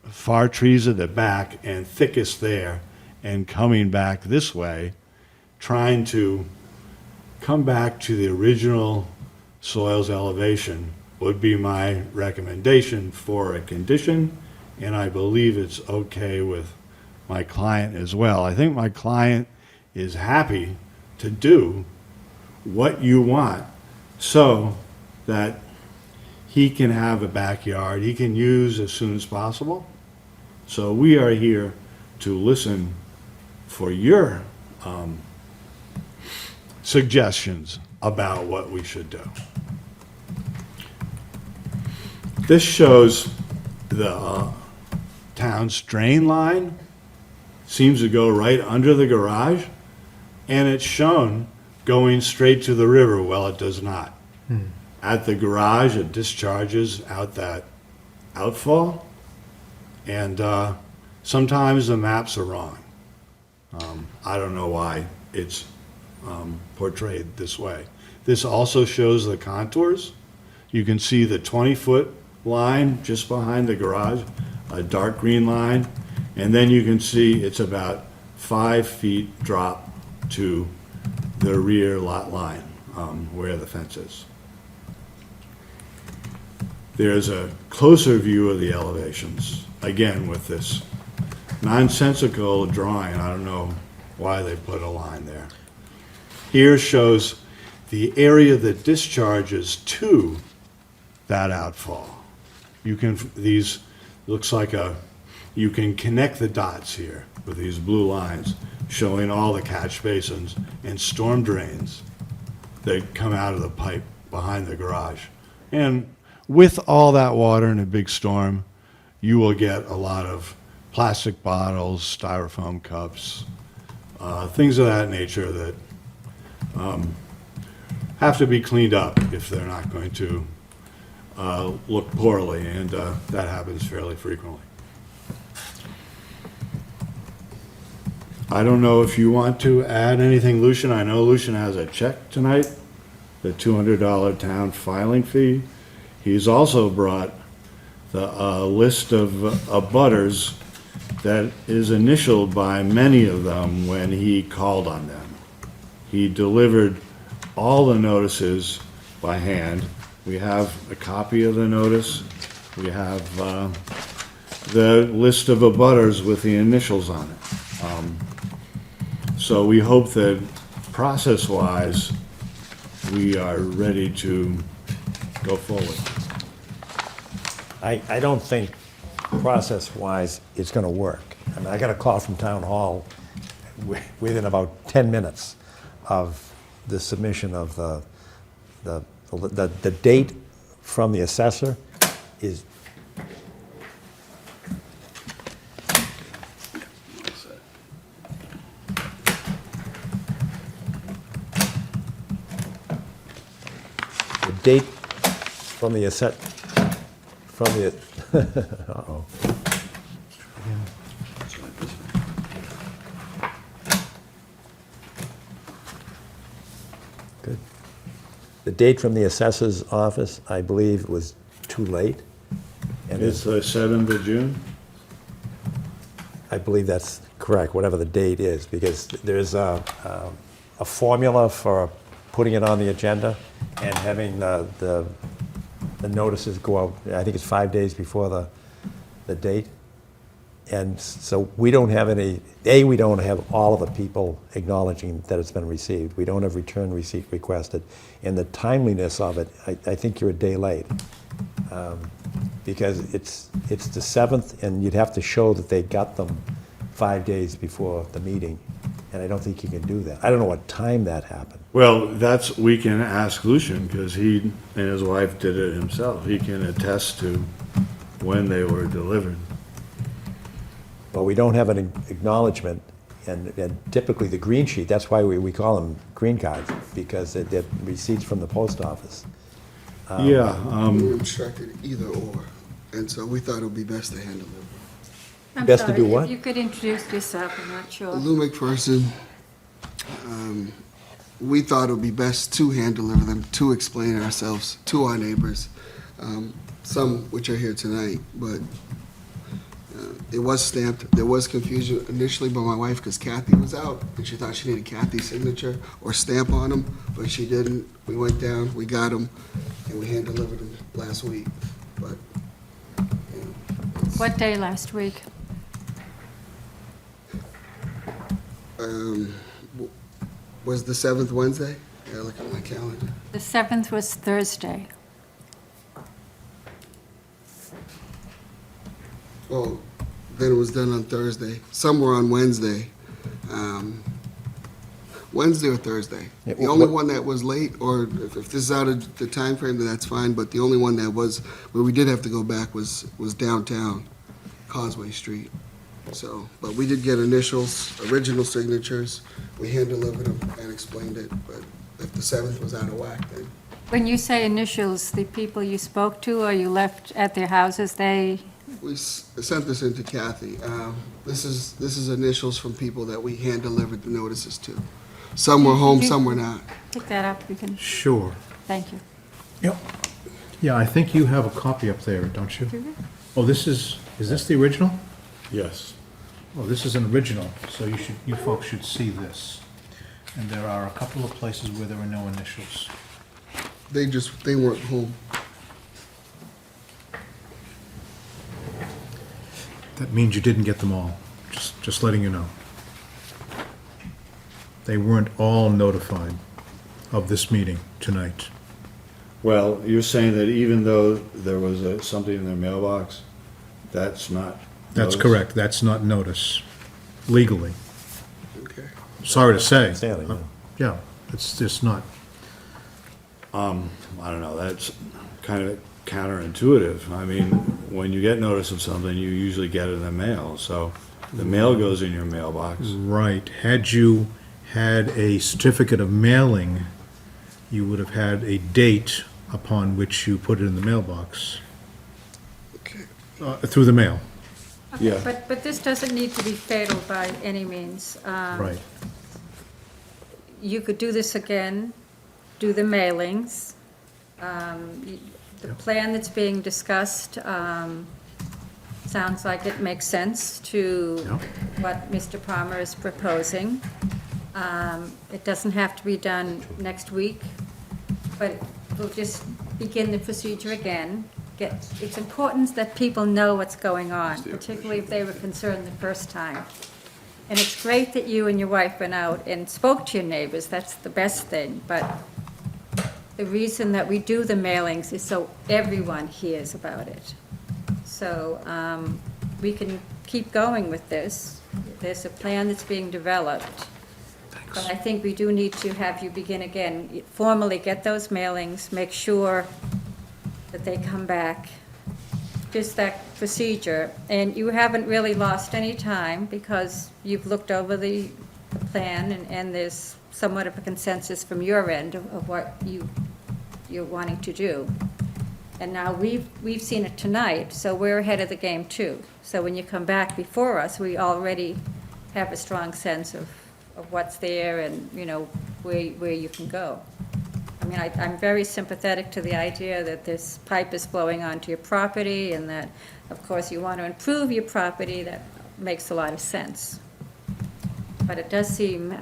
far trees at the back and thickest there, and coming back this way, trying to come back to the original soil's elevation would be my recommendation for a condition, and I believe it's okay with my client as well. I think my client is happy to do what you want so that he can have a backyard he can use as soon as possible. So we are here to listen for your suggestions about what we should do. This shows the town's drain line, seems to go right under the garage, and it's shown going straight to the river. Well, it does not. At the garage, it discharges out that outfall, and sometimes the maps are wrong. I don't know why it's portrayed this way. This also shows the contours. You can see the 20-foot line just behind the garage, a dark green line, and then you can see it's about 5 feet drop to the rear lot line where the fence is. There's a closer view of the elevations, again with this nonsensical drawing. I don't know why they put a line there. Here shows the area that discharges to that outfall. You can, these, looks like you can connect the dots here with these blue lines showing all the catch basins and storm drains that come out of the pipe behind the garage. And with all that water in a big storm, you will get a lot of plastic bottles, styrofoam cups, things of that nature that have to be cleaned up if they're not going to look poorly, and that happens fairly frequently. I don't know if you want to add anything, Lucian. I know Lucian has a check tonight, the $200 town filing fee. He's also brought the list of abutters that is initialed by many of them when he called on them. He delivered all the notices by hand. We have a copy of the notice. We have the list of abutters with the initials on it. So we hope that process-wise, we are ready to go forward. I don't think process-wise it's going to work. I mean, I got a call from Town Hall within about 10 minutes of the submission of the date from the assessor is the date from the uh-oh. Good. The date from the assessor's office, I believe, was too late. And It's the 7th of June? I believe that's correct, whatever the date is, because there's a formula for putting it on the agenda and having the notices go out, I think it's 5 days before the date. And so we don't have any, we don't have all of the people acknowledging that it's been received. We don't have return receipt requested. And the timeliness of it, I think you're a day late. Because it's the 7th, and you'd have to show that they got them 5 days before the meeting. And I don't think you can do that. I don't know what time that happened. Well, we can ask Lucian, because he and his wife did it himself. He can attest to when they were delivered. Well, we don't have an acknowledgement, and typically the green sheet, that's why we call them green cards, because they're receipts from the post office. We were instructed either or, and so we thought it would be best to hand deliver. I'm Best to sorry, do what? if you could introduce yourself, I'm not sure. Lou McPherson, we thought it would be best to hand deliver them, to explain ourselves to our neighbors, some which are here tonight, but it was stamped. There was confusion initially by my wife because Kathy was out, and she thought she needed Kathy's signature or stamp on them, but she didn't. We went down, we got them, and we hand delivered them last week, but. What day last week? Was the 7th Wednesday? Yeah, look at my calendar. The 7th was Thursday. Well, then it was done on Thursday. Some were on Wednesday. Wednesday or Thursday. Yeah, The only one that was late, or if this is out of the time frame, then that's fine, but the only one that was, where we did have to go back was downtown, Causeway Street. So, but we did get initials, original signatures. We hand delivered them and explained it, but if the 7th was out of whack, then. When you say initials, the people you spoke to or you left at their houses, they, We sent this in to Kathy. This is initials from people that we hand delivered the notices to. Some were home, some were not. pick that up, we can, Sure. thank you. Yep. Yeah, I think you have a copy up there, don't you? Oh, is this the original? Yes. Oh, this is an original, so you folks should see this. And there are a couple of places where there are no initials. They weren't home. That means you didn't get them all, just letting you know. They weren't all notified of this meeting tonight. Well, you're saying that even though there was something in their mailbox, that's not That's notice? correct, that's not notice, legally. Okay. Sorry to say. Understanding, yeah. Yeah, it's just not. I don't know, that's kind of counterintuitive. I mean, when you get notice of something, you usually get it in the mail, so the mail goes in your mailbox. Right. Had you had a certificate of mailing, you would have had a date upon which you put it in the mailbox. Okay. Through the mail. Yeah. But this doesn't need to be fatal by any means. Right. You could do this again, do the mailings. The plan that's being discussed sounds like it makes sense to Yep. what Mr. Palmer is proposing. It doesn't have to be done next week, but we'll just begin the procedure again. It's important that people know what's going on, particularly if they were concerned the first time. And it's great that you and your wife went out and spoke to your neighbors, that's the best thing, but the reason that we do the mailings is so everyone hears about it. So we can keep going with this. There's a plan that's being developed. But I think we do need to have you begin again, formally get those mailings, make sure that they come back, just that procedure. And you haven't really lost any time because you've looked over the plan and there's somewhat of a consensus from your end of what you're wanting to do. And now we've seen it tonight, so we're ahead of the game too. So when you come back before us, we already have a strong sense of what's there and, you know, where you can go. I mean, I'm very sympathetic to the idea that this pipe is flowing onto your property and that, of course, you want to improve your property. That makes a lot of sense. But it does seem,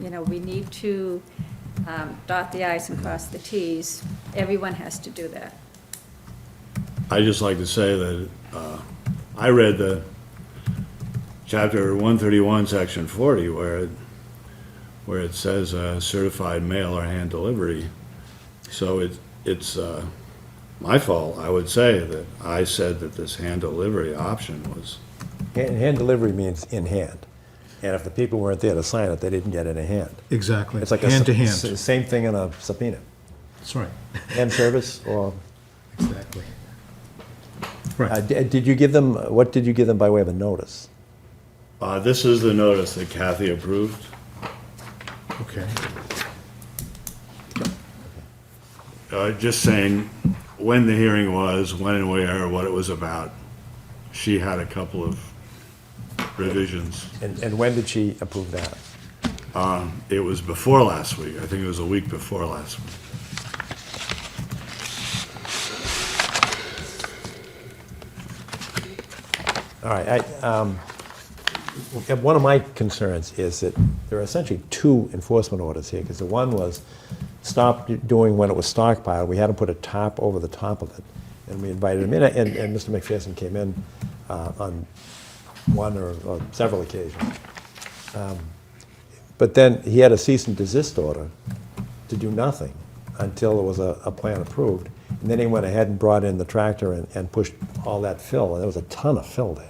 you know, we need to dot the i's and cross the t's. Everyone has to do that. I'd just like to say that I read the chapter 131, section 40, where it says certified mail or hand delivery. So it's my fault, I would say, that I said that this hand delivery option was. Hand delivery means in hand. And if the people weren't there to sign it, they didn't get it in hand. Exactly. It's like hand to hand. Same thing in a subpoena. That's right. Hand service or, Exactly. Right. did you give them, what did you give them by way of a notice? This is the notice that Kathy approved. Okay. Just saying when the hearing was, when and where, what it was about. She had a couple of revisions. And when did she approve that? It was before last week. I think it was a week before last week. All right, one of my concerns is that there are essentially two enforcement orders here, because the one was stop doing when it was stockpiled. We had to put a tarp over the top of it, and we invited him in, and Mr. McPherson came in on one or several occasions. But then he had a cease and desist order to do nothing until there was a plan approved. And then he went ahead and brought in the tractor and pushed all that fill, and there was a ton of fill there.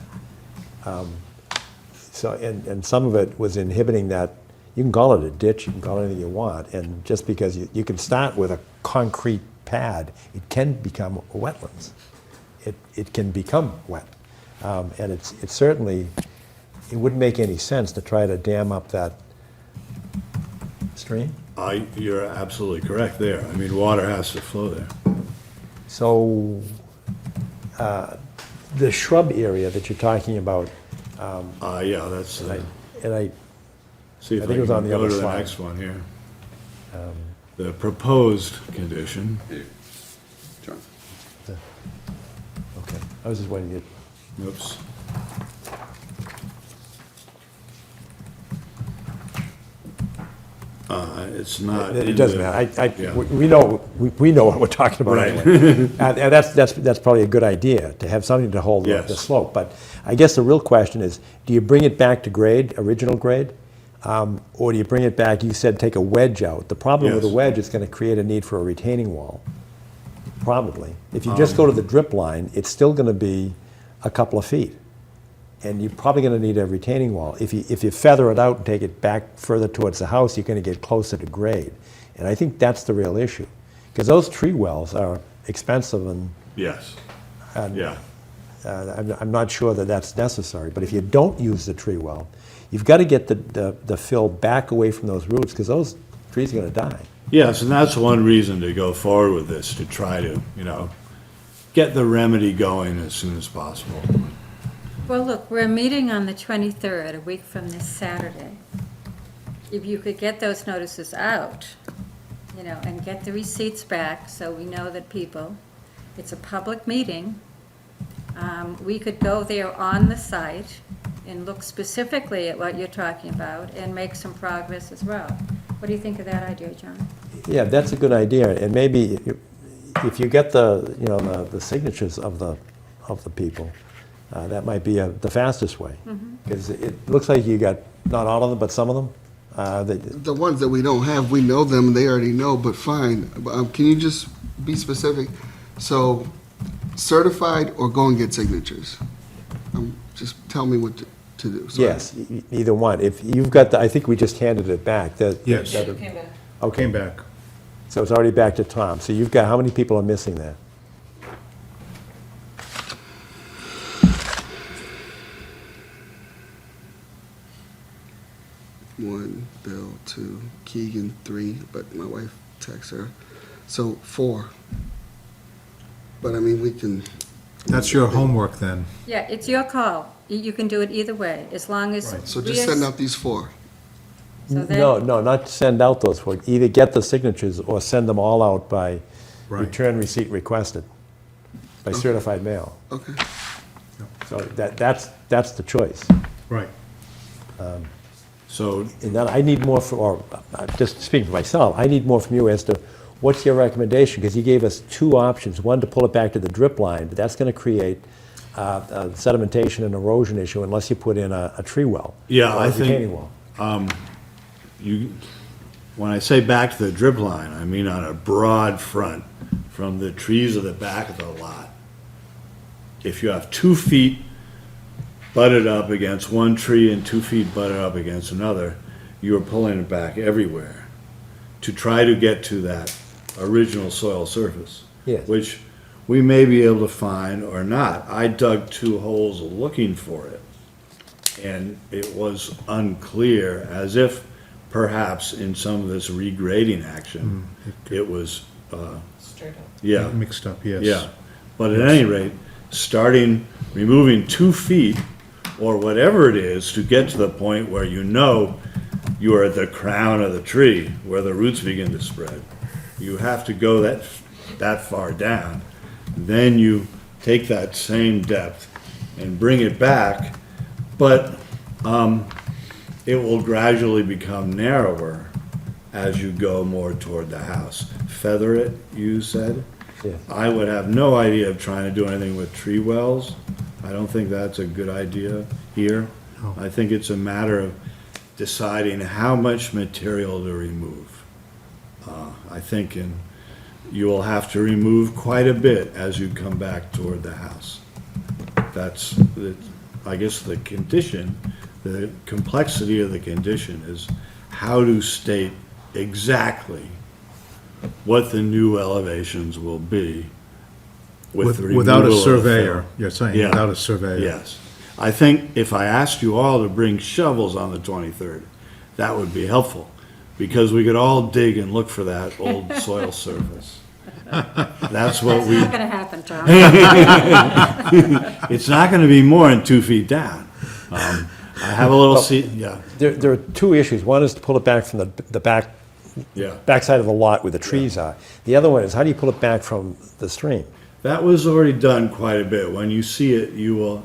And some of it was inhibiting that. You can call it a ditch, you can call it anything you want, and just because you can start with a concrete pad, it can become wetlands. It can become wet. And it's certainly, it wouldn't make any sense to try to dam up that stream. You're absolutely correct there. I mean, water has to flow there. So the shrub area that you're talking about, Yeah, that's, I see if I think it was on can the go other to the slide. next one here. The proposed condition, Here, John. okay, I was just waiting to get. oops. It's not. It in doesn't the- matter. yeah. We know what we're talking about Right. anyway. And that's probably a good idea, to have something to hold the Yes. slope. But I guess the real question is, do you bring it back to grade, original grade? Or do you bring it back, you said take a wedge out. The problem with a Yes. wedge is going to create a need for a retaining wall, probably. If you just go to the drip line, it's still going to be a couple of feet. And you're probably going to need a retaining wall. If you feather it out and take it back further towards the house, you're going to get closer to grade. And I think that's the real issue. Because those tree wells are expensive and Yes, and yeah. I'm not sure that that's necessary, but if you don't use the tree well, you've got to get the fill back away from those roots, because those trees are going to die. Yes, and that's one reason to go forward with this, to try to, get the remedy going as soon as possible. Well, look, we're meeting on the 23rd, a week from this Saturday. If you could get those notices out, and get the receipts back, so we know that it's a public meeting. We could go there on the site and look specifically at what you're talking about and make some progress as well. What do you think of that idea, John? Yeah, that's a good idea, and maybe if you get the signatures of the people, that might be the fastest way. Because it looks like you got, not all of them, but some of them. The ones that we don't have, we know them, they already know, but fine. Can you just be specific? So, certified or go and get signatures? Just tell me what to do. So Yes, either one. If you've got, I think we just handed it back. Yes. Okay, Came back. so it's already back to Tom. So you've got, how many people are missing there? One, Bill, two, Keegan, three, but my wife texts her. So 4. But I mean, we can. That's your homework then. Yeah, it's your call. You can do it either way, as long as. So just send out these 4. So then- No, not send out those four. Either get the signatures or send them all out by Right. return receipt requested, by certified mail. Okay. So that's the choice. Right. So, And then I need more just speaking for myself, I need more from you as to what's your recommendation? Because you gave us 2 options. One, to pull it back to the drip line, but that's going to create a sedimentation and erosion issue unless you put in a tree well. Yeah, or I a think- retaining wall. when I say back to the drip line, I mean on a broad front, from the trees of the back of the lot. If you have 2 feet butted up against one tree and 2 feet butted up against another, you are pulling it back everywhere to try to get to that original soil surface. Yes. Which we may be able to find or not. I dug 2 holes looking for it, and it was unclear, as if perhaps in some of this regrading action, it was, Straight up. yeah. Mixed up, yes. Yeah, but at any rate, removing 2 feet or whatever it is to get to the point where you are at the crown of the tree where the roots begin to spread. You have to go that far down. Then you take that same depth and bring it back, but it will gradually become narrower as you go more toward the house. Feather it, you said? Yes. I would have no idea of trying to do anything with tree wells. I don't think that's a good idea here. No. I think it's a matter of deciding how much material to remove. I think you will have to remove quite a bit as you come back toward the house. That's, I guess, the condition, the complexity of the condition is how to state exactly what the new elevations will be with the Without a removal of the surveyor, fill. you're saying, Yeah. without a surveyor. Yes. I think if I asked you all to bring shovels on the 23rd, that would be helpful, because we could all dig and look for that old soil surface. That's what That's we, not gonna happen, Tom. it's not gonna be more than 2 feet down. I have a little yeah, There are 2 issues. One is to pull it back from the yeah. backside of the lot where the trees are. The other one is, how do you pull it back from the stream? That was already done quite a bit. When you see it,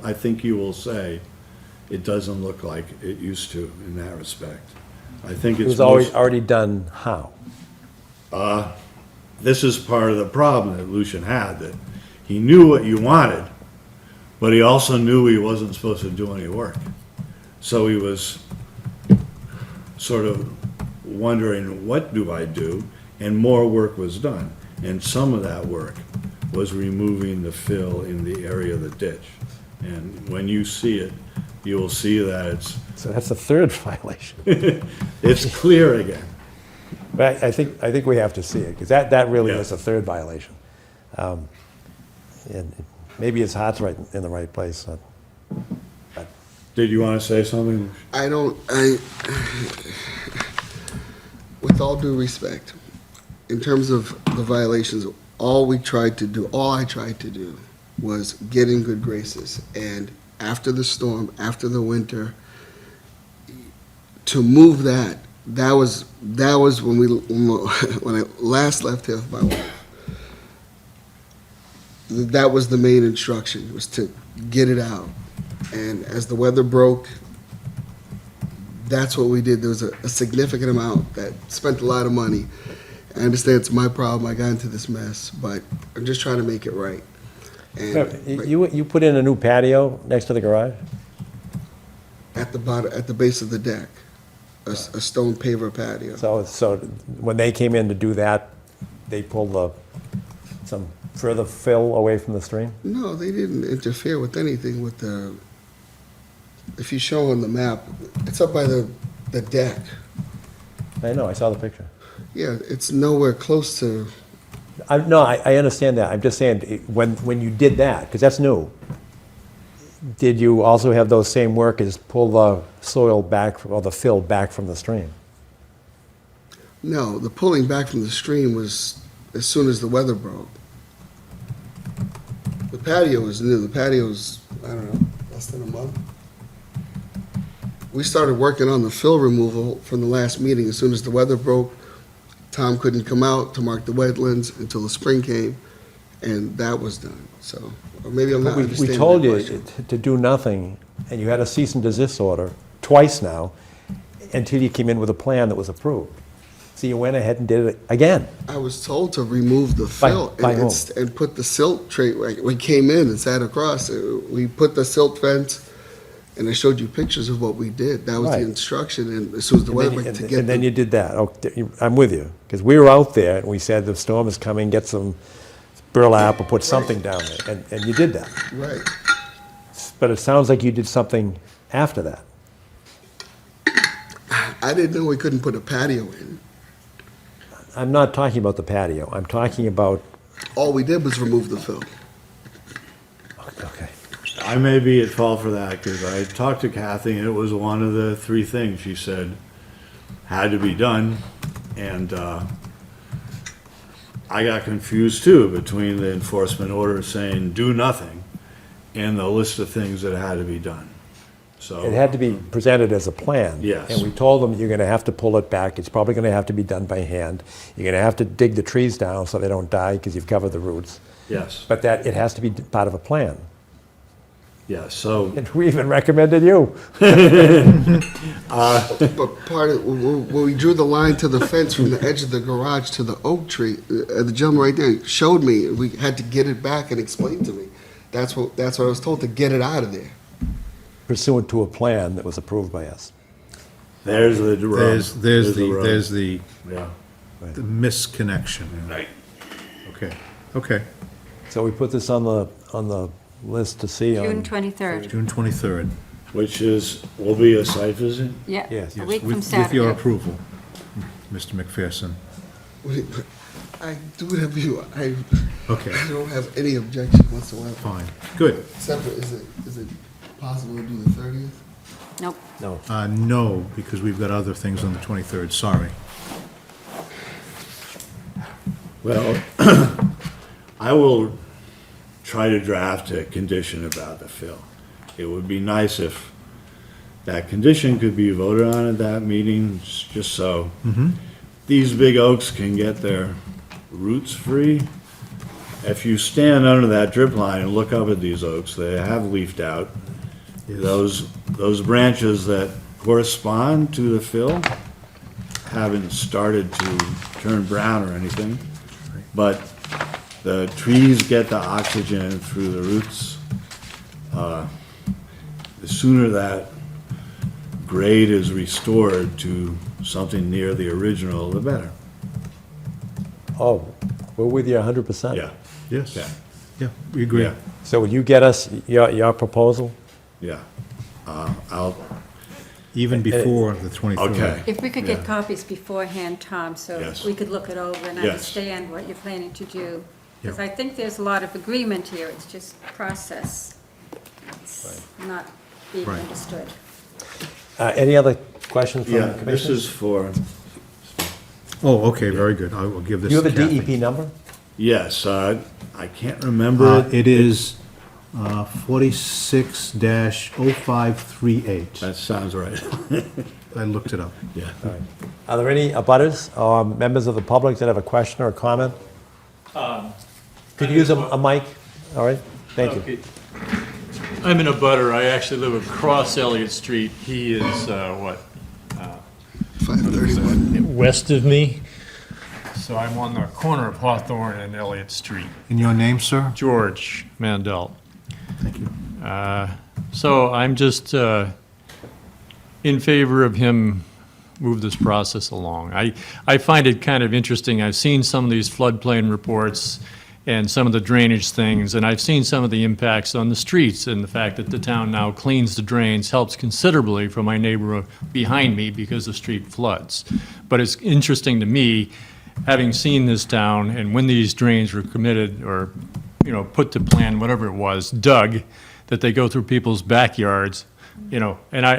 I think you will say, it doesn't look like it used to in that respect. I think It it's was already done how? this is part of the problem that Lucian had, that he knew what you wanted, but he also knew he wasn't supposed to do any work. So he was sort of wondering, what do I do? And more work was done. And some of that work was removing the fill in the area of the ditch. And when you see it, you will see that So that's the 3rd violation. it's clear again. But I think we have to see it, because that really Yeah. is a 3rd violation. And maybe his heart's right in the right place. Did you want to say something? With all due respect, in terms of the violations, all I tried to do was get in good graces. And after the storm, after the winter, to move that was when I last left here with my wife. That was the main instruction, was to get it out. And as the weather broke, that's what we did. There was a significant amount that spent a lot of money. I understand it's my problem, I got into this mess, but I'm just trying to make it right. And You put in a new patio next to the garage? at the bottom, at the base of the deck, a stone paver patio. So when they came in to do that, they pulled some further fill away from the stream? No, they didn't interfere with anything with if you show on the map, it's up by the deck. I know, I saw the picture. Yeah, it's nowhere close to, No, I understand that. I'm just saying, when you did that, because that's new, did you also have those same workers pull the soil back, or the fill back from the stream? no, the pulling back from the stream was as soon as the weather broke. The patio was new, the patio's, I don't know, less than a month. We started working on the fill removal from the last meeting as soon as the weather broke. Tom couldn't come out to mark the wetlands until the spring came, and that was done, so, or maybe I'm not We understanding told that you question. to do nothing, and you had a cease and desist order twice now, until you came in with a plan that was approved. So you went ahead and did it again. I was told to remove the fill by whom? and put the silt tray, we came in and sat across, we put the silt fence, and I showed you pictures of what we did. That was the Right. instruction, and as soon as the weather broke, to get And then the, you did that. Okay, I'm with you, because we were out there, and we said the storm is coming, get some burlap or put something down there, and you did that. right. But it sounds like you did something after that. I didn't know we couldn't put a patio in. I'm not talking about the patio, I'm talking about, All we did was remove the fill. okay. I may be at fault for that, because I talked to Kathy, and it was one of the three things she said had to be done, and I got confused too, between the enforcement order saying do nothing, and the list of things that had to be done, so. It had to be presented as a plan. Yes. And we told them, you're gonna have to pull it back, it's probably gonna have to be done by hand. You're gonna have to dig the trees down so they don't die, because you've covered the roots. Yes, But that, it has to be part of a plan. yes, so, And we even recommended you. But part of, when we drew the line to the fence from the edge of the garage to the oak tree, the gentleman right there showed me, we had to get it back and explain to me. That's what I was told, to get it out of there. Pursuant to a plan that was approved by us. there's the rub. There's the Yeah. misconnection. Right. Okay. So we put this on the list to see on. June 23rd. June 23rd. Which will be a site visit? Yeah, Yes. a week from With your Saturday. approval, Mr. McPherson. I do whatever you, I Okay, don't have any objection whatsoever. fine. Good. Except for, is it possible to do the 30th? Nope. No. No, because we've got other things on the 23rd, sorry. Well, I will try to draft a condition about the fill. It would be nice if that condition could be voted on at that meeting, just so these big oaks can get their roots free. If you stand under that drip line and look up at these oaks, they have leafed out. Those branches that correspond to the fill haven't started to turn brown or anything, but the trees get the oxygen through the roots. The sooner that grade is restored to something near the original, the better. Oh, we're with you 100%. Yeah, Yes. yeah, Yeah, we agree. yeah, So will you get us your proposal? yeah. I'll, Even before the 23rd. okay. If we could get Yeah. copies beforehand, Tom, so Yes. we could look it over and Yes. understand what you're planning to do. Because Yeah. I think there's a lot of agreement here, it's just process. It's not being Right. understood. Any other questions from Yeah, the this commissioners? is for, Oh, okay, very good. I will give this Do you have to a Kathy. DEP number? yes, I can't remember it. It is 46-0538. That sounds right. I looked it up. Yeah. Are there any abutters or members of the public that have a question or a comment? Could you use a mic? All right, thank you. Okay. I'm in a butter. I actually live across Elliott Street. He is, 531. west of me. So I'm on the corner of Hawthorne and Elliott Street. And your name, sir? George Mandel. Thank you. So I'm just in favor of him move this process along. I find it kind of interesting. I've seen some of these floodplain reports and some of the drainage things, and I've seen some of the impacts on the streets, and the fact that the town now cleans the drains helps considerably for my neighbor behind me because the street floods. But it's interesting to me, having seen this town, and when these drains were committed, or, you know, put to plan, whatever it was, dug, that they go through people's backyards, you know, and I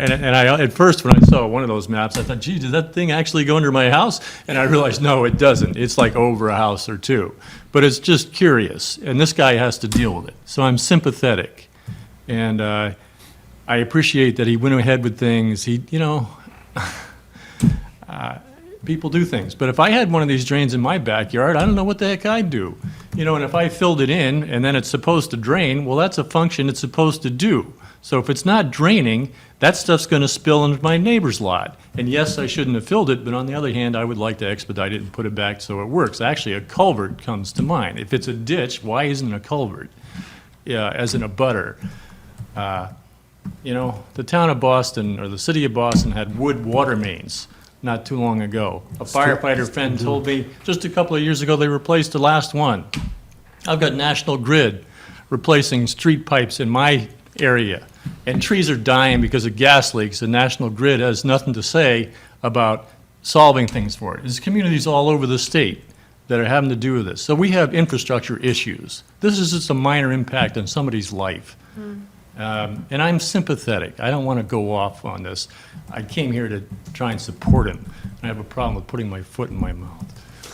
at first when I saw one of those maps, I thought, gee, did that thing actually go under my house? And I realized, no, it doesn't. It's like over a house or two. But it's just curious, and this guy has to deal with it. So I'm sympathetic, and I appreciate that he went ahead with things. He, you know, people do things. But if I had one of these drains in my backyard, I don't know what the heck I'd do. You know, and if I filled it in and then it's supposed to drain, well, that's a function it's supposed to do. So if it's not draining, that stuff's going to spill into my neighbor's lot. And yes, I shouldn't have filled it, but on the other hand, I would like to expedite it and put it back so it works. Actually, a culvert comes to mind. If it's a ditch, why isn't it a culvert? Yeah, as in a butter. You know, the town of Boston, or the city of Boston, had wood water mains not too long ago. A firefighter friend told me just a couple of years ago they replaced the last one. I've got National Grid replacing street pipes in my area, and trees are dying because of gas leaks, and National Grid has nothing to say about solving things for it. There's communities all over the state that are having to do with this. So we have infrastructure issues. This is just a minor impact on somebody's life. And I'm sympathetic. I don't want to go off on this. I came here to try and support him. I have a problem with putting my foot in my mouth.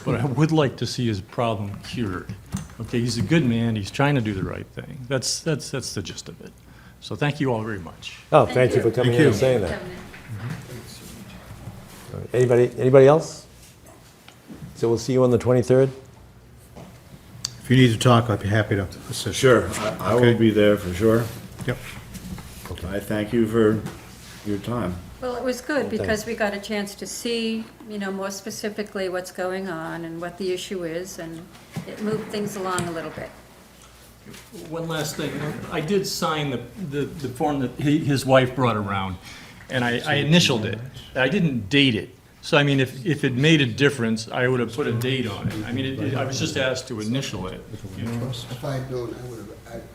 But I would like to see his problem cured. Okay, he's a good man. He's trying to do the right thing. That's the gist of it. So thank you all very much. Oh, thank you for coming in and saying that. Anybody else? So we'll see you on the 23rd? If you need to talk, I'd be happy to assist. Sure, I Okay. will be there for sure. Yep. I thank you for your time. Well, it was good because we got a chance to see, you know, more specifically what's going on and what the issue is, and it moved things along a little bit. One last thing, I did sign the form that his wife brought around, and I initialed it. I didn't date it. So, I mean, if it made a difference, I would have put a date on it. I mean, I was just asked to initial it, you know? If I had known, I would have,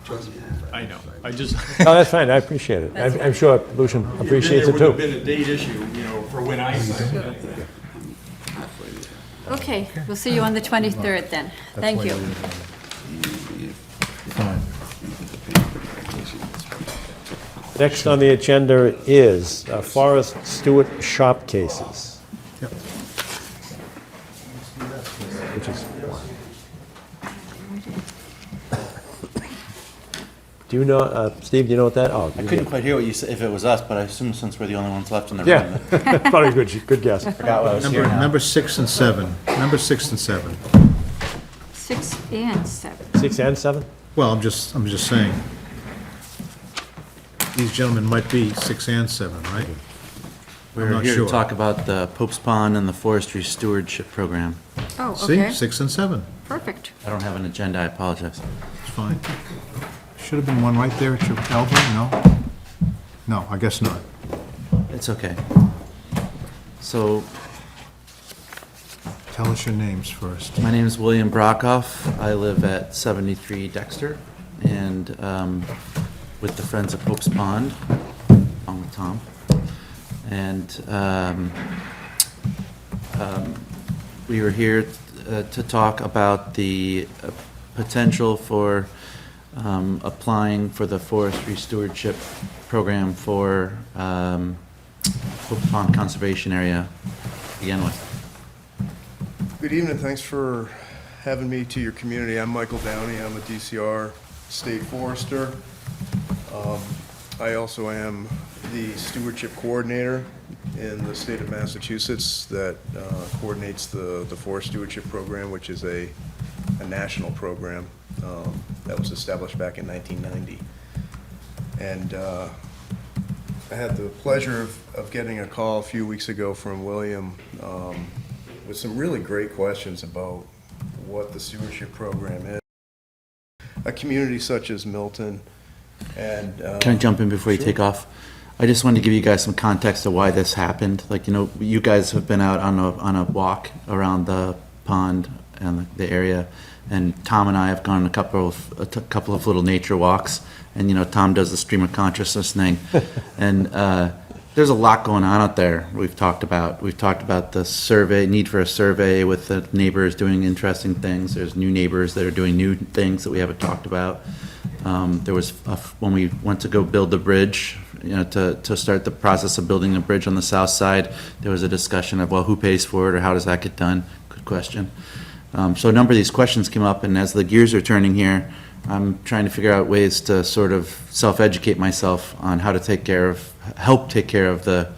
trust me. I know, I just. Oh, that's fine, I appreciate it. I'm sure Lucian appreciates it There would have too. been a date issue, you know, for when I signed it. Okay, we'll see you on the 23rd then. Thank you. Next on the agenda is Forrest Stewart shop cases. Yep. Which is, do you know, Steve, do you know what that, oh. I couldn't quite hear what you said, if it was us, but I assume since we're the only ones left in the room. Yeah, that- probably good guess. Forgot what I was here now. Number 6 and 7. Number 6 and 7. 6 and 7. 6 and 7? Well, I'm just saying. These gentlemen might be 6 and 7, right? I'm We're not here sure. to talk about the Pope's Pond and the Forestry Stewardship Program. Oh, See, okay, 6 and 7. perfect. I don't have an agenda, I apologize. It's fine. Should have been one right there at your elbow, no? No, I guess not. It's okay. So, Tell us your names first. my name is William Brockhoff. I live at 73 Dexter, and with the Friends of Pope's Pond, along with Tom. And we were here to talk about the potential for applying for the forestry stewardship program for Hope Pond Conservation Area to begin with. Good evening, thanks for having me to your community. I'm Michael Downey, I'm a DCR State Forester. I also am the stewardship coordinator in the state of Massachusetts that coordinates the forest stewardship program, which is a national program that was established back in 1990. And I had the pleasure of getting a call a few weeks ago from William with some really great questions about what the stewardship program is. A community such as Milton and... Can I jump in before you Sure. take off? I just wanted to give you guys some context of why this happened. Like, you know, you guys have been out on a walk around the pond and the area, and Tom and I have gone on a couple of little nature walks, and, you know, Tom does the stream of consciousness thing, and there's a lot going on out there. We've talked about the survey, need for a survey with the neighbors doing interesting things. There's new neighbors that are doing new things that we haven't talked about. There was when we went to go build the bridge, you know, to start the process of building the bridge on the south side, there was a discussion of, well, who pays for it or how does that get done? Good question. So a number of these questions came up, and as the gears are turning here, I'm trying to figure out ways to sort of self-educate myself on how to help take care of the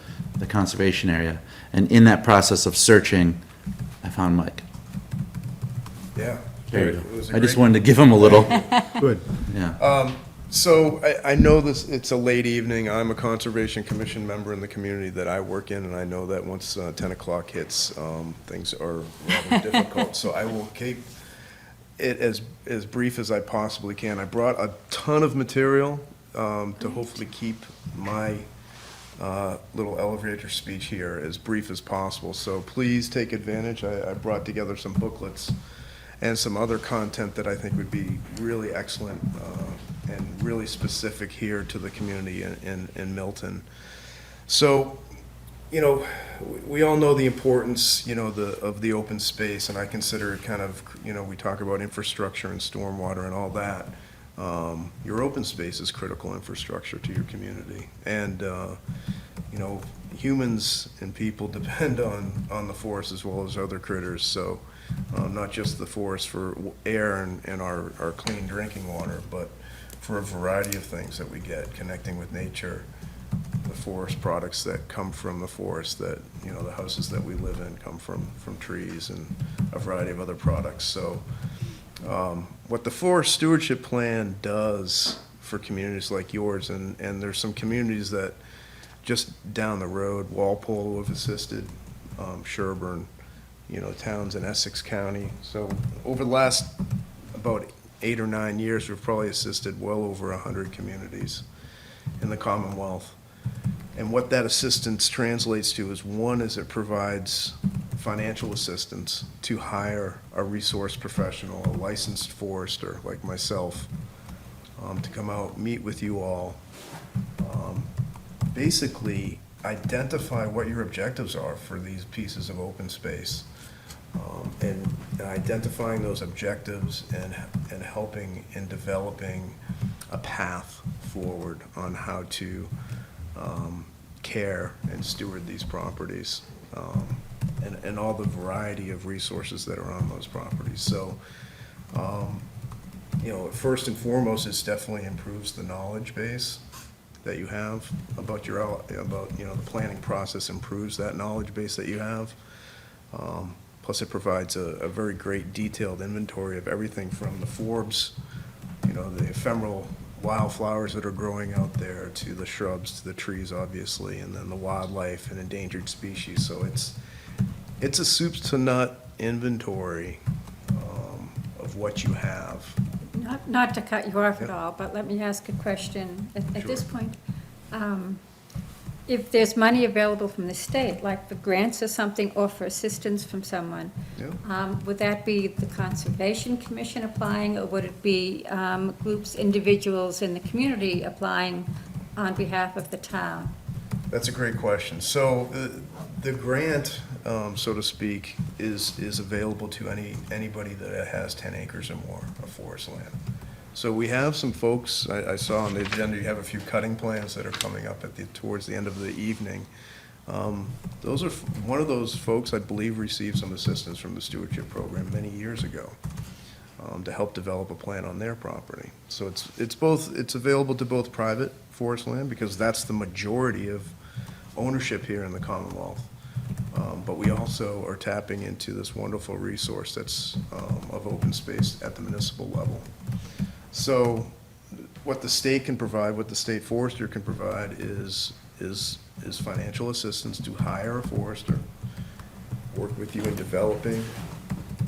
conservation area. And in that process of searching, I found Mike. Yeah. There you It was a go. I just great- wanted to give him a little. Good. Yeah. So I know this, it's a late evening. I'm a Conservation Commission member in the community that I work in, and I know that once 10 o'clock hits, things are rather difficult. So I will keep it as brief as I possibly can. I brought a ton of material to hopefully keep my little elevator speech here as brief as possible. So please take advantage. I brought together some booklets and some other content that I think would be really excellent and really specific here to the community in Milton. So, you know, we all know the importance, you know, of the open space, and I consider it kind of, you know, we talk about infrastructure and stormwater and all that. Your open space is critical infrastructure to your community. And, you know, humans and people depend on the forest as well as other critters. So not just the forest for air and our clean drinking water, but for a variety of things that we get connecting with nature, the forest products that come from the forest, that, you know, the houses that we live in come from trees, and a variety of other products. So what the Forest Stewardship Plan does for communities like yours, and there's some communities that just down the road, Walpole, who have assisted, Sherburne, you know, towns in Essex County. So over the last about 8 or 9 years, we've probably assisted well over 100 communities in the Commonwealth. And what that assistance translates to is, one, is it provides financial assistance to hire a resource professional, a licensed forester like myself, to come out, meet with you all, basically identify what your objectives are for these pieces of open space, and identifying those objectives and helping in developing a path forward on how to care and steward these properties, and all the variety of resources that are on those properties. So, you know, first and foremost, it definitely improves the knowledge base that you have about you know, the planning process improves that knowledge base that you have. Plus, it provides a very great detailed inventory of everything from the forbs, you know, the ephemeral wildflowers that are growing out there, to the shrubs, to the trees, obviously, and then the wildlife and endangered species. So it's a soup to nut inventory of what you have. Not to cut you off at all, but let me ask a question at this point. If there's money available from the state, like for grants or something, or for assistance from someone, would that be the Conservation Commission applying, or would it be groups, individuals in the community applying on behalf of the town? That's a great question. So the grant so to speak, is available to anybody that has 10 acres or more of forest land. So we have some folks, I saw on the agenda, you have a few cutting plans that are coming up towards the end of the evening. Those are, one of those folks, I believe, received some assistance from the stewardship program many years ago to help develop a plan on their property. So it's available to both private forest land, because that's the majority of ownership here in the Commonwealth. But we also are tapping into this wonderful resource that's of open space at the municipal level. So what the state can provide, what the state forester can provide is financial assistance to hire a forester, work with you in developing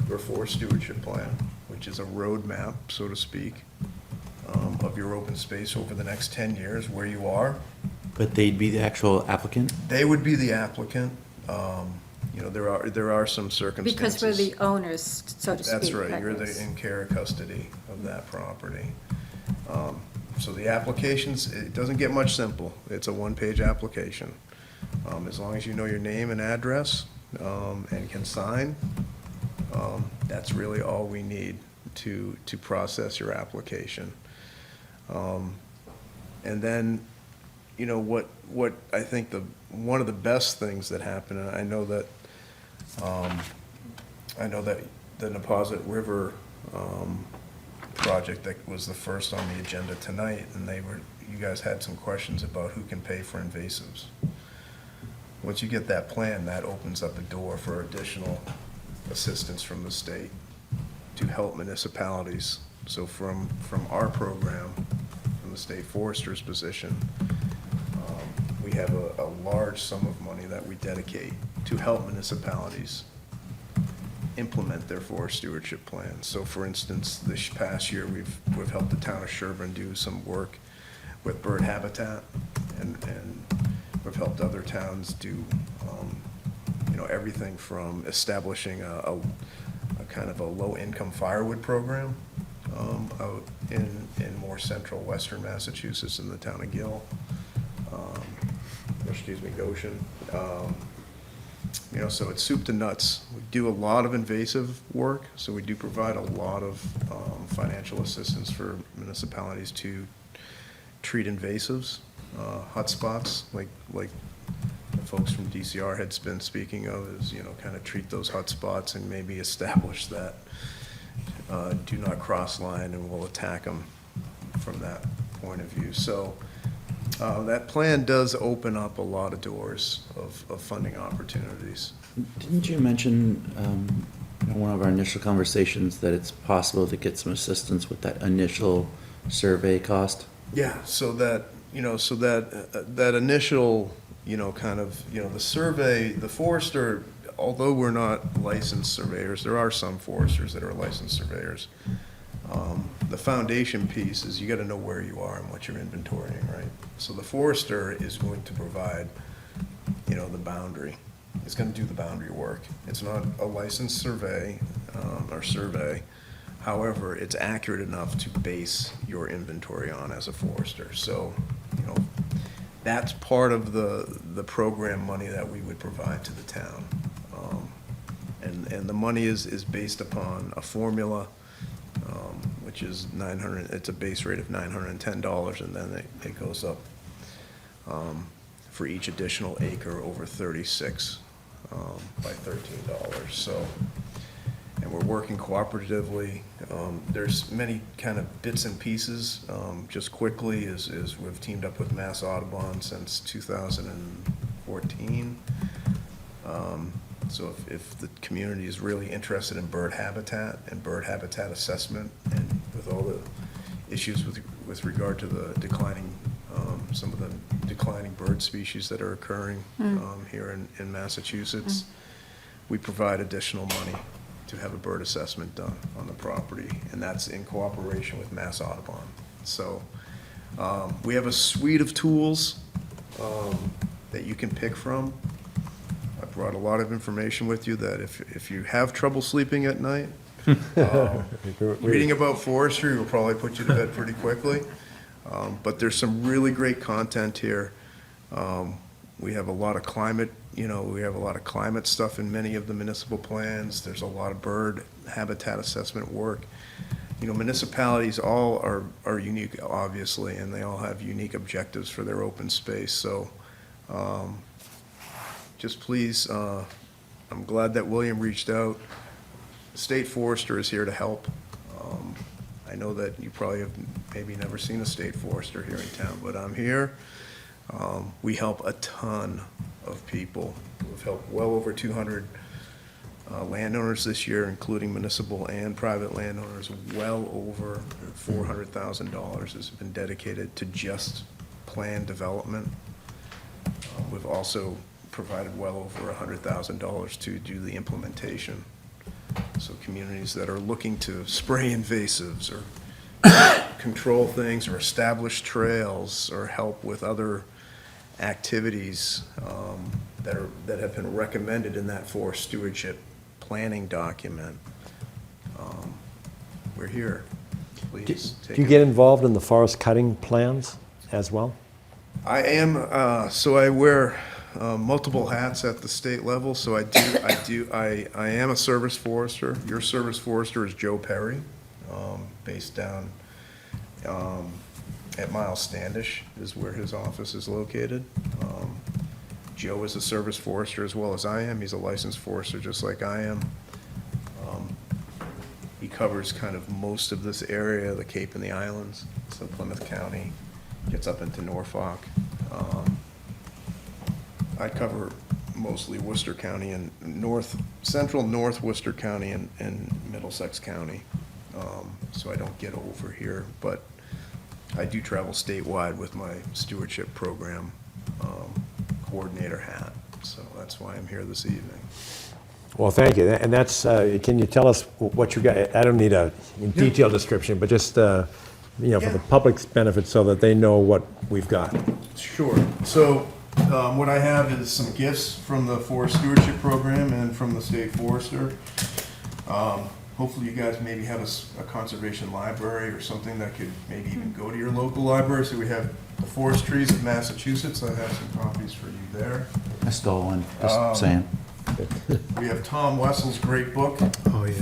your forest stewardship plan, which is a roadmap, so to speak, of your open space over the next 10 years, where you are. But they'd be the actual applicant? They would be the applicant. You know, there are some circumstances. Because we're the owners, so to speak. That's right, I you're guess. in care or custody of that property. So the applications, it doesn't get much simple. It's a one-page application. As long as you know your name and address, and can sign, that's really all we need to process your application. And then, you know, what I think one of the best things that happened, and I know that the Neponset River project that was the first on the agenda tonight, and you guys had some questions about who can pay for invasives. Once you get that plan, that opens up a door for additional assistance from the state to help municipalities. So from our program, from the state forester's position, we have a large sum of money that we dedicate to help municipalities implement their forest stewardship plan. So for instance, this past year, we've helped the town of Sherburne do some work with bird habitat, and we've helped other towns do, you know, everything from establishing a kind of a low-income firewood program out in more central western Massachusetts in the town of Goshen. You know, so it's soup to nuts. We do a lot of invasive work, so we do provide a lot of financial assistance for municipalities to treat invasives, hotspots, like the folks from DCR had been speaking of, is, you know, kind of treat those hotspots and maybe establish that do not cross line, and we'll attack them from that point of view. So that plan does open up a lot of doors of funding opportunities. Didn't you mention in one of our initial conversations that it's possible to get some assistance with that initial survey cost? Yeah, so that, you know, that initial, you know, kind of, you know, the survey, the forester, although we're not licensed surveyors, there are some foresters that are licensed surveyors. The foundation piece is you got to know where you are and what you're inventorying, right? So the forester is going to provide, you know, the boundary. It's going to do the boundary work. It's not a licensed survey or survey. However, it's accurate enough to base your inventory on as a forester. So, you know, that's part of the program money that we would provide to the town. And the money is based upon a formula, which is it's a base rate of $910, and then it goes up for each additional acre over 36 by $13. So, and we're working cooperatively. There's many kind of bits and pieces. Just quickly, is we've teamed up with Mass Audubon since 2014. So if the community is really interested in bird habitat and bird habitat assessment, and with all the issues with regard to the declining, some of the declining bird species that are occurring here in Massachusetts, we provide additional money to have a bird assessment done on the property, and that's in cooperation with Mass Audubon. So we have a suite of tools that you can pick from. I brought a lot of information with you that if you have trouble sleeping at night, reading about forestry will probably put you to bed pretty quickly. But there's some really great content here. We have a lot of climate, we have a lot of climate stuff in many of the municipal plans. There's a lot of bird habitat assessment work. Municipalities all are unique, obviously, and they all have unique objectives for their open space. So just please, I'm glad that William reached out. The State Forester is here to help. I know that you probably have maybe never seen a state forester here in town, but I'm here. We help a ton of people. We've helped well over 200 landowners this year, including municipal and private landowners. Well over $400,000 has been dedicated to just planned development. We've also provided well over $100,000 to do the implementation. So communities that are looking to spray invasives or control things or establish trails or help with other activities that have been recommended in that forest stewardship planning document. We're here. Please take Do you it. get involved in the forest cutting plans as well? I am, so I wear multiple hats at the state level, so I am a service forester. Your service forester is Joe Perry, based down at Miles Standish is where his office is located. Joe is a service forester as well as I am. He's a licensed forester just like I am. He covers kind of most of this area, the Cape and the Islands, so Plymouth County, gets up into Norfolk. I cover mostly Worcester County and central North Worcester County and Middlesex County. So I don't get over here, but I do travel statewide with my stewardship program coordinator hat. So that's why I'm here this evening. Well, thank you. And that's, can you tell us what you got? I don't need a detailed description, but just, for the public's benefit so that they know what we've got. Sure. So what I have is some gifts from the Forest Stewardship Program and from the State Forester. Hopefully you guys maybe have a conservation library or something that could maybe even go to your local library. So we have the Forest Trees of Massachusetts. I have some copies for you there. I stole one, just saying. We have Tom Wessel's great book,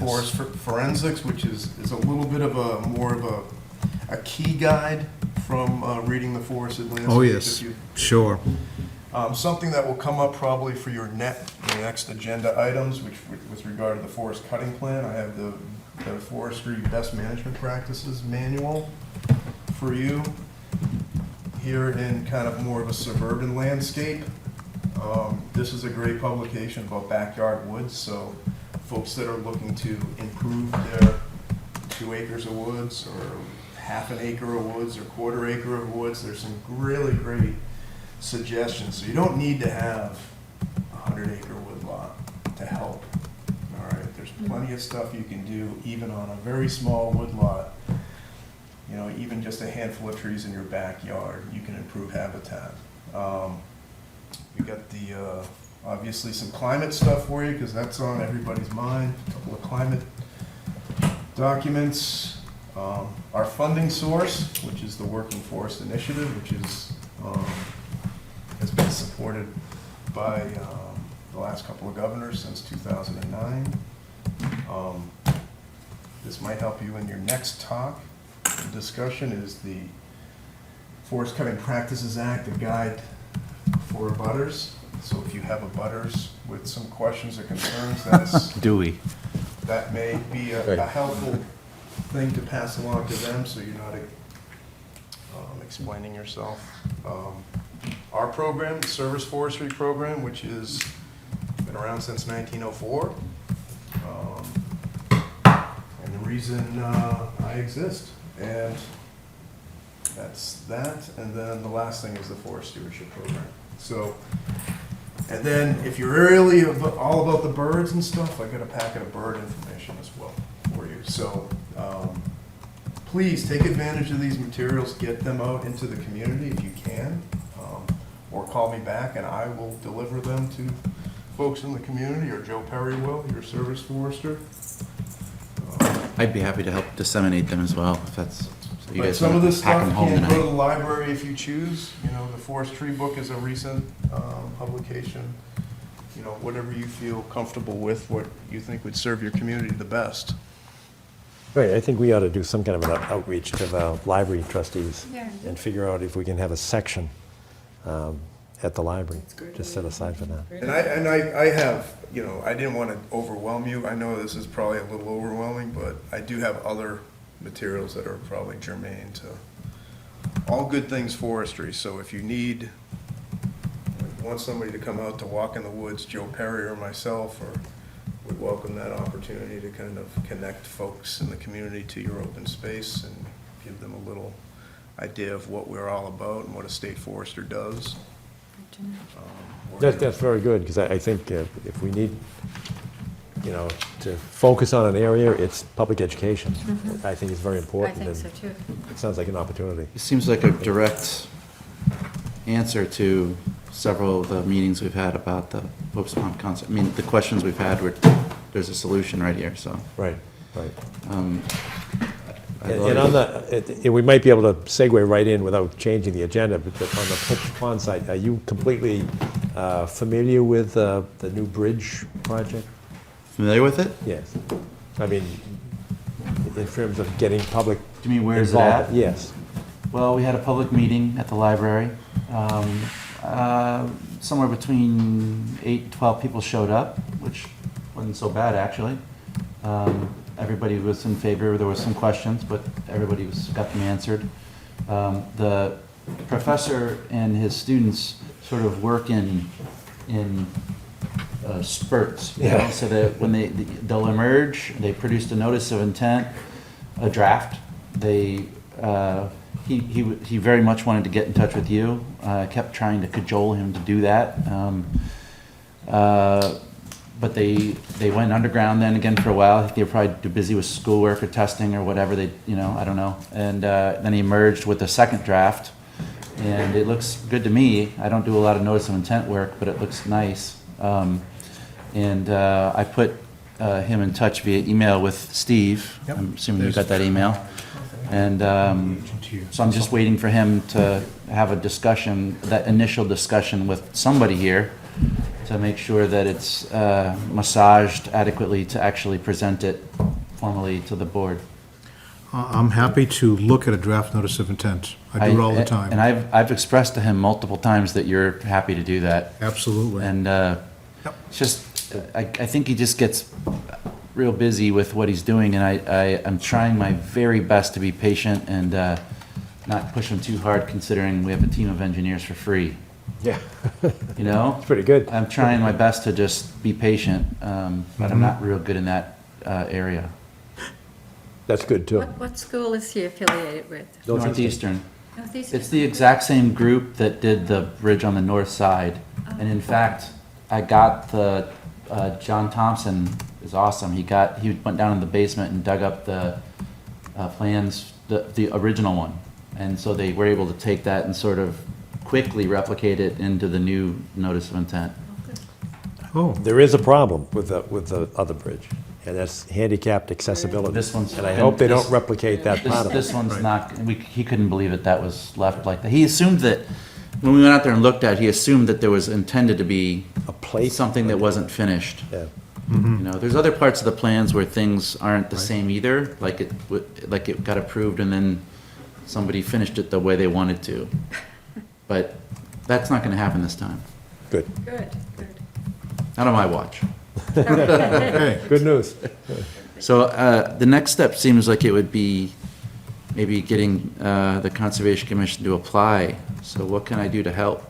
Forest Forensics, which is a little bit of more of a key guide from reading the forested landscape. Oh, yes, sure. Something that will come up probably for your next agenda items, which with regard to the forest cutting plan, I have the Forestry Best Management Practices Manual for you here in kind of more of a suburban landscape. This is a great publication about backyard woods, so folks that are looking to improve their 2 acres of woods or half an acre of woods or quarter acre of woods, there's some really great suggestions. So you don't need to have a 100-acre woodlot to help. All right, there's plenty of stuff you can do even on a very small woodlot. Even just a handful of trees in your backyard, you can improve habitat. We got the obviously some climate stuff for you because that's on everybody's mind. A couple of climate documents. Our funding source, which is the Working Forest Initiative, which is has been supported by the last couple of governors since 2009. This might help you in your next talk. The discussion is the Forest Cutting Practices Act, a guide for abutters. So if you have abutters with some questions or concerns, that may be a helpful thing to pass along to them so you're not explaining yourself. Our program, the Service Forestry Program, which has been around since 1904, and the reason I exist. And that's that. And then the last thing is the Forest Stewardship Program. So, and then if you're really all about the birds and stuff, I got a packet of bird information as well for you. So please take advantage of these materials, get them out into the community if you can, or call me back and I will deliver them to folks in the community, or Joe Perry will, your service forester. I'd be happy to help disseminate them as well, if that's, so you But guys some of wanna this pack stuff them home can go to the tonight. library if you choose. The forest tree book is a recent publication, you know, whatever you feel comfortable with, what you think would serve your community the best. Right, I think we ought to do some kind of an outreach to the library trustees Yeah. and figure out if we can have a section at the library, just set aside for that. And I have, you know, I didn't want to overwhelm you. I know this is probably a little overwhelming, but I do have other materials that are probably germane to all good things forestry. So if you want somebody to come out to walk in the woods, Joe Perry or myself, or would welcome that opportunity to kind of connect folks in the community to your open space and give them a little idea of what we're all about and what a state forester does. That's very good, because I think if we need, you know, to focus on an area, it's public education. I think it's very I important. think and so too. It sounds like an opportunity. It seems like a direct answer to several of the meetings we've had about the Pope's Pond concept. I mean, the questions we've had, there's a solution right here, so. Right, right. I And on the, we might be able to segue right in without changing the agenda, but on the Pope's Pond site, are you completely familiar with the new bridge project? Familiar with it? Yes. I mean, in terms of getting public Do you mean where is it involvement. at? Yes. Well, we had a public meeting at the library. Somewhere between 8 and 12 people showed up, which wasn't so bad, actually. Everybody was in favor. There were some questions, but everybody got them answered. The professor and his students sort of work in spurts, you know, so that when they'll emerge, they produced a notice of intent, a draft. He very much wanted to get in touch with you. I kept trying to cajole him to do that. But they went underground then again for a while. I think they were probably too busy with schoolwork or testing or whatever. I don't know. And then he emerged with a second draft, and it looks good to me. I don't do a lot of notice of intent work, but it looks nice. And I put him in touch via email with Steve. Yep. I'm assuming you got that email. And so I'm just waiting for him to have a discussion, that initial discussion with somebody here, to make sure that it's massaged adequately to actually present it formally to the board. I'm happy to look at a draft notice of intent. I do it all the time. And I've expressed to him multiple times that you're happy to do that. Absolutely. And it's just, I think he just gets real busy with what he's doing, and I'm trying my very best to be patient and not push him too hard, considering we have a team of engineers for free. Yeah. You know? It's pretty good. I'm trying my best to just be patient, but I'm not real good in that area. That's good, too. What school is he affiliated with? Northeastern. Northeastern? It's the exact same group that did the bridge on the north side. And in fact, I got the, John Thompson is awesome. He went down in the basement and dug up the plans, the original one. And so they were able to take that and sort of quickly replicate it into the new notice of intent. Oh, There is a problem with the other bridge, and that's handicapped accessibility. This one's- And I hope they don't this- replicate that part of it. This one's not, he couldn't believe that was left like that. He assumed that, when we went out there and looked at it, he assumed that there was intended to be A plate? something that wasn't finished. Yeah. You know, there's other parts of the plans where things aren't the same either, like it got approved and then somebody finished it the way they wanted to. But that's not gonna happen this time. Good. Good, good. Not on my watch. Okay, good news. So the next step seems like it would be maybe getting the Conservation Commission to apply. So what can I do to help?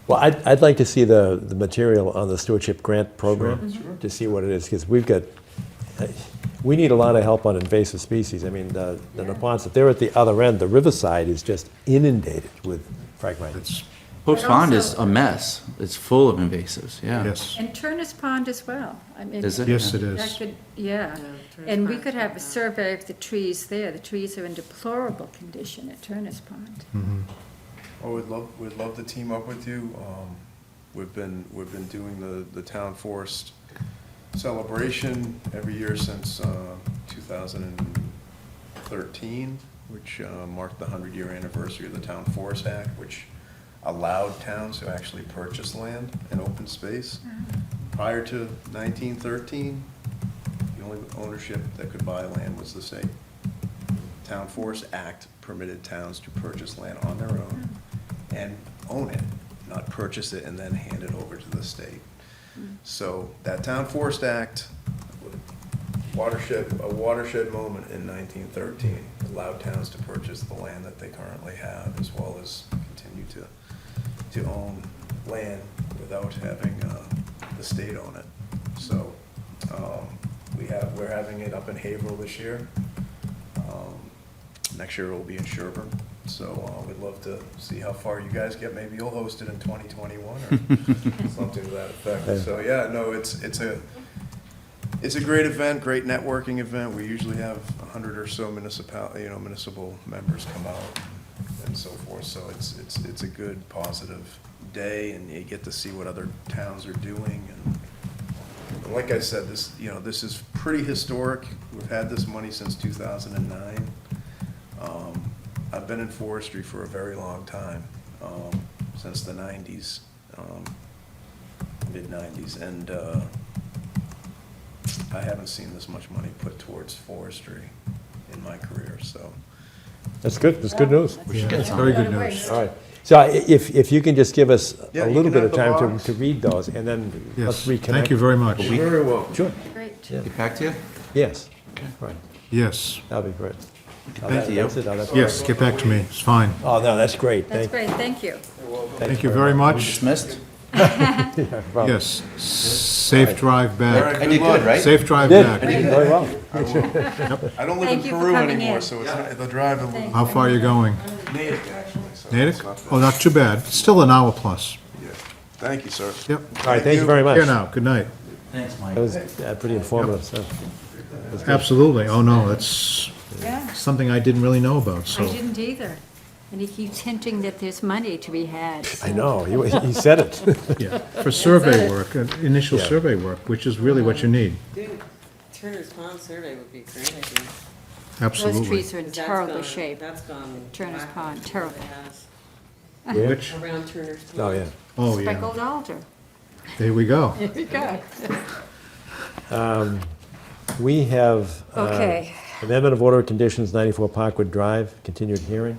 Well, I'd like to see the material on the stewardship grant program, to see what it is, because we need a lot of help on invasive species. I mean, the Neponset, they're at the other end. The riverside is just inundated with Phragmites. Pope's But Pond is also- a mess. It's full of invasives, yeah. yes. And Turner's Pond as well. I mean, Is it? Yes, it that is. could- Yeah, and we could have a survey of the trees there. The trees are in deplorable condition at Turner's Pond. Oh, we'd love to team up with you. We've been doing the town forest celebration every year since 2013, which marked the 100-year anniversary of the Town Forest Act, which allowed towns to actually purchase land and open space. Prior to 1913, the only ownership that could buy land was the state. Town Forest Act permitted towns to purchase land on their own and own it, not purchase it and then hand it over to the state. So that Town Forest Act, a watershed moment in 1913, allowed towns to purchase the land that they currently have, as well as continue to own land without having the state own it. So we're having it up in Haverhill this year. Next year it will be in Sherburne. So we'd love to see how far you guys get. Maybe you'll host it in 2021 or something to that effect. So yeah, no, it's a great event, great networking event. We usually have 100 or so municipal members come out and so forth. So it's a good, positive day, and you get to see what other towns are doing. And like I said, this is pretty historic. We've had this money since 2009. I've been in forestry for a very long time, since the 90s, mid-90s, and I haven't seen this much money put towards forestry in my career, so. That's good, that's good news. That's very good news. All right, so if you can just give us Yeah, a you little can bit of have the time box. to read those, and then let's Yes, reconnect. thank you very much. Very well. Sure, Great. Get back to you? yes, right, Yes, that'll be great. Get back to you. That's it, oh, that's- yes, get back to me, it's fine. Oh, no, that's great. That's great, thank you. Thank you very much. Dismissed? Yes, safe drive back. I did good, right? Safe drive Did, back. very well. I don't live Thank in you for Peru coming anymore, in. so it's not, the drive a little How far are you going? Natick, actually. So Natick? it's not that- Oh, not too bad. Still an hour plus. Yeah. Thank you, sir. Yep. All right, thank you very much. Here now, good night. Thanks, Mike. That was pretty informative, so. Absolutely. Oh, no, that's Yeah, something I didn't really know about, I so. didn't either. And he keeps hinting that there's money to be had. I know, he said it. Yeah, for survey it. work, initial Yeah. survey work, which is really what you need. Dude, Turner's Pond survey would be great, I think. Those Absolutely. trees are in 'Cause that's terrible gone- shape. That's gone. Turner's whack. Pond, terrible. It has. Which? Around Turner's Pond. Oh, yeah. Oh, yeah. Speckled alder. There we go. There you go. We have Okay. amendment of order of conditions, 94 Parkwood Drive, continued hearing.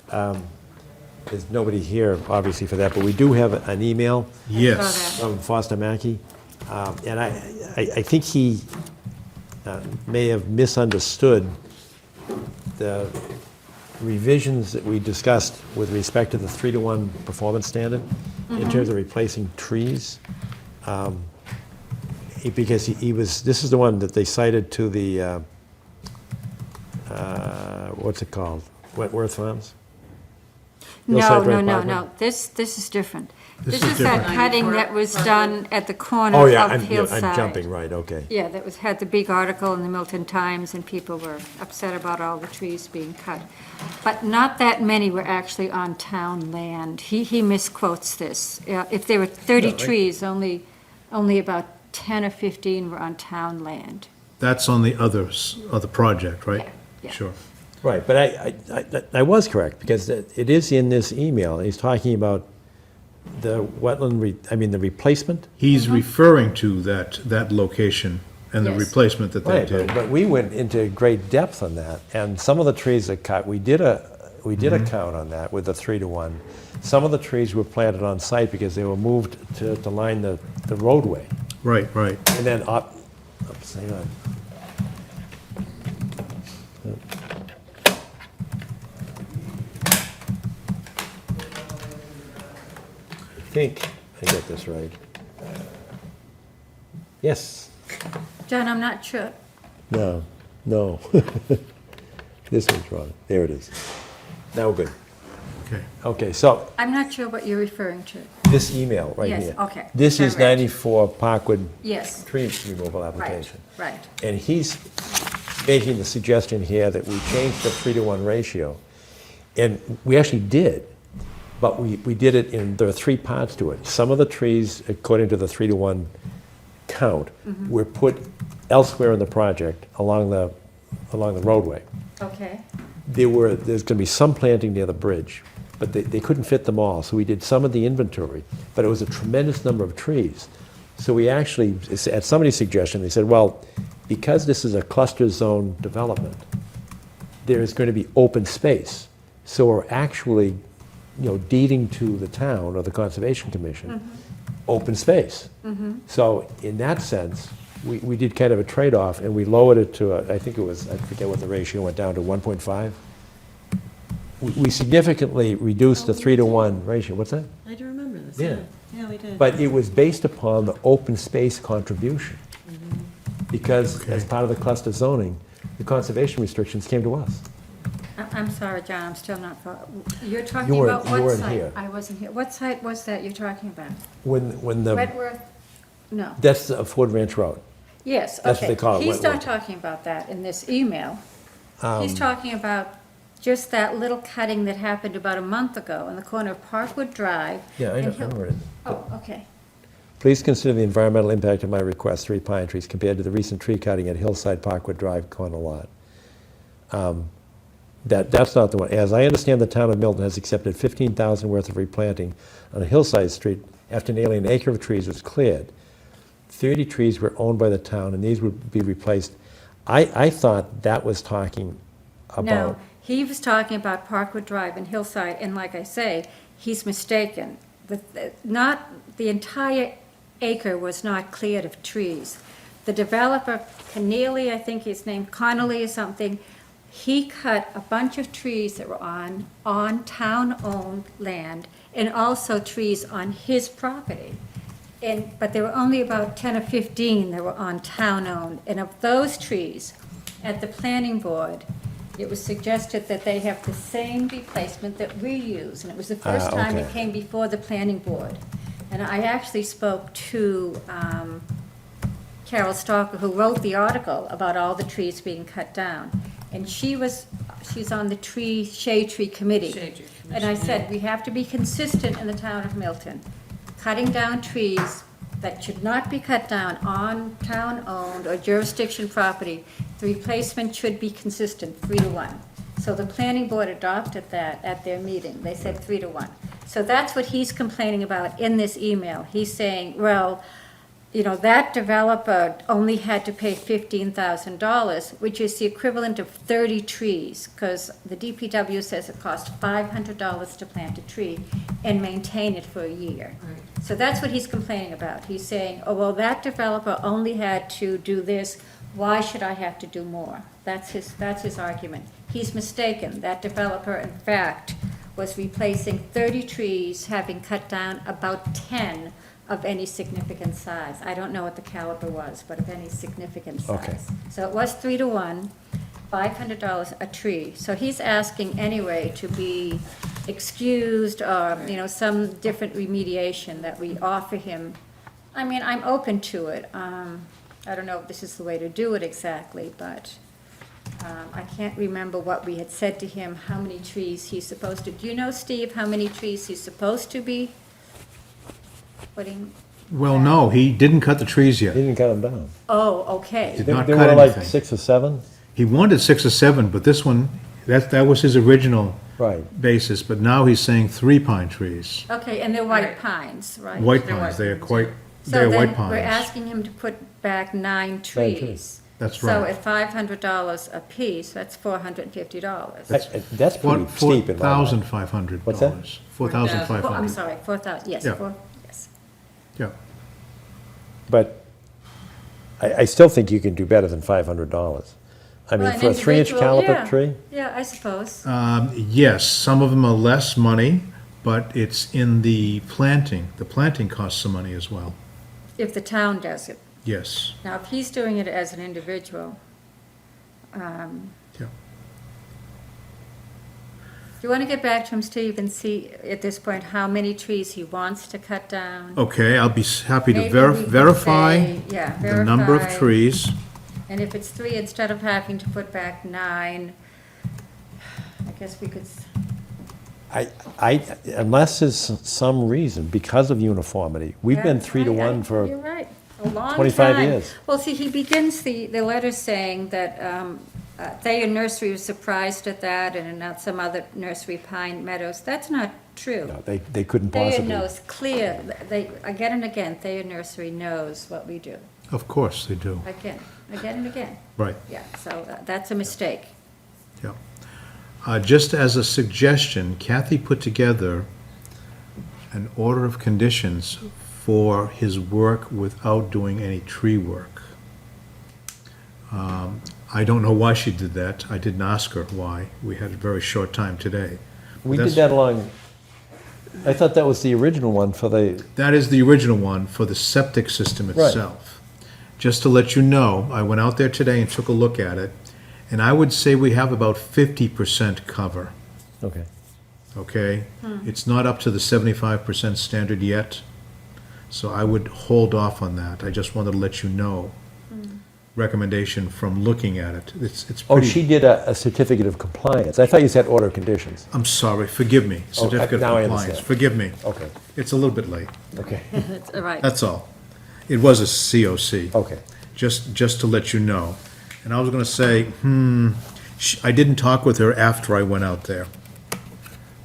There's nobody here, obviously, for that, but we do have an email Yes. from Foster Mackey. And I think he may have misunderstood the revisions that we discussed with respect to the 3-to-1 performance standard in terms of replacing trees. Because this is the one that they cited to the, what's it called? Wentworth Farms? No, Hillside no, Drive no, Parkway? no. This is different. This This is is that different. cutting that was done at the corner Oh, yeah, of I'm Hillside. jumping, right, okay. Yeah, that had the big article in the Milton Times, and people were upset about all the trees being cut. But not that many were actually on town land. He misquotes this. If there were 30 trees, only about 10 or 15 were on town land. That's on the other project, right? Yeah. Sure. Right, but I was correct, because it is in this email. He's talking about the wetland, the replacement. He's referring to that location and the Yes. replacement that they Right, did. but we went into great depth on that, and some of the trees that cut, we did a count on that with the 3-to-1. Some of the trees were planted on site because they were moved to line the roadway. Right, right. And then hang on. I think I get this right. Yes. John, I'm not sure. No. This one's wrong. There it is. Now we're good. Okay. Okay, so I'm not sure what you're referring to. this email right Yes, here. okay, This is correct. 94 Parkwood Yes, tree removal right, application. right. And he's making the suggestion here that we change the 3-to-1 ratio. And we actually did, but we did it there are 3 parts to it. Some of the trees, according to the 3-to-1 count, were put elsewhere in the project along the roadway. Okay, There's going to be some planting near the bridge, but they couldn't fit them all, so we did some of the inventory, but it was a tremendous number of trees. So we actually, at somebody's suggestion, they said, well, because this is a cluster zone development, there's going to be open space. So we're actually, deeding to the town or the Conservation Commission, open space. So in that sense, we did kind of a trade-off, and we lowered it to, I think it was, I forget what the ratio went down to, 1.5. We significantly reduced the 3-to-1 ratio. What's that? I do remember this, Yeah. Yeah, we did. But it was based upon the open space contribution. Because as part of the cluster zoning, the conservation restrictions came to us. I'm sorry, John, I'm still not, you're talking You about weren't- what you weren't site? here. I wasn't here. What site was that you're talking about? When the, Wentworth? No. that's Ford Ranch Road. Yes, okay. That's what they call it, He's not Wentworth. talking about that in this email. He's talking about just that little cutting that happened about a month ago on the corner of Parkwood Drive. Yeah, I and know Hill- where it is. Oh, okay. Please consider the environmental impact of my request, 3 pine trees, compared to the recent tree cutting at Hillside Parkwood Drive corner lot. That's not the one. As I understand, the town of Milton has accepted $15,000 worth of replanting on a Hillside Street after nearly an acre of trees was cleared. 30 trees were owned by the town, and these would be replaced. I thought that was talking No, about, he was talking about Parkwood Drive and Hillside, and like I say, he's mistaken. Not, the entire acre was not cleared of trees. The developer, Keneally, I think his name, Connolly or something, he cut a bunch of trees that were on town-owned land, and also trees on his property. But there were only about 10 or 15 that were on town-owned. And of those trees, at the planning board, it was suggested that they have the same replacement that we use. And it was the first time it okay. came before the planning board. And I actually spoke to Carol Stalker, who wrote the article about all the trees being cut down. And she's on the shade tree committee. Shade tree And I commission, said, we have to be consistent in the town of Milton. Cutting down trees that should not be cut down on town-owned or jurisdiction property, the replacement should be consistent, 3-to-1. So the planning board adopted that at their meeting. They said 3-to-1. So that's what he's complaining about in this email. He's saying, well, that developer only had to pay $15,000, which is the equivalent of 30 trees, because the DPW says it costs $500 to plant a tree and maintain it for a year. So that's what he's complaining about. He's saying, oh, well, that developer only had to do this, why should I have to do more? That's his argument. He's mistaken. That developer, in fact, was replacing 30 trees, having cut down about 10 of any significant size. I don't know what the caliber was, but of any significant size. Okay. So it was 3-to-1, $500 a tree. So he's asking anyway to be excused or, some different remediation that we offer him. I mean, I'm open to it. I don't know if this is the way to do it exactly, but I can't remember what we had said to him, how many trees he's supposed to. Do you know, Steve, how many trees he's supposed to be putting? Well, no, he didn't cut the trees he yet. didn't cut them down. Oh, okay. Did There not there cut were like anything. 6 or 7? He wanted 6 or 7, but this one, that was his original Right. basis, but now he's saying 3 pine trees. Okay, and they're white Right. pines, right? White They're pines, white they are pines, quite, So they're white then pines. we're asking him to put back 9 trees. trees. That's So right. at $500 a piece, that's $450. That's pretty steep in my mind. $4,500. What's that? $4,500. Oh, I'm sorry, 4,000, yes, Yeah. yes. Yeah. But I still think you can do better than $500. I mean, Well, an for a 3-inch individual, caliber yeah. tree? Yeah, I suppose. Yes, some of them are less money, but it's in the planting. The planting costs some money as well. If the town does it. Yes. Now, if he's doing it as an individual, Yeah. do you want to get back to him, Steve, and see at this point how many trees he wants to cut down? Okay, I'll be happy to Maybe we could verify say, yeah, the number of verify. trees. And if it's 3, instead of having to put back 9, I guess we could, Unless there's some reason, because of uniformity, we've been Yeah, 3-to-1 You're for, right, a long 25 time. years. Well, see, he begins the letter saying that Thayer Nursery was surprised at that, and not some other nursery, Pine Meadows. That's not true. No, they couldn't Thayer possibly. knows clear, again and again, Thayer Nursery knows what we do. Of course they do. Again and again. Right. Yeah, so that's a mistake. Yeah. Just as a suggestion, Kathy put together an order of conditions for his work without doing any tree work. I don't know why she did that. I didn't ask her why. We had a very short time today. We That's- did that along, I thought that was the original one for the, That is the original one for the septic system itself. Just to let you know, I went out there today and took a look at it, and I would say we have about 50% cover, okay. okay? It's not up to the 75% standard yet, so I would hold off on that. I just wanted to let you know. Recommendation from looking at it. It's Oh, pretty. she did a certificate of compliance. I thought you said order of conditions. I'm sorry, forgive me. Certificate now I of compliance, understand. forgive me. Okay, It's a little bit late, okay, That's all right. that's all. It was a COC. okay. Just to let you know. And I was gonna say, I didn't talk with her after I went out there.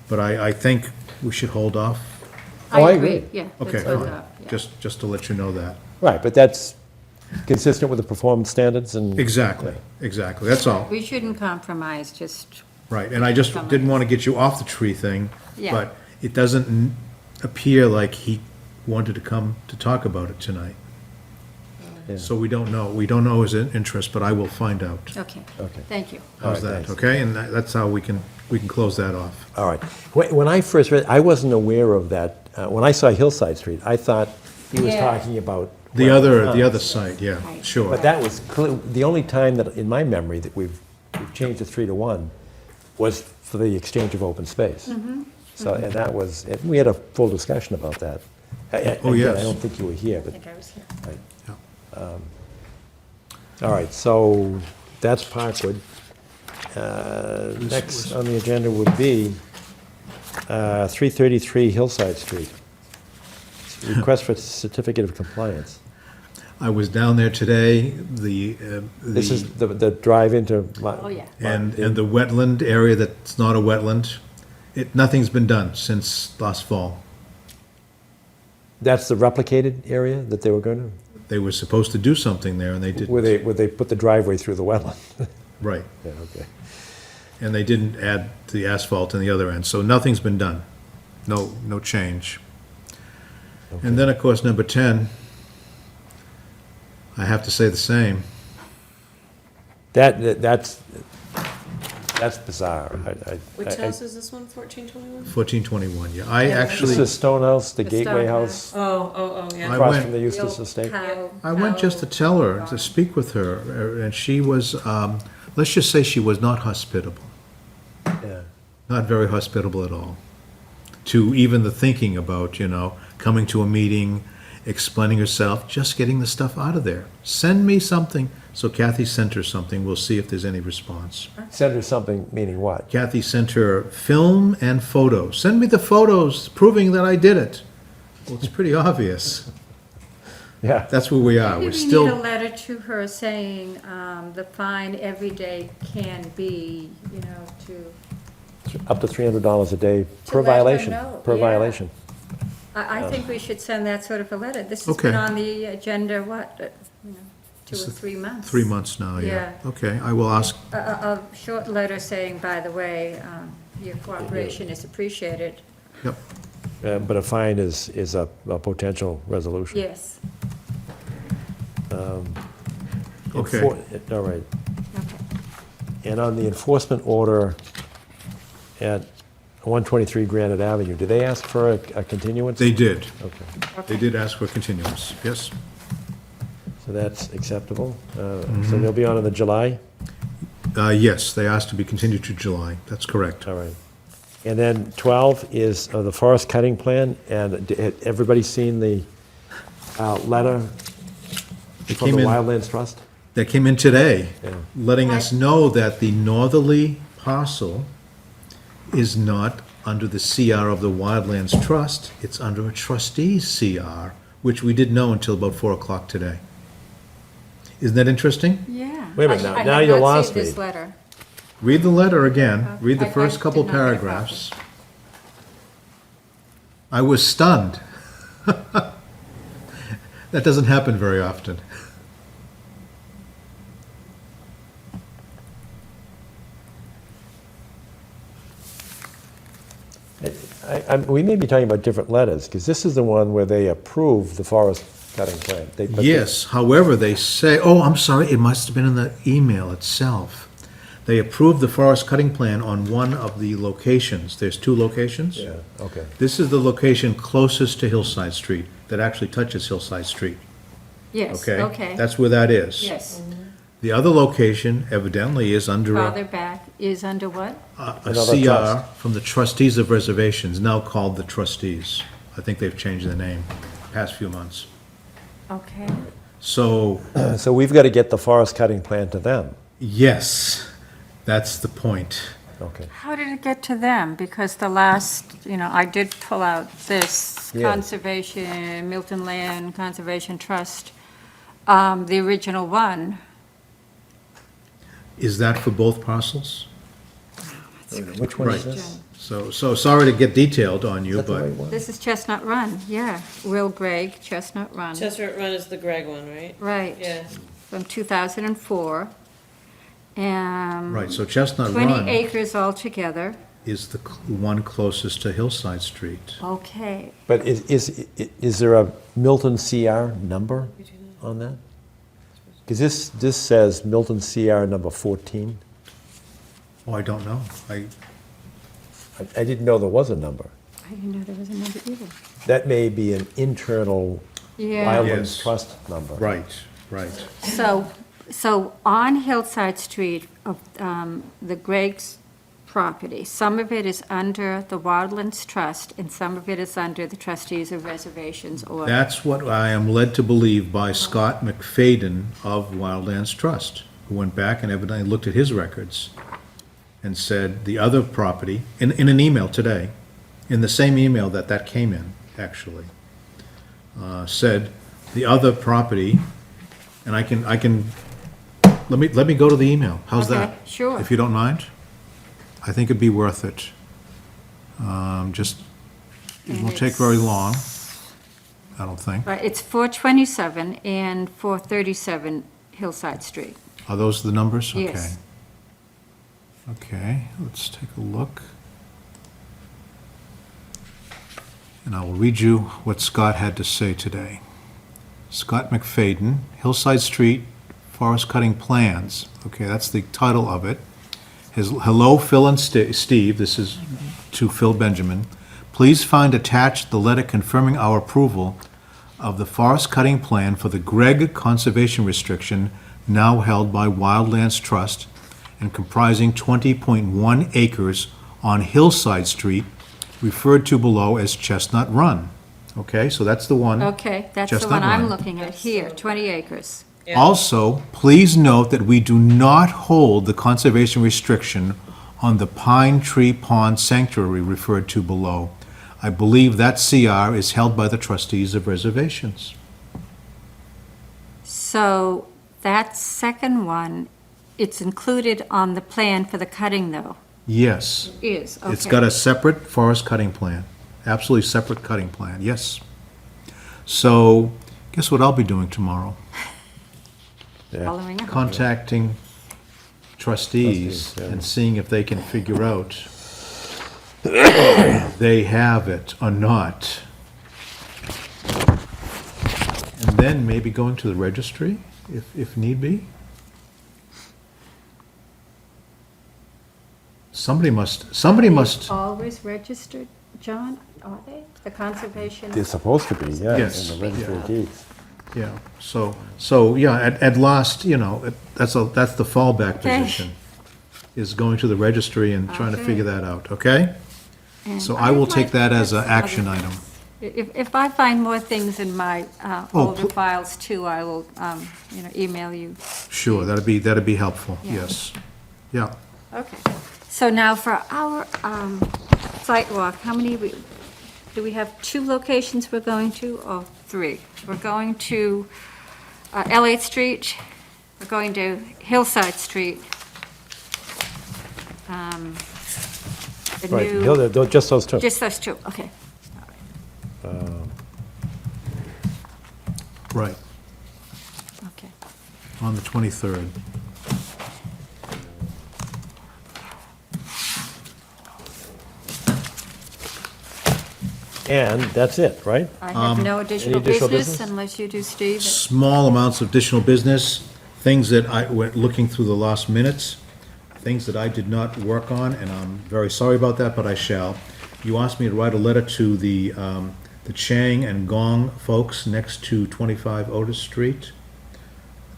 But I think we should hold off. Oh, I agree. Yeah. Okay, let's hold fine. up, yeah. Just to let you know that. Right, but that's consistent with the performance standards and. Exactly, that's all. We shouldn't compromise, just, Right, and I just didn't want to get you off the tree thing, Yeah. but it doesn't appear like he wanted to come to talk about it tonight. Yeah. So we don't know his interest, but I will find out. okay. Okay. Thank you. How's All right, that, thanks. okay? And that's how we can close that off. All right. When I first read, I wasn't aware of that. When I saw Hillside Street, I thought he was Yeah. talking about. The well, other side, yeah, sure. But that was the only time that, in my memory, that we've changed to 3 to 1 was for the exchange of open space. So, and that was, we had a full discussion about that. Oh, Again, yes. I don't think you were here, I but, think I was here. right. Yeah. All right, so that's Parkwood. Next on the agenda would be 333 Hillside Street. Request for certificate of compliance. I was down there today, This is the drive into. Oh, yeah. and the wetland area that's not a wetland. Nothing's been done since last fall. That's the replicated area that they were going to? They were supposed to do something there and they didn't. Where they put the driveway through the wetland? Right. Yeah, okay. And they didn't add the asphalt on the other end, so nothing's been done. No change. And then, of course, number 10, I have to say the same. That's bizarre. Which house is this one, 1421? 1421, yeah. I Yeah, This actually, is Stone House, the The Gateway Stone House, Yeah. I across went- from the Eustace The old Estate. I went just to tell her, to speak with her, and she was, let's just say she was not hospitable. Yeah. Not very hospitable at all. To even the thinking about, coming to a meeting, explaining herself, just getting the stuff out of there. Send me something. So Kathy sent her something. We'll see if there's any response. Send her something, meaning what? Kathy sent her film and photos. Send me the photos proving that I did it. Well, it's pretty obvious. Yeah. That's where we are. Maybe We're we need a still, letter to her saying the fine every day can be, to, Up to $300 a day per let her violation. know, Per yeah. violation. I think we should send that sort of a letter. This has Okay. been on the agenda, 2 or 3 months? 3 months now, yeah. Yeah. Okay, I will ask, A short letter saying, by the way, your cooperation is appreciated. yep. But a fine is a potential resolution. Yes. Okay. All right. And on the enforcement order at 123 Granite Avenue, did they ask for a continuance? They did. Okay, They did ask for continuance, yes. so that's acceptable. So they'll be on in the July? Yes, they asked to be continued to July. That's correct. All right. And then 12 is the forest cutting plan, and had everybody seen the letter It from came the in- Wildlands Trust? That came in today, Yeah. letting us know that the northerly parcel is not under the CR of the Wildlands Trust, it's under a trustee's CR, which we didn't know until about 4 o'clock today. Isn't that interesting? Yeah. Wait a minute, I now have you not lost seen this me. letter. Read the letter again, read the I first did couple not get a copy. paragraphs. I was stunned. That doesn't happen very often. We may be talking about different letters, because this is the one where they approve the forest cutting plan. But Yes, however, they say, oh, I'm sorry, it must have been in the email itself. They approved the forest cutting plan on one of the locations. There's 2 locations. Yeah, okay. This is the location closest to Hillside Street, that actually touches Hillside Street. Yes, Okay? okay. That's where that is. Yes. The other location evidently is under Farther a back is under what? Another CR trust. from the trustees of reservations, now called the trustees. I think they've changed the name past few months. Okay. So, So we've got to get the forest cutting plan to them. yes, that's the point. Okay. How did it get to them? Because the last, I did pull out this Yeah. Conservation, Milton Land Conservation Trust, the original one. Is that for both parcels? Which one is Right. this? So sorry to get detailed on you, Is that the right but one? This is Chestnut Run, yeah. Will Gregg, Chestnut Run. Chestnut Run is the Greg one, right? Right. Yeah. From 2004. right, so Chestnut 20 Run acres altogether. is the one closest to Hillside Street. Okay. But is there a Milton CR number on that? Because this says Milton CR number 14. Oh, I don't know. I didn't know there was a number. I didn't know there was a number either. That may be an internal Yeah. Wildlands Yes. Trust number. Right, right. So on Hillside Street, of the Gregg's property, some of it is under the Wildlands Trust, and some of it is under the Trustees of Reservations, or... That's what I am led to believe by Scott McFadden of Wildlands Trust, who went back and evidently looked at his records and said the other property, in an email today, in the same email that came in, actually, said the other property, and I can, let me go to the email. How's Okay, that? sure. If you don't mind? I think it'd be worth it. Just, it won't take very long, I don't think. Right, it's 427 and 437 Hillside Street. Are those the numbers? Okay. Yes. Okay, let's take a look. And I will read you what Scott had to say today. Scott McFadden, Hillside Street Forest Cutting Plans. Okay, that's the title of it. Hello, Phil and Steve. This is to Phil Benjamin. Please find attached the letter confirming our approval of the forest cutting plan for the Gregg Conservation Restriction, now held by Wildlands Trust, and comprising 20.1 acres on Hillside Street, referred to below as Chestnut Run. Okay, so that's the one. Okay, that's the Chestnut one I'm Run. looking at here, 20 acres. Also, please note that we do not hold the conservation restriction on the Pine Tree Pond Sanctuary referred to below. I believe that CR is held by the trustees of reservations. So that second one, it's included on the plan for the cutting, though? Yes. Is, okay. It's got a separate forest cutting plan, absolutely separate cutting plan, yes. So, guess what I'll be doing tomorrow? Following up. Contacting trustees Trustees, yeah. and seeing if they can figure out if they have it or not. And then maybe going to the registry, if need be. Somebody must, Always registered, John, are they? The conservation? They're supposed to be, yeah, Yes. in the registry of deeds. yeah, so, yeah, at last, that's the fallback Okay. position, is going to the registry and trying to Okay. figure that out, okay? And So I will take might that as have an some action other item. things. If I find more things in my Oh, older files too, I will, email you. Sure, that'd be helpful, Yeah. yes. Yeah, Okay. So now for our site walk, do we have 2 locations we're going to, or 3? We're going to L8 Street, We're going to Hillside Street. The Right, new- just those two. Just those two, okay. Right, Okay. on the 23rd. And that's it, right? I have no additional additional business business? unless you do, Steve. Small amounts of additional business, things that I went looking through the last minutes, things that I did not work on, and I'm very sorry about that, but I shall. You asked me to write a letter to the Chang and Gong folks next to 25 Otis Street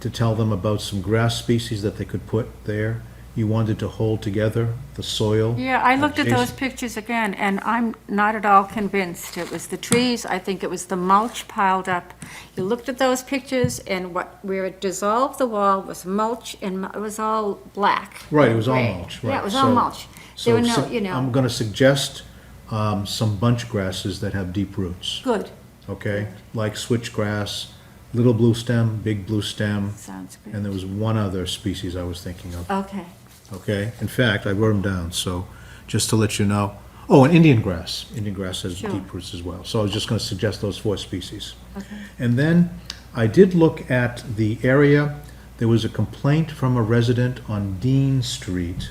to tell them about some grass species that they could put there. You wanted to hold together the soil. Yeah, I looked at those adjacent- pictures again, and I'm not at all convinced. It was the trees, I think it was the mulch piled up. You looked at those pictures, and where it dissolved the wall was mulch, and it was all black. Right, it was all gray. mulch, right. Yeah, it was all So- mulch. There were no, So you know, I'm gonna suggest some bunch grasses that have deep roots, good, okay? Like switchgrass, little blue stem, big blue stem, sounds and good. there was one other species I was thinking of, Okay, okay? In fact, I wrote them down, so just to let you know. Oh, and Indian grass. Indian grass has Sure. deep roots as well. So I was just gonna suggest those 4 species. okay. And then I did look at the area. There was a complaint from a resident on Dean Street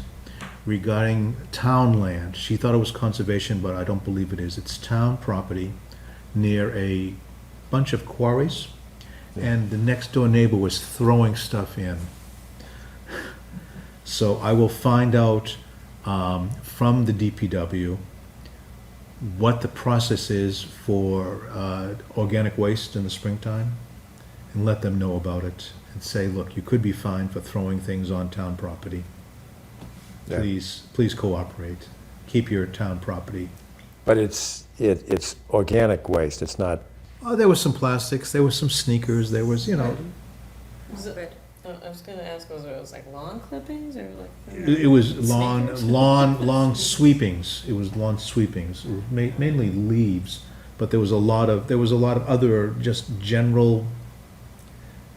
regarding town land. She thought it was conservation, but I don't believe it is. It's town property near a bunch of quarries, and the next door neighbor was throwing stuff in. So I will find out from the DPW what the process is for organic waste in the springtime, and let them know about it, and say, look, you could be fined for throwing things on town property. Yeah. Please cooperate. Keep your town property. But it's organic waste, it's not, Oh, there was some plastics, there was some sneakers, there was, Good. I was gonna ask, was it like lawn clippings or like? it was lawn sweepings. It was lawn sweepings. It was mainly leaves, but there was a lot of other just general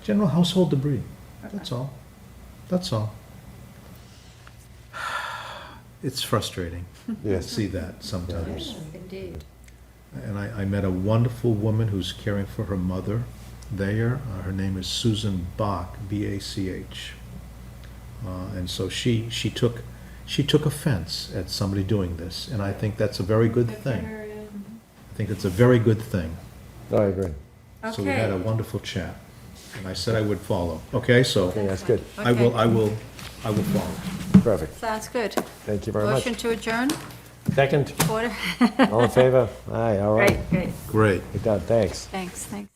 household debris. That's all. That's all. It's frustrating to yes. see that sometimes. Indeed. And I met a wonderful woman who's caring for her mother there. Her name is Susan Bach, B-A-C-H. And so she took offense at somebody doing this, and I think that's a very good thing. I think it's a very good thing. I agree. So we had a Okay. wonderful chat, and I said I would follow. Okay, so Okay, that's good. I will follow. Perfect. Sounds good. Thank you very much. Motion to adjourn? Second, Order? all in favor? Aye, all right. Great, great. Great. We're done, thanks. Thanks, thanks.